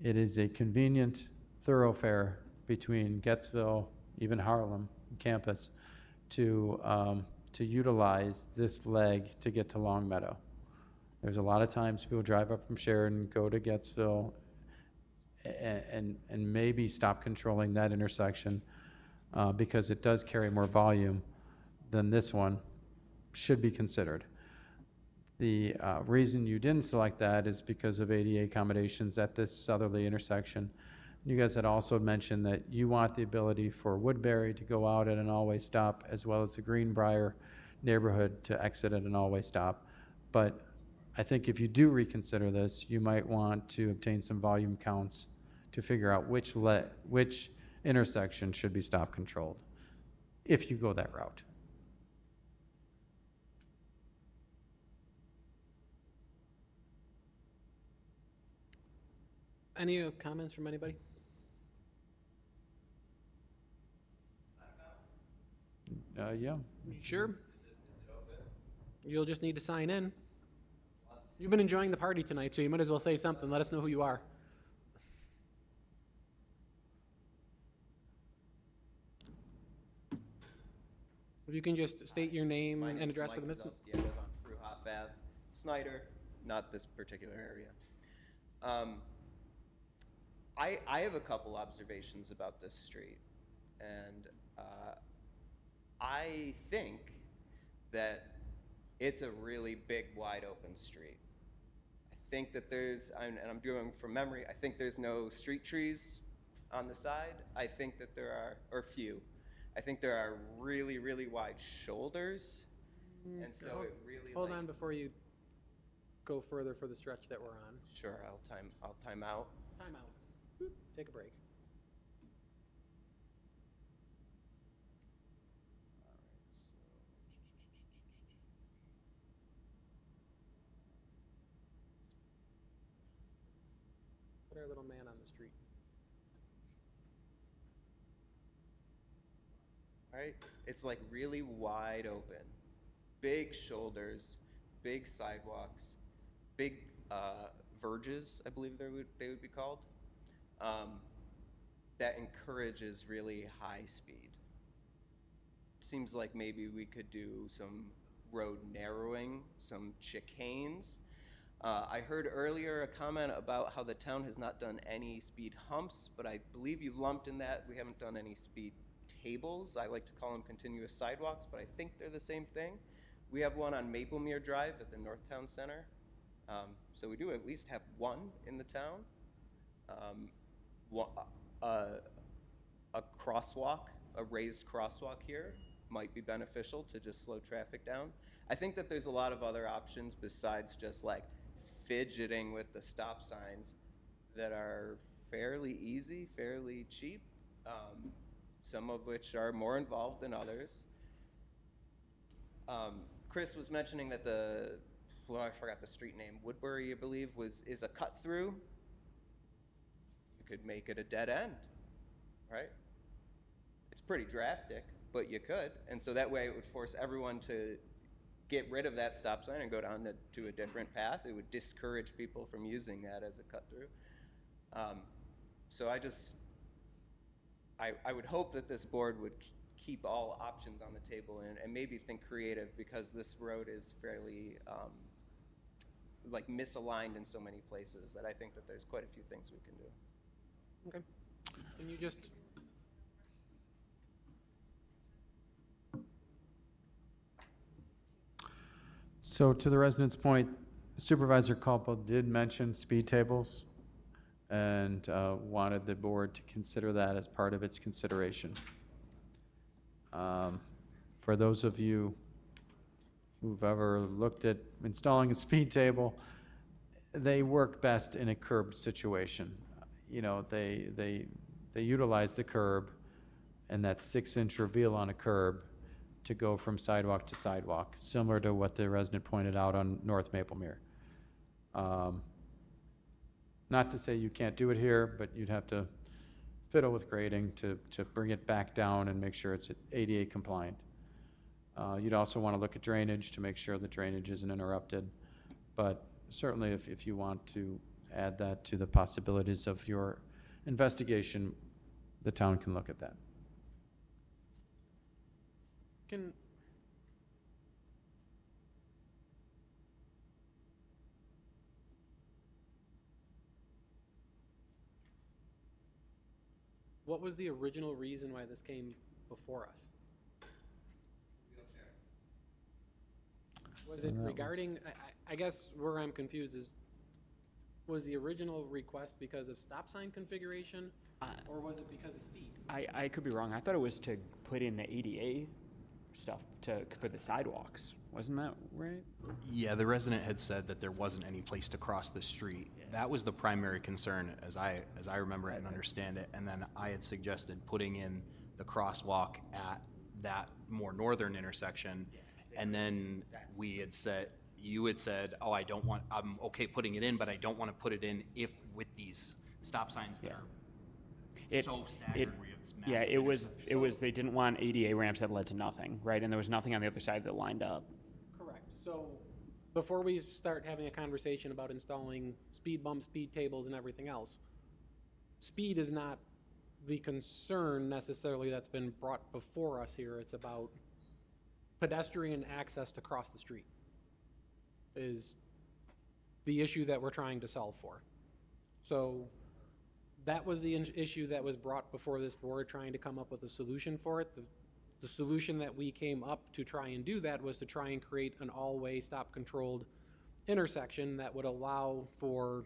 it is a convenient thoroughfare between Gettsville, even Harlem campus, to utilize this leg to get to Long Meadow. There's a lot of times people drive up from Sheridan, go to Gettsville, and maybe stop controlling that intersection because it does carry more volume than this one should be considered. The reason you didn't select that is because of ADA accommodations at this southerly intersection. You guys had also mentioned that you want the ability for Woodbury to go out at an all-way stop as well as the Greenbrier neighborhood to exit at an all-way stop. But I think if you do reconsider this, you might want to obtain some volume counts to figure out which intersection should be stop controlled, if you go that route. Any comments from anybody? Yeah. Sure. You'll just need to sign in. You've been enjoying the party tonight, so you might as well say something. Let us know who you are. If you can just state your name My and name's address Mike for the missing. Kozlowski. I live on Fruhoff Ave, Snyder, not this particular area. I have a couple observations about this street, and I think that it's a really big, wide open street. I think that there's, and I'm doing from memory, I think there's no street trees on the side. I think that there are, or few. I think there are really, really wide shoulders, and so it really. Hold on before you go further for the stretch that we're on. Sure, I'll time out. Time out. Take a break. Put our little man on the street. All right, it's like really wide open, big shoulders, big sidewalks, big verges, I believe they would be called, that encourages really high speed. Seems like maybe we could do some road narrowing, some chicanes. I heard earlier a comment about how the town has not done any speed humps, but I believe you lumped in that we haven't done any speed tables. I like to call them continuous sidewalks, but I think they're the same thing. We have one on Maplemere Drive at the Northtown Center. So we do at least have one in the town. A crosswalk, a raised crosswalk here might be beneficial to just slow traffic down. I think that there's a lot of other options besides just like fidgeting with the stop signs that are fairly easy, fairly cheap, some of which are more involved than others. Chris was mentioning that I forgot the street name, Woodbury, I believe, is a cut through. You could make it a dead end, right? It's pretty drastic, but you could. And so that way it would force everyone to get rid of that stop sign and go down to a different path. It would discourage people from using that as a cut through. So I would hope that this board would keep all options on the table and maybe think creative, because this road is fairly like misaligned in so many places that I think that there's quite a few things we can do. Okay. Can you just... So to the resident's point, Supervisor Culpo did mention speed tables and wanted the board to consider that as part of its consideration. For those of you who've ever looked at installing a speed table, they work best in a curb situation. You know, they utilize the curb and that 6-inch reveal on a curb to go from sidewalk to sidewalk, similar to what the resident pointed out on North Maplemere. Not to say you can't do it here, but you'd have to fiddle with grading to bring it back down and make sure it's ADA compliant. You'd also want to look at drainage to make sure the drainage isn't interrupted. But certainly if you want to add that to the possibilities of your investigation, the town can look at that. What was the original reason why this came before us? Was it regarding, I guess where I'm confused is, was the original request because of stop sign configuration, or was it because of speed? I could be wrong. I thought it was to put in the ADA stuff for the sidewalks. Wasn't that right? Yeah, the resident had said that there wasn't any place to cross the street. That was the primary concern, as I remember it and understand it. And then I had suggested putting in the crosswalk at that more northern intersection. And then you had said, oh, I'm okay putting it in, but I don't want to put it in if with these stop signs there. So staggered where you have this massive it was they didn't want ADA ramps that led to nothing, right? And there was nothing on the other side that lined up. Correct. So before we start having a conversation about installing speed bumps, speed tables, and everything else, speed is not the concern necessarily that's been brought before us here. It's about pedestrian access to cross the street is the issue that we're trying to solve for. So that was the issue that was brought before this board, trying to come up with a solution for it. The solution that we came up to try and do that was to try and create an all-way stop-controlled intersection that would allow for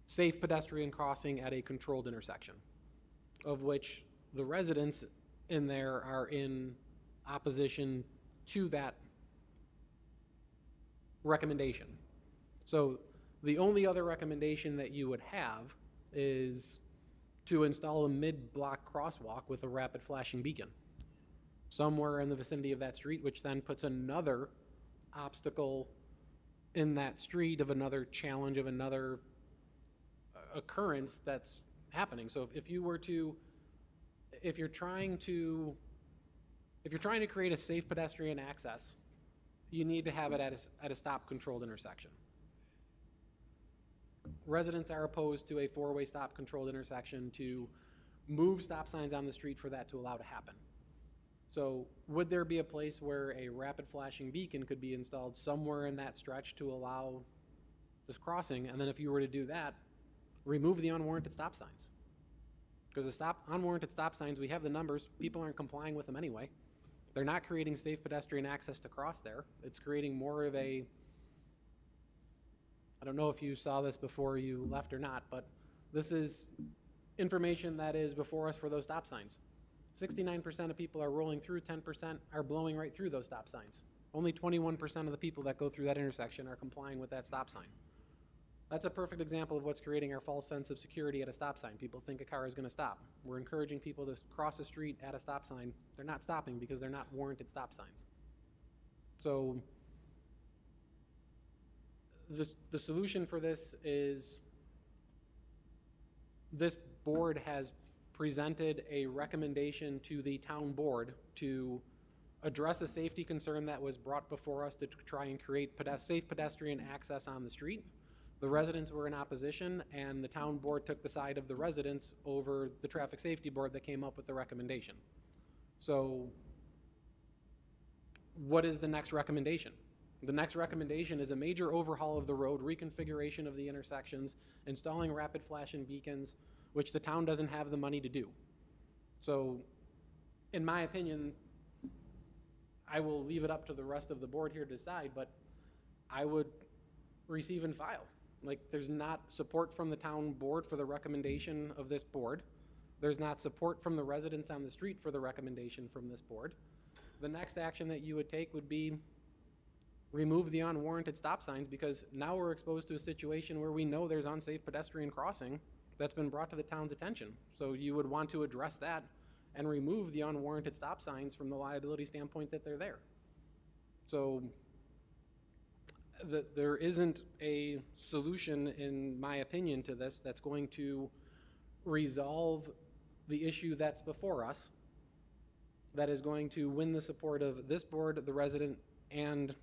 safe pedestrian crossing at a controlled intersection, of which the residents in there are in opposition to that recommendation. So the only other recommendation that you would have is to install a mid-block crosswalk with a rapid flashing beacon somewhere in the vicinity of that street, which then puts another obstacle in that street of another challenge, of another occurrence that's happening. So if you're trying to create a safe pedestrian access, you need to have it at a stop-controlled intersection. Residents are opposed to a 4-way stop-controlled intersection to move stop signs on the street for that to allow to happen. So would there be a place where a rapid flashing beacon could be installed somewhere in that stretch to allow this crossing? And then if you were to do that, remove the unwarranted stop signs. Because the unwarranted stop signs, we have the numbers, people aren't complying with them anyway. They're not creating safe pedestrian access to cross there. It's creating more of a, I don't know if you saw this before you left or not, but this is information that is before us for those stop signs. 69% of people are rolling through, 10% are blowing right through those stop signs. Only 21% of the people that go through that intersection are complying with that stop sign. That's a perfect example of what's creating our false sense of security at a stop sign. People think a car is going to stop. We're encouraging people to cross the street at a stop sign. They're not stopping because they're not warranted stop signs. So the solution for this is this board has presented a recommendation to the town board to address a safety concern that was brought before us to try and create safe pedestrian access on the street. The residents were in opposition, and the town board took the side of the residents over the traffic safety board that came up with the recommendation. So what is the next recommendation? The next recommendation is a major overhaul of the road, reconfiguration of the intersections, installing rapid flashing beacons, which the town doesn't have the money to do. So in my opinion, I will leave it up to the rest of the board here to decide, but I would receive and file. Like, there's not support from the town board for the recommendation of this board. There's not support from the residents on the street for the recommendation from this board. The next action that you would take would be remove the unwarranted stop signs, because now we're exposed to a situation where we know there's unsafe pedestrian crossing that's been brought to the town's attention. So you would want to address that and remove the unwarranted stop signs from the liability standpoint that they're there. So there isn't a solution, in my opinion, to this that's going to resolve the issue that's before us, that is going to win the support of this board, the resident, and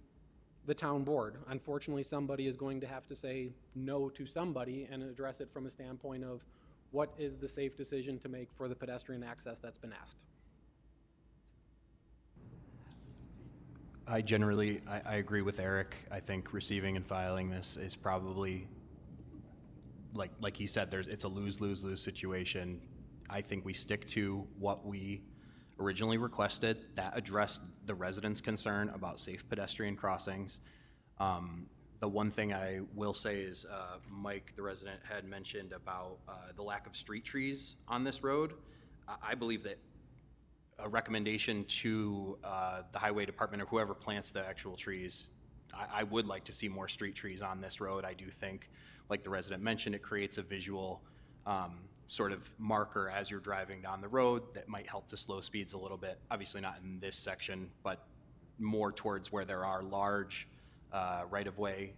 the town board. Unfortunately, somebody is going to have to say no to somebody and address it from a standpoint of what is the safe decision to make for the pedestrian access that's been asked. I agree with Eric. I think receiving and filing this is probably, like he said, it's a lose-lose-lose situation. I think we stick to what we originally requested. That addressed the residents' concern about safe pedestrian crossings. The one thing I will say is Mike, the resident, had mentioned about the lack of street trees on this road. I believe that a recommendation to the highway department or whoever plants the actual trees, I would like to see more street trees on this road. I do think, like the resident mentioned, it creates a visual sort of marker as you're driving down the road that might help to slow speeds a little bit. Obviously not in this section, but more towards where there are large right-of-way,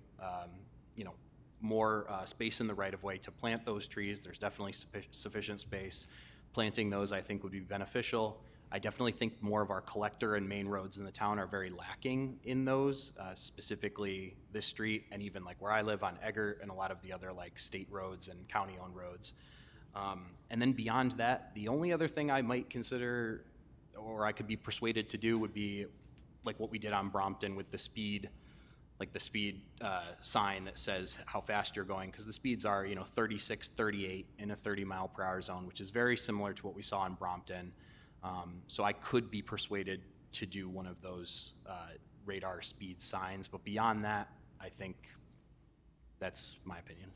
more space in the right-of-way to plant those trees. There's definitely sufficient space. Planting those, I think, would be beneficial. I definitely think more of our collector and main roads in the town are very lacking in those, specifically this street and even like where I live on Eggert and a lot of the other like state roads and county-owned roads. And then beyond that, the only other thing I might consider or I could be persuaded to do would be like what we did on Brompton with the speed, like the speed sign that says how fast you're going, because the speeds are 36, 38 in a 30-mile-per-hour zone, which is very similar to what we saw in Brompton. So I could be persuaded to do one of those radar speed signs, but beyond that, I think that's my opinion.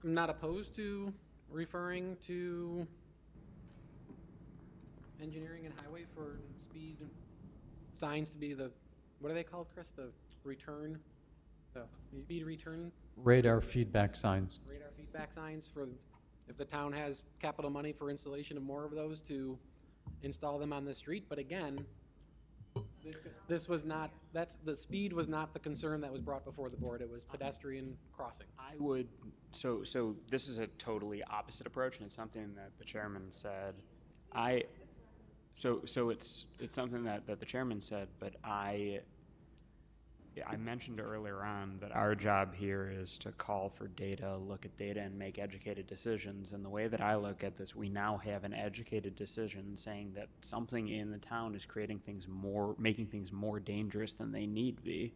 I'm not opposed to referring to engineering and highway for speed signs to be the, what are they called, Chris? The return, the speed return? Radar feedback signs. Radar feedback signs for, if the town has capital money for installation of more of those, to install them on the street. But again, this was not, the speed was not the concern that was brought before the board. It was pedestrian crossing. I would, so this is a totally opposite approach, and it's something that the chairman said. So it's something that the chairman said, but I mentioned earlier on that our job here is to call for data, look at data, and make educated decisions. And the way that I look at this, we now have an educated decision saying that something in the town is creating things more, making things more dangerous than they need to be.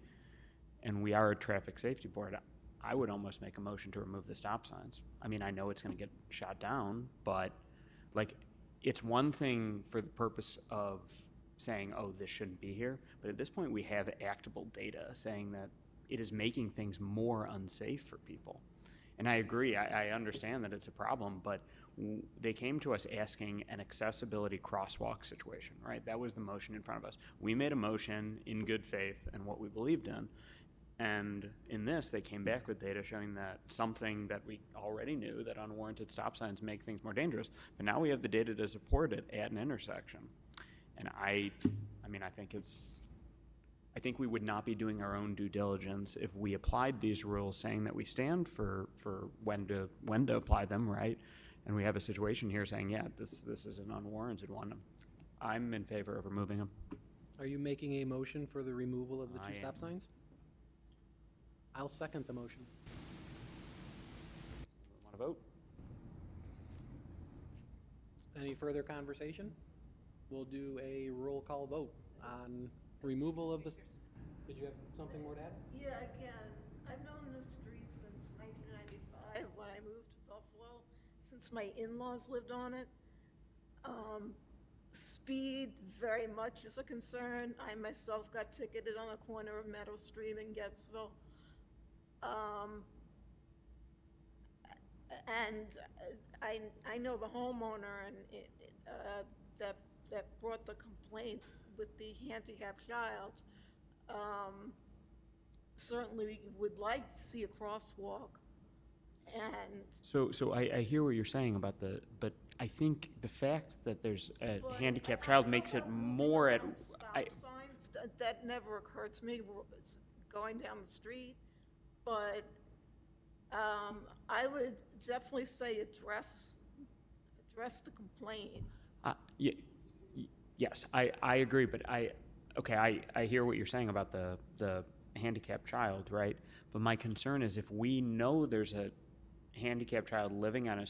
And we are a traffic safety board. I would almost make a motion to remove the stop signs. I mean, I know it's going to get shot down, but like, it's one thing for the purpose of saying, oh, this shouldn't be here. But at this point, we have actable data saying that it is making things more unsafe for people. And I agree, I understand that it's a problem, but they came to us asking an accessibility crosswalk situation, right? That was the motion in front of us. We made a motion in good faith and what we believed in. And in this, they came back with data showing that something that we already knew, that unwarranted stop signs make things more dangerous. But now we have the data to support it at an intersection. And I think we would not be doing our own due diligence if we applied these rules saying that we stand for when to apply them, right? And we have a situation here saying, yeah, this is an unwarranted one. I'm in favor of removing them. Are you making a motion for the removal of the two stop signs? I'll second the motion. Want to vote? Any further conversation? We'll do a roll call vote on removal of the, did you have something more to add? Yeah, again, I've known this street since 1995 when I moved to Buffalo, since my in-laws lived on it. speed very much is a concern. I myself got ticketed on the corner of Meadow Street in Gettsville. And I know the homeowner and that brought the complaint with the handicapped child. Certainly would like to see a crosswalk. And So I hear what you're saying about but I think the fact that there's a handicapped child makes it more at, stop signs, that never occurred to me going down the street. But I would definitely say address the complaint. yes, I agree, but I hear what you're saying about the handicapped child, right? But my concern is if we know there's a handicapped child living on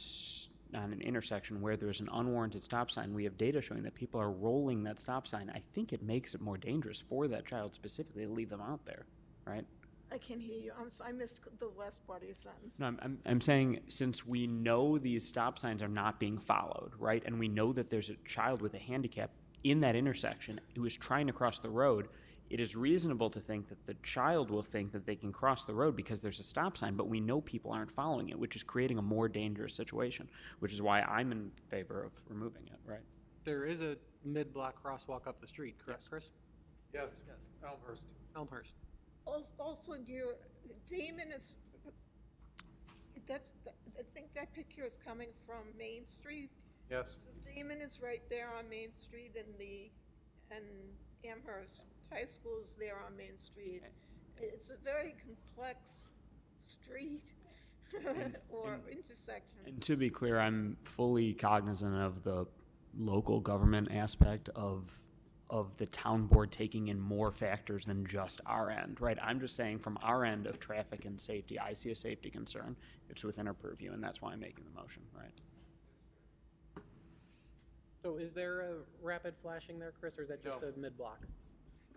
an intersection where there's an unwarranted stop sign, we have data showing that people are rolling that stop sign. I think it makes it more dangerous for that child specifically to leave them out there, right? I can't hear you. I missed the last part of your sentence. No, I'm saying since we know these stop signs are not being followed, right, and we know that there's a child with a handicap in that intersection who is trying to cross the road, it is reasonable to think that the child will think that they can cross the road because there's a stop sign, but we know people aren't following it, which is creating a more dangerous situation, which is why I'm in favor of removing it, right? There is a mid-block crosswalk up the street, correct, Chris? Yes, Elmhurst. Elmhurst. Also, your Damon is, I think that picture is coming from Main Street. Yes. So Damon is right there on Main Street and Amherst High School is there on Main Street. It's a very complex street or intersection. And to be clear, I'm fully cognizant of the local government aspect of the town board taking in more factors than just our end, right? I'm just saying from our end of traffic and safety, I see a safety concern. It's within our purview, and that's why I'm making the motion, right? So is there a rapid flashing there, Chris, or is that just a mid-block?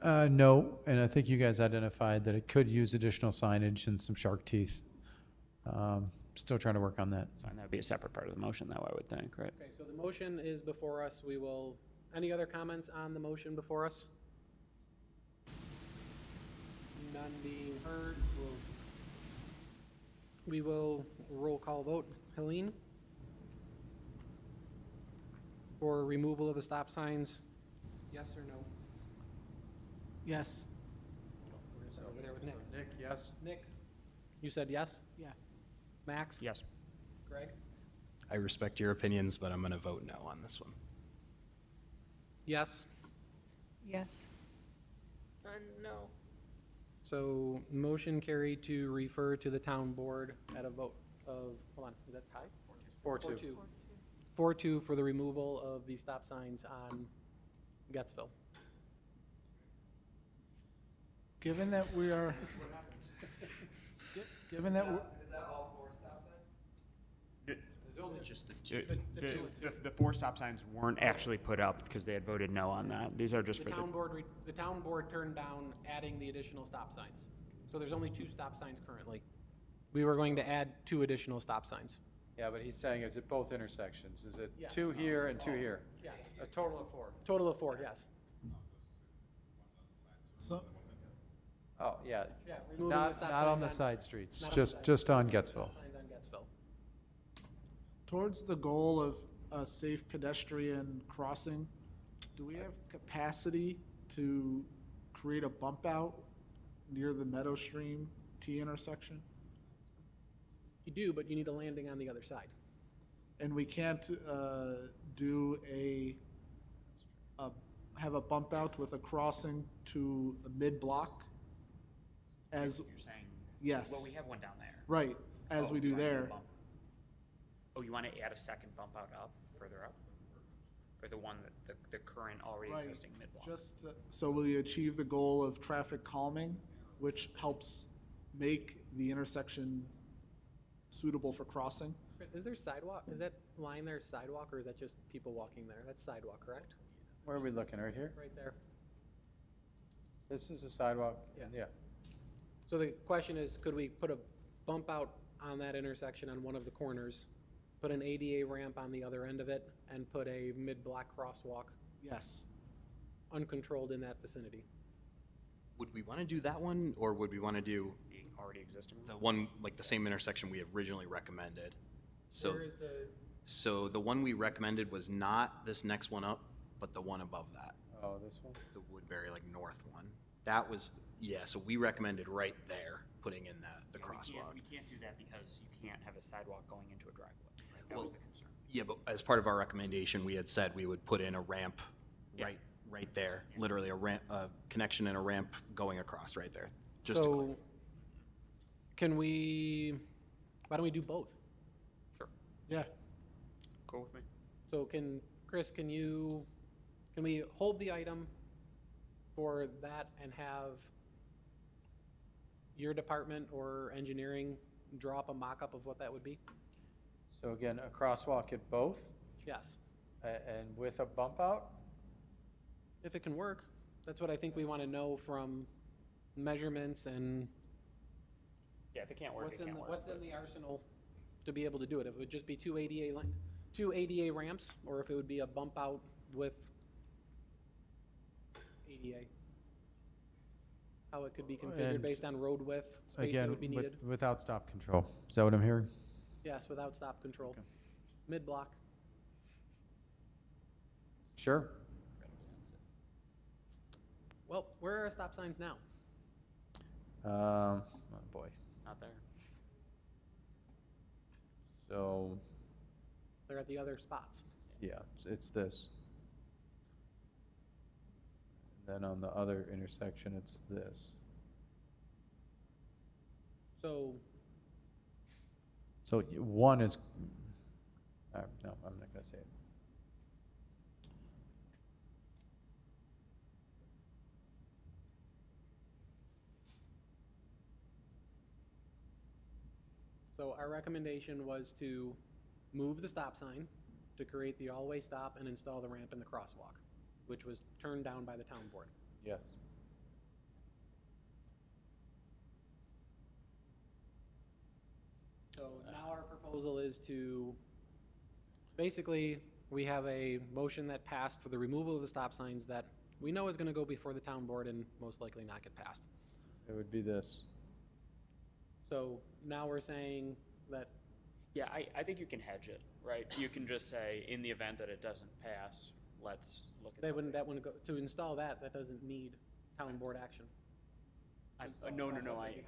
No, and I think you guys identified that it could use additional signage and some shark teeth. Still trying to work on that. So that would be a separate part of the motion, though, I would think, right? Okay, so the motion is before us. We will, any other comments on the motion before us? None being heard. We will roll call vote. Helene? For removal of the stop signs, yes or no? Yes. Over there with Nick. Nick, yes? Nick, you said yes? Yeah. Max? Yes. Greg? I respect your opinions, but I'm going to vote no on this one. Yes? Yes. No. So motion carried to refer to the town board at a vote of, hold on, is that tied? 4-2. 4-2 for the removal of the stop signs on Gettsville. Given that we are, given that we're, Is that all 4 stop signs? There's only just the two. The 4 stop signs weren't actually put up because they had voted no on that. These are just The for the town board turned down adding the additional stop signs. So there's only 2 stop signs currently. We were going to add 2 additional stop signs. Yeah, but he's saying, is it both intersections? Is it Yes. 2 here and 2 here? Yes. A total of 4. Total of 4, yes. so, Oh, yeah. Yeah, removing the stop Not on the signs side streets, not on the side. just on Gettsville. Stop signs on Gettsville. towards the goal of a safe pedestrian crossing, do we have capacity to create a bump out near the Meadow Stream T intersection? You do, but you need a landing on the other side. And we can't do have a bump out with a crossing to a mid-block? As, You're saying? yes. Well, we have one down there. Right, as we do there. Oh, you want to add a second bump out up, further up? Or the one that the current already Right. existing mid-block? Just, so will you achieve the goal of traffic calming, which helps make the intersection suitable for crossing? Chris, is there sidewalk? Is that line there sidewalk, or is that just people walking there? That's sidewalk, correct? Where are we looking, right here? Right there. This is a sidewalk? Yeah. So the question is, could we put a bump out on that intersection on one of the corners, put an ADA ramp on the other end of it, and put a mid-block crosswalk Yes. uncontrolled in that vicinity. Would we want to do that one, or would we want to do Already existing? the one, like the same intersection we originally recommended? So, Where is the, so the one we recommended was not this next one up, but the one above that, Oh, this one? the Woodbury, like north one. That was, yeah, so we recommended right there, putting in the crosswalk. We can't do that because you can't have a sidewalk going into a driveway, right? That Well, was the concern. Yeah, but as part of our recommendation, we had said we would put in a ramp Yeah. right there, literally a ramp, a connection and a ramp going across right there, just to so can we, why don't we do both? Sure. Yeah. Cool with me. So Chris, can we hold the item for that and have your department or engineering draw up a mock-up of what that would be? So again, a crosswalk at both, Yes, and with a bump out? if it can work. That's what I think we want to know from measurements and Yeah, if it can't work, it can't work. what's in the arsenal to be able to do it. If it would just be two ADA ramps, or if it would be a bump out with ADA. How it could be configured And based on road width, space that Again, would be needed. without stop control. Is that what I'm hearing? Yes, without stop control. Mid-block. Sure. Well, where are our stop signs now? Oh boy. Not there. So, They're at the other spots. yeah, it's this. Then on the other intersection, it's this. So, So one is, no, I'm not gonna say it. so our recommendation was to move the stop sign to create the all-way stop and install the ramp in the crosswalk, which was turned down by the town board. Yes. So now our proposal is to, basically, we have a motion that passed for the removal of the stop signs that we know is gonna go before the town board and most likely not get passed. It would be this. So now we're saying that, Yeah, I think you can hedge it, right? You can just say, in the event that it doesn't pass, let's look at something. that wouldn't go, to install that doesn't need town board action. No, Crosswalk highway.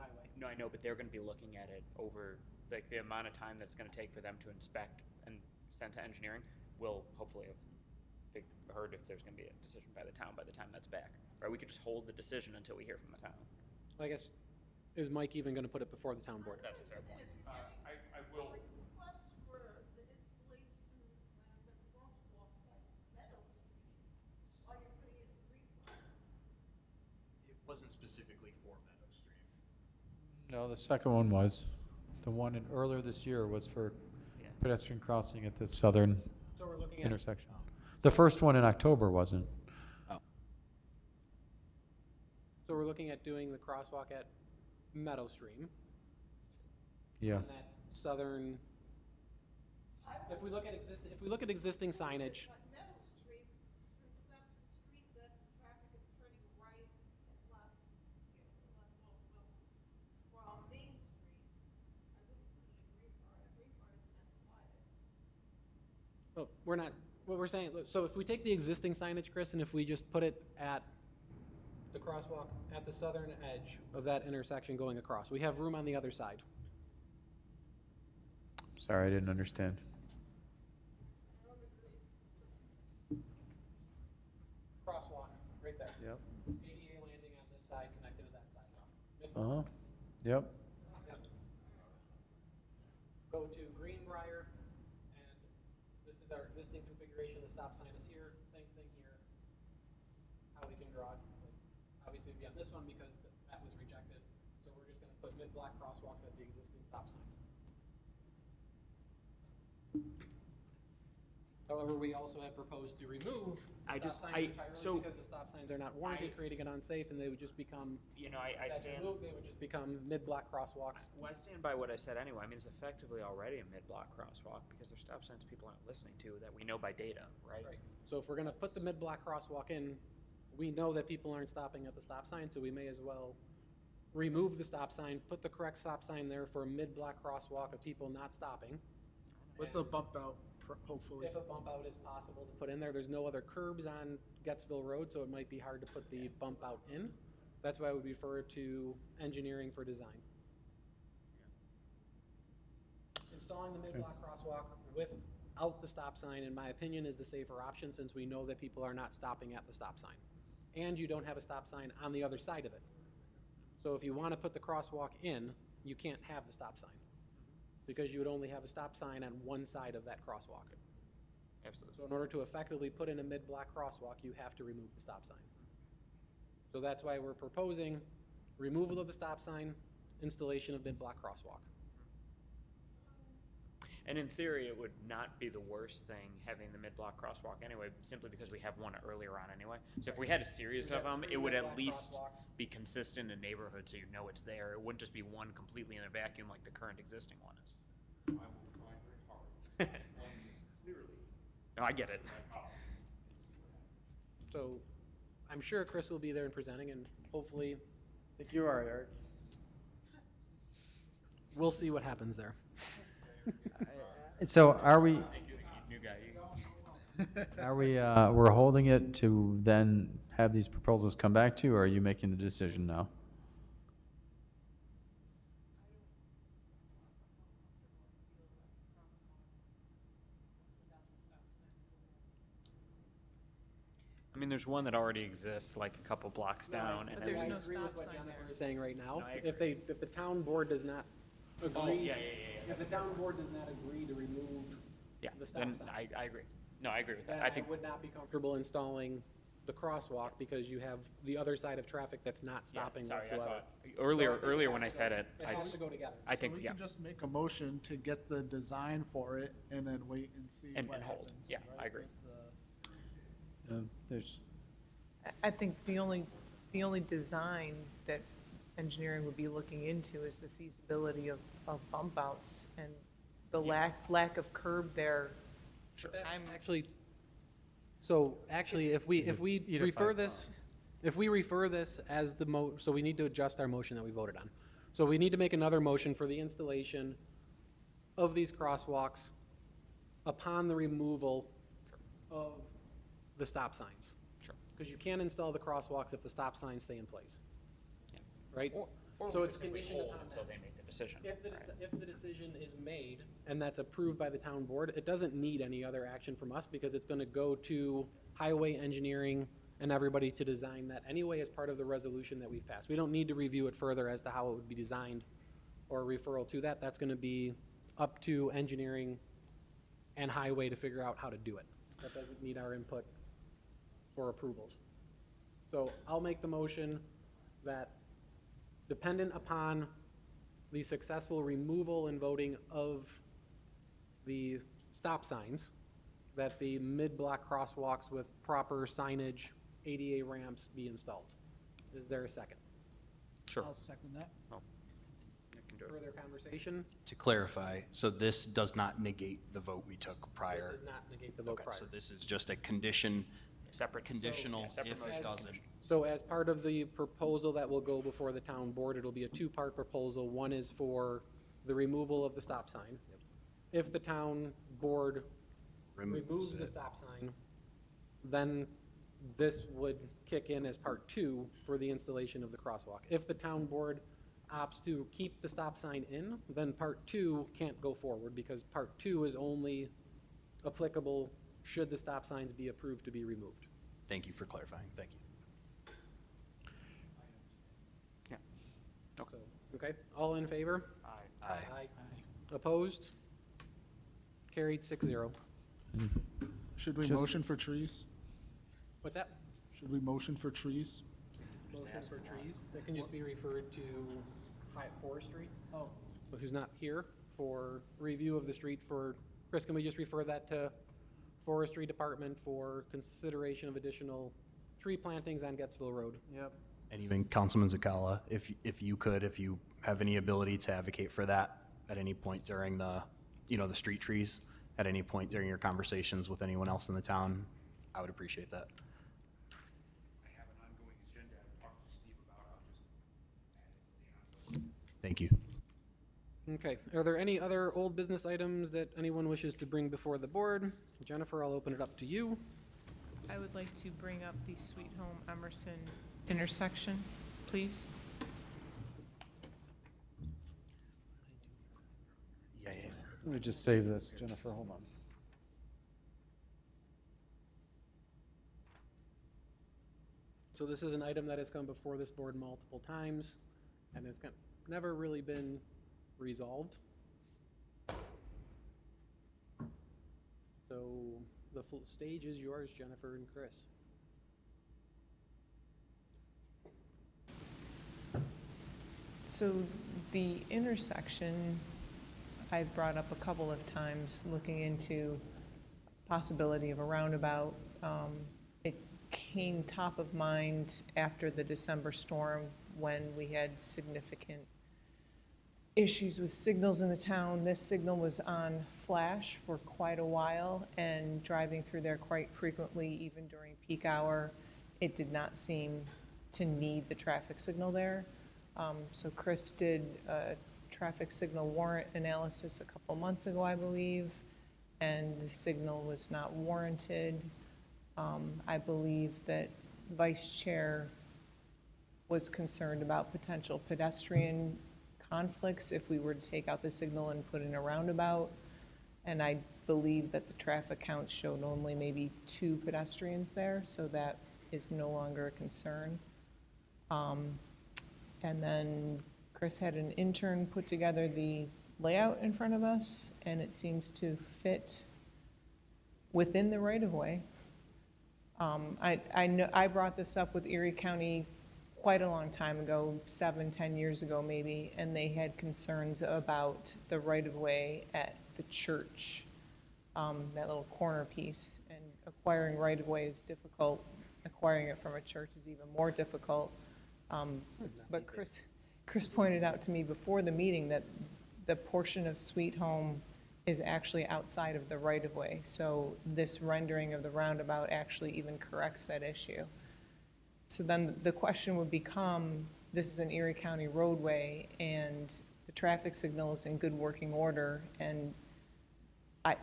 I know, but they're gonna be looking at it over, like, the amount of time that's gonna take for them to inspect and send to engineering. We'll hopefully have heard if there's gonna be a decision by the town by the time that's back, right? We could just hold the decision until we hear from the town. I guess, is Mike even gonna put it before the town board? That's a fair point. I will. Request for the installation of the crosswalk at Meadow Street while you're putting in Greenbrier. It wasn't specifically for Meadow Street. No, the second one was. The one earlier this year was for Yeah. pedestrian crossing at the southern So we're looking at, intersection. The first one in October wasn't. so we're looking at doing the crosswalk at Meadow Stream. Yeah. On that southern, if we look at existing signage, But Meadow Street, since that's a street that traffic is turning right and left, also from Main Street, I wouldn't put it in Greenbrier. Greenbrier is not divided. oh, we're not, what we're saying, so if we take the existing signage, Chris, and if we just put it at the crosswalk at the southern edge of that intersection going across, we have room on the other side. Sorry, I didn't understand. Crosswalk, right there. Yep. ADA landing on this side, connected to that sidewalk. Uh-huh. Yep. Yep. Go to Greenbrier, and this is our existing configuration, the stop sign is here, same thing here. How we can draw it, obviously it'd be on this one because that was rejected, so we're just gonna put mid-block crosswalks at the existing stop signs. However, we also have proposed to remove I the just- stop I- signs entirely so- because the stop signs are not warranted, creating it unsafe, and they would just become, You know, I that's stand. removed, they would just become mid-block crosswalks. Well, I stand by what I said anyway. I mean, it's effectively already a mid-block crosswalk because there's stop signs people aren't listening to that we know by data, right? Right. So if we're gonna put the mid-block crosswalk in, we know that people aren't stopping at the stop sign, so we may as well remove the stop sign, put the correct stop sign there for a mid-block crosswalk of people not stopping. With a bump out, hopefully. If a bump out is possible to put in there, there's no other curbs on Gettsville Road, so it might be hard to put the bump out in. That's why I would refer to engineering for design. Installing the mid-block crosswalk without the stop sign, in my opinion, is the safer option since we know that people are not stopping at the stop sign. And you don't have a stop sign on the other side of it. So if you want to put the crosswalk in, you can't have the stop sign because you would only have a stop sign on one side of that crosswalk. Absolutely. So in order to effectively put in a mid-block crosswalk, you have to remove the stop sign. So that's why we're proposing removal of the stop sign, installation of mid-block crosswalk. And in theory, it would not be the worst thing having the mid-block crosswalk anyway, simply because we have one earlier on anyway. So if we had a series of them, it would at least be consistent in neighborhood so you know it's there. It wouldn't just be one completely in a vacuum like the current existing one is. I will try very hard. Clearly. No, I get it. So I'm sure Chris will be there and presenting, and hopefully I think you are, Eric. we'll see what happens there. So are we, New guy. we're holding it to then have these proposals come back to you, or are you making the decision now? I mean, there's one that already exists, like a couple blocks down. But and there's then no we- agree with stop what sign Jennifer there. is saying right now. No, I agree. If the town board does not agree. Oh, yeah. If the town board does not agree to remove Yeah, the stop then sign, I agree. No, I agree with then that. I think, would not be comfortable installing the crosswalk because you have the other side of traffic that's not yeah, stopping sorry, I whatsoever. thought, earlier when I said it, It I, has to go together. I So think, we yeah, can just make a motion to get the design for it and then wait and see And- what and hold. happens. Yeah, right, I agree. with the- There's, I think the only design that engineering would be looking into is the feasibility of bump outs and the lack of curb there. I'm Actually, if we Either refer five this, if we refer this as the so we need to adjust our motion that we voted on. So we need to make another motion for the installation of these crosswalks upon the removal of the stop signs. Sure. Because you can't install the crosswalks if the stop signs stay in place. Right? or So we it's could simply conditioned hold upon until that. they make the decision. If the, right? if the decision is made and that's approved by the town board, it doesn't need any other action from us because it's gonna go to highway engineering and everybody to design that anyway as part of the resolution that we've passed. We don't need to review it further as to how it would be designed or referral to that. That's gonna be up to engineering and highway to figure out how to do it. That doesn't need our input or approvals. So I'll make the motion that dependent upon the successful removal and voting of the stop signs, that the mid-block crosswalks with proper signage, ADA ramps be installed. Is there a second? Sure. I'll second that. Oh, I can do it. Further conversation? To clarify, so this does not negate the vote we took prior? This does not negate the vote Okay, prior. so this is just a condition, Separate. conditional Yeah, separate if motion. it doesn't. So as part of the proposal that will go before the town board, it'll be a two-part proposal. One is for the removal of the stop sign. If the town board removes the it. stop sign, then this would kick in as part two for the installation of the crosswalk. If the town board opts to keep the stop sign in, then part two can't go forward because part two is only applicable should the stop signs be approved to be removed. Thank you for clarifying, thank you. So, okay, all in favor? Aye. Aye. Opposed? Carried 6-0. Should we Just- motion for trees? What's that? Should we motion for trees? Motion for trees, that can just be referred to Hyatt Forestry, Oh, who's not here for review of the street for, Chris, can we just refer that to Forestry Department for consideration of additional tree plantings on Gettsville Road. Yep. And even Councilman Zakala, if you have any ability to advocate for that at any point during the street trees, at any point during your conversations with anyone else in the town, I would appreciate that. I have an ongoing agenda I've talked to Steve about. I'll just add it to the ongoing. Thank you. Okay, are there any other old business items that anyone wishes to bring before the board? Jennifer, I'll open it up to you. I would like to bring up the Sweet Home Emerson intersection, please. Yeah. Let me just save this, Jennifer, hold on. So this is an item that has come before this board multiple times and has never really been resolved. So the full stage is yours, Jennifer and Chris. So the intersection, I've brought up a couple of times, looking into possibility of a roundabout. It came top of mind after the December storm when we had significant issues with signals in the town. This signal was on flash for quite a while, and driving through there quite frequently, even during peak hour, it did not seem to need the traffic signal there. So Chris did a traffic signal warrant analysis a couple months ago, I believe, and the signal was not warranted. I believe that Vice Chair was concerned about potential pedestrian conflicts if we were to take out the signal and put in a roundabout. And I believe that the traffic counts showed only maybe 2 pedestrians there, so that is no longer a concern. And then Chris had an intern put together the layout in front of us, and it seems to fit within the right-of-way. I brought this up with Erie County quite a long time ago, 7-10 years ago maybe, and they had concerns about the right-of-way at the church, that little corner piece. And acquiring right-of-way is difficult. Acquiring it from a church is even more difficult. But Chris pointed out to me before the meeting that the portion of Sweet Home is actually outside of the right-of-way. So this rendering of the roundabout actually even corrects that issue. So then the question would become, this is an Erie County roadway, and the traffic signal is in good working order, and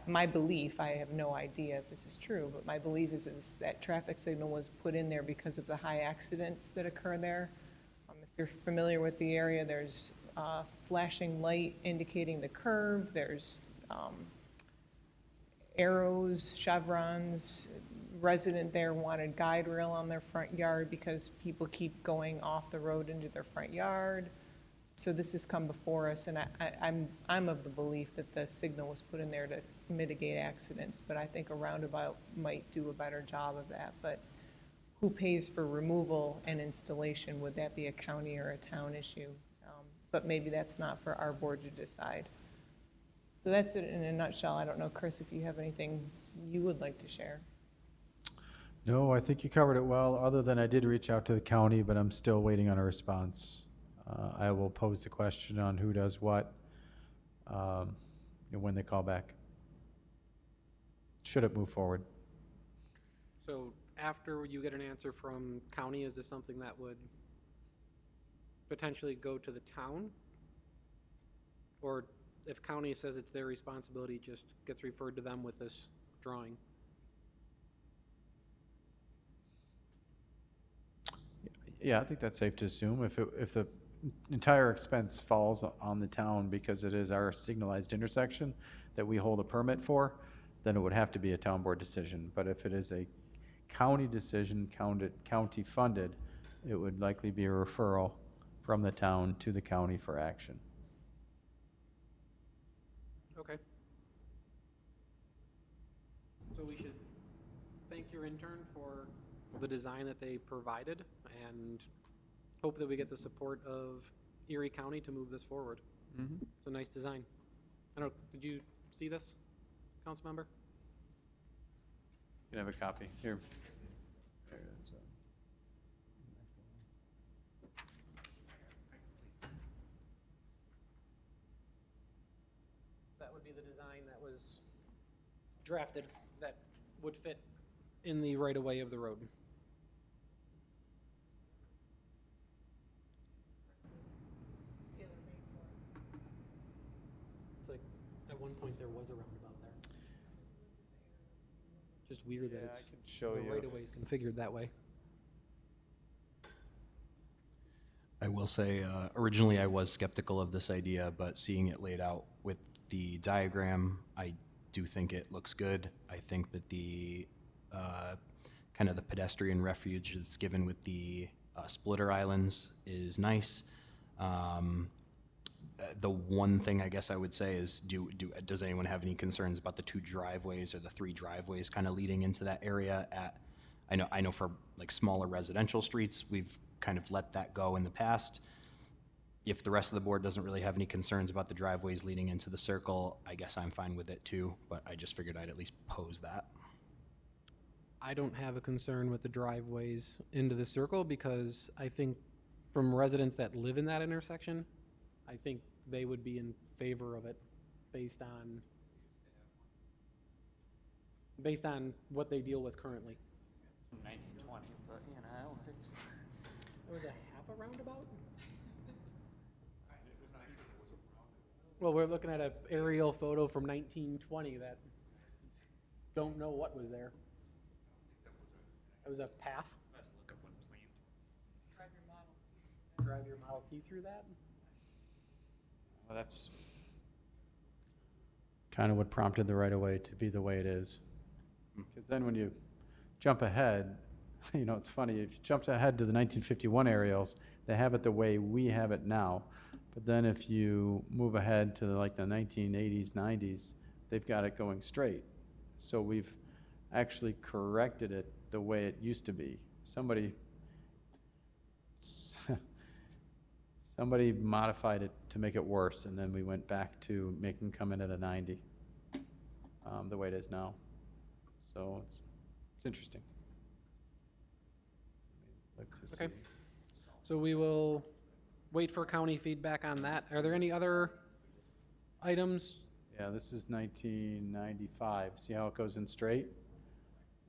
my belief, I have no idea if this is true, but my belief is that traffic signal was put in there because of the high accidents that occur there. If you're familiar with the area, there's flashing light indicating the curve, there's arrows, chevrons. Resident there wanted guide rail on their front yard because people keep going off the road into their front yard. So this has come before us, and I'm of the belief that the signal was put in there to mitigate accidents, but I think a roundabout might do a better job of that. But who pays for removal and installation? Would that be a county or a town issue? But maybe that's not for our board to decide. So that's it in a nutshell. I don't know, Chris, if you have anything you would like to share. No, I think you covered it well, other than I did reach out to the county, but I'm still waiting on a response. I will pose the question on who does what when they call back. Should it move forward? So after you get an answer from county, is this something that would potentially go to the town? Or if county says it's their responsibility, just gets referred to them with this drawing? Yeah, I think that's safe to assume. If the entire expense falls on the town because it is our signalized intersection that we hold a permit for, then it would have to be a town board decision. But if it is a county decision, county funded, it would likely be a referral from the town to the county for action. Okay. So we should thank your intern for the design that they provided and hope that we get the support of Erie County to move this forward. Mm-hmm. It's a nice design. I don't know, did you see this, council member? can have a copy. Here. There, That would be the design that was drafted that would fit in the right-of-way of the road. It's like, at one point, there was a roundabout there. Just weird that Yeah, I it's, can show the you. right-of-way is configured that way. I will say, originally I was skeptical of this idea, but seeing it laid out with the diagram, I do think it looks good. I think that the kind of the pedestrian refuge that's given with the splitter islands is nice. The one thing I guess I would say is, does anyone have any concerns about the 2 driveways or the 3 driveways kind of leading into that area? I know for like smaller residential streets, we've kind of let that go in the past. If the rest of the board doesn't really have any concerns about the driveways leading into the circle, I guess I'm fine with it too, but I just figured I'd at least pose that. I don't have a concern with the driveways into the circle because I think from residents that live in that intersection, I think they would be in favor of it based on what they deal with currently. 1920, but you know, it's. It was a half a roundabout? Well, we're looking at an aerial photo from 1920 that don't know what was there. It was a path? Drive your Model T through that? Well, that's kind of what prompted the right-of-way to be the way it is. Because then when you jump ahead, you know, it's funny, if you jumped ahead to the 1951 aerials, they have it the way we have it now. But then if you move ahead to like the 1980s, 90s, they've got it going straight. So we've actually corrected it the way it used to be. Somebody modified it to make it worse, and then we went back to making come in at a 90, the way it is now. So it's interesting. Look to Okay. see. So we will wait for county feedback on that. Are there any other items? Yeah, this is 1995. See how it goes in straight?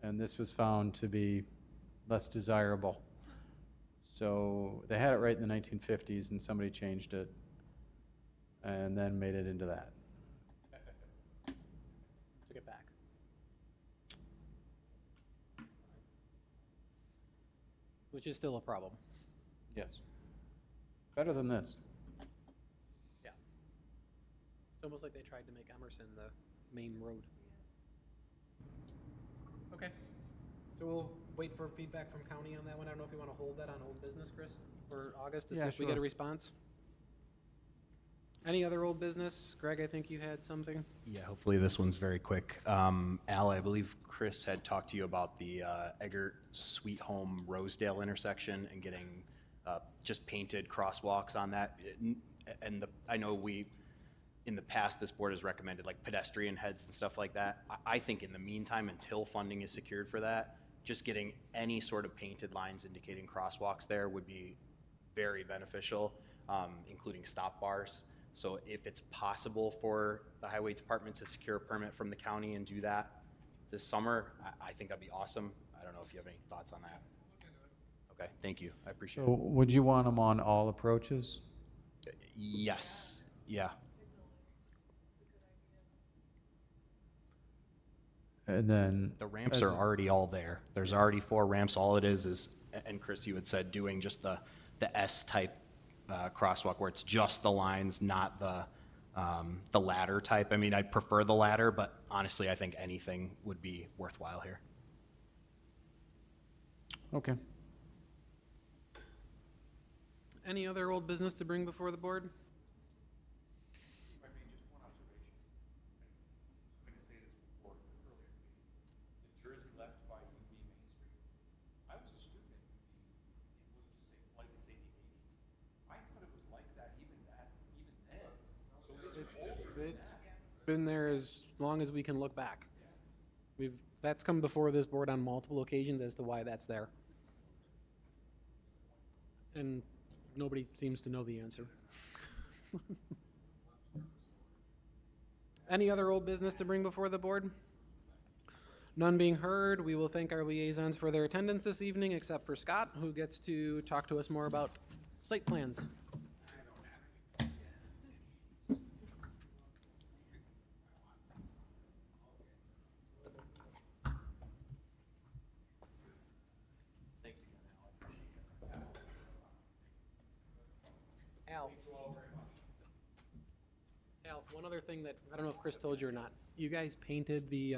And this was found to be less desirable. So they had it right in the 1950s, and somebody changed it and then made it into that. Took it back. Which is still a problem. Yes. Better than this. Yeah. It's almost like they tried to make Emerson the main road. Okay. So we'll wait for feedback from county on that one. I don't know if you want to hold that on old business, Chris, for August to see Yeah, if we get a sure. response. Any other old business? Greg, I think you had something. Yeah, hopefully this one's very quick. Al, I believe Chris had talked to you about the Eggert Sweet Home Rosedale intersection and getting just painted crosswalks on that. And I know in the past, this board has recommended like pedestrian heads and stuff like that. I think in the meantime, until funding is secured for that, just getting any sort of painted lines indicating crosswalks there would be very beneficial, including stop bars. So if it's possible for the highway department to secure a permit from the county and do that this summer, I think that'd be awesome. I don't know if you have any thoughts on that. Okay, thank you. I appreciate So it. would you want them on all approaches? Yes, yeah. And then The ramps as are a- already all there. There's already 4 ramps. All it is, and Chris, you had said doing just the S-type crosswalk where it's just the lines, not the ladder type. I mean, I'd prefer the ladder, but honestly, I think anything would be worthwhile here. Okay. Any other old business to bring before the board? If I may, just one observation. I didn't say this before, earlier. The Jersey left by UB Main Street. I was a student at UB. It was just like let's say the 80s. I thought it was like that even then. So it's older than It's that. been there as long as we can look back. We've That's come before this board on multiple occasions as to why that's there. And nobody seems to know the answer. Any other old business to bring before the board? None being heard, we will thank our liaisons for their attendance this evening, except for Scott, who gets to talk to us more about site plans. Al, one other thing that, I don't know if Chris told you or not, you guys painted the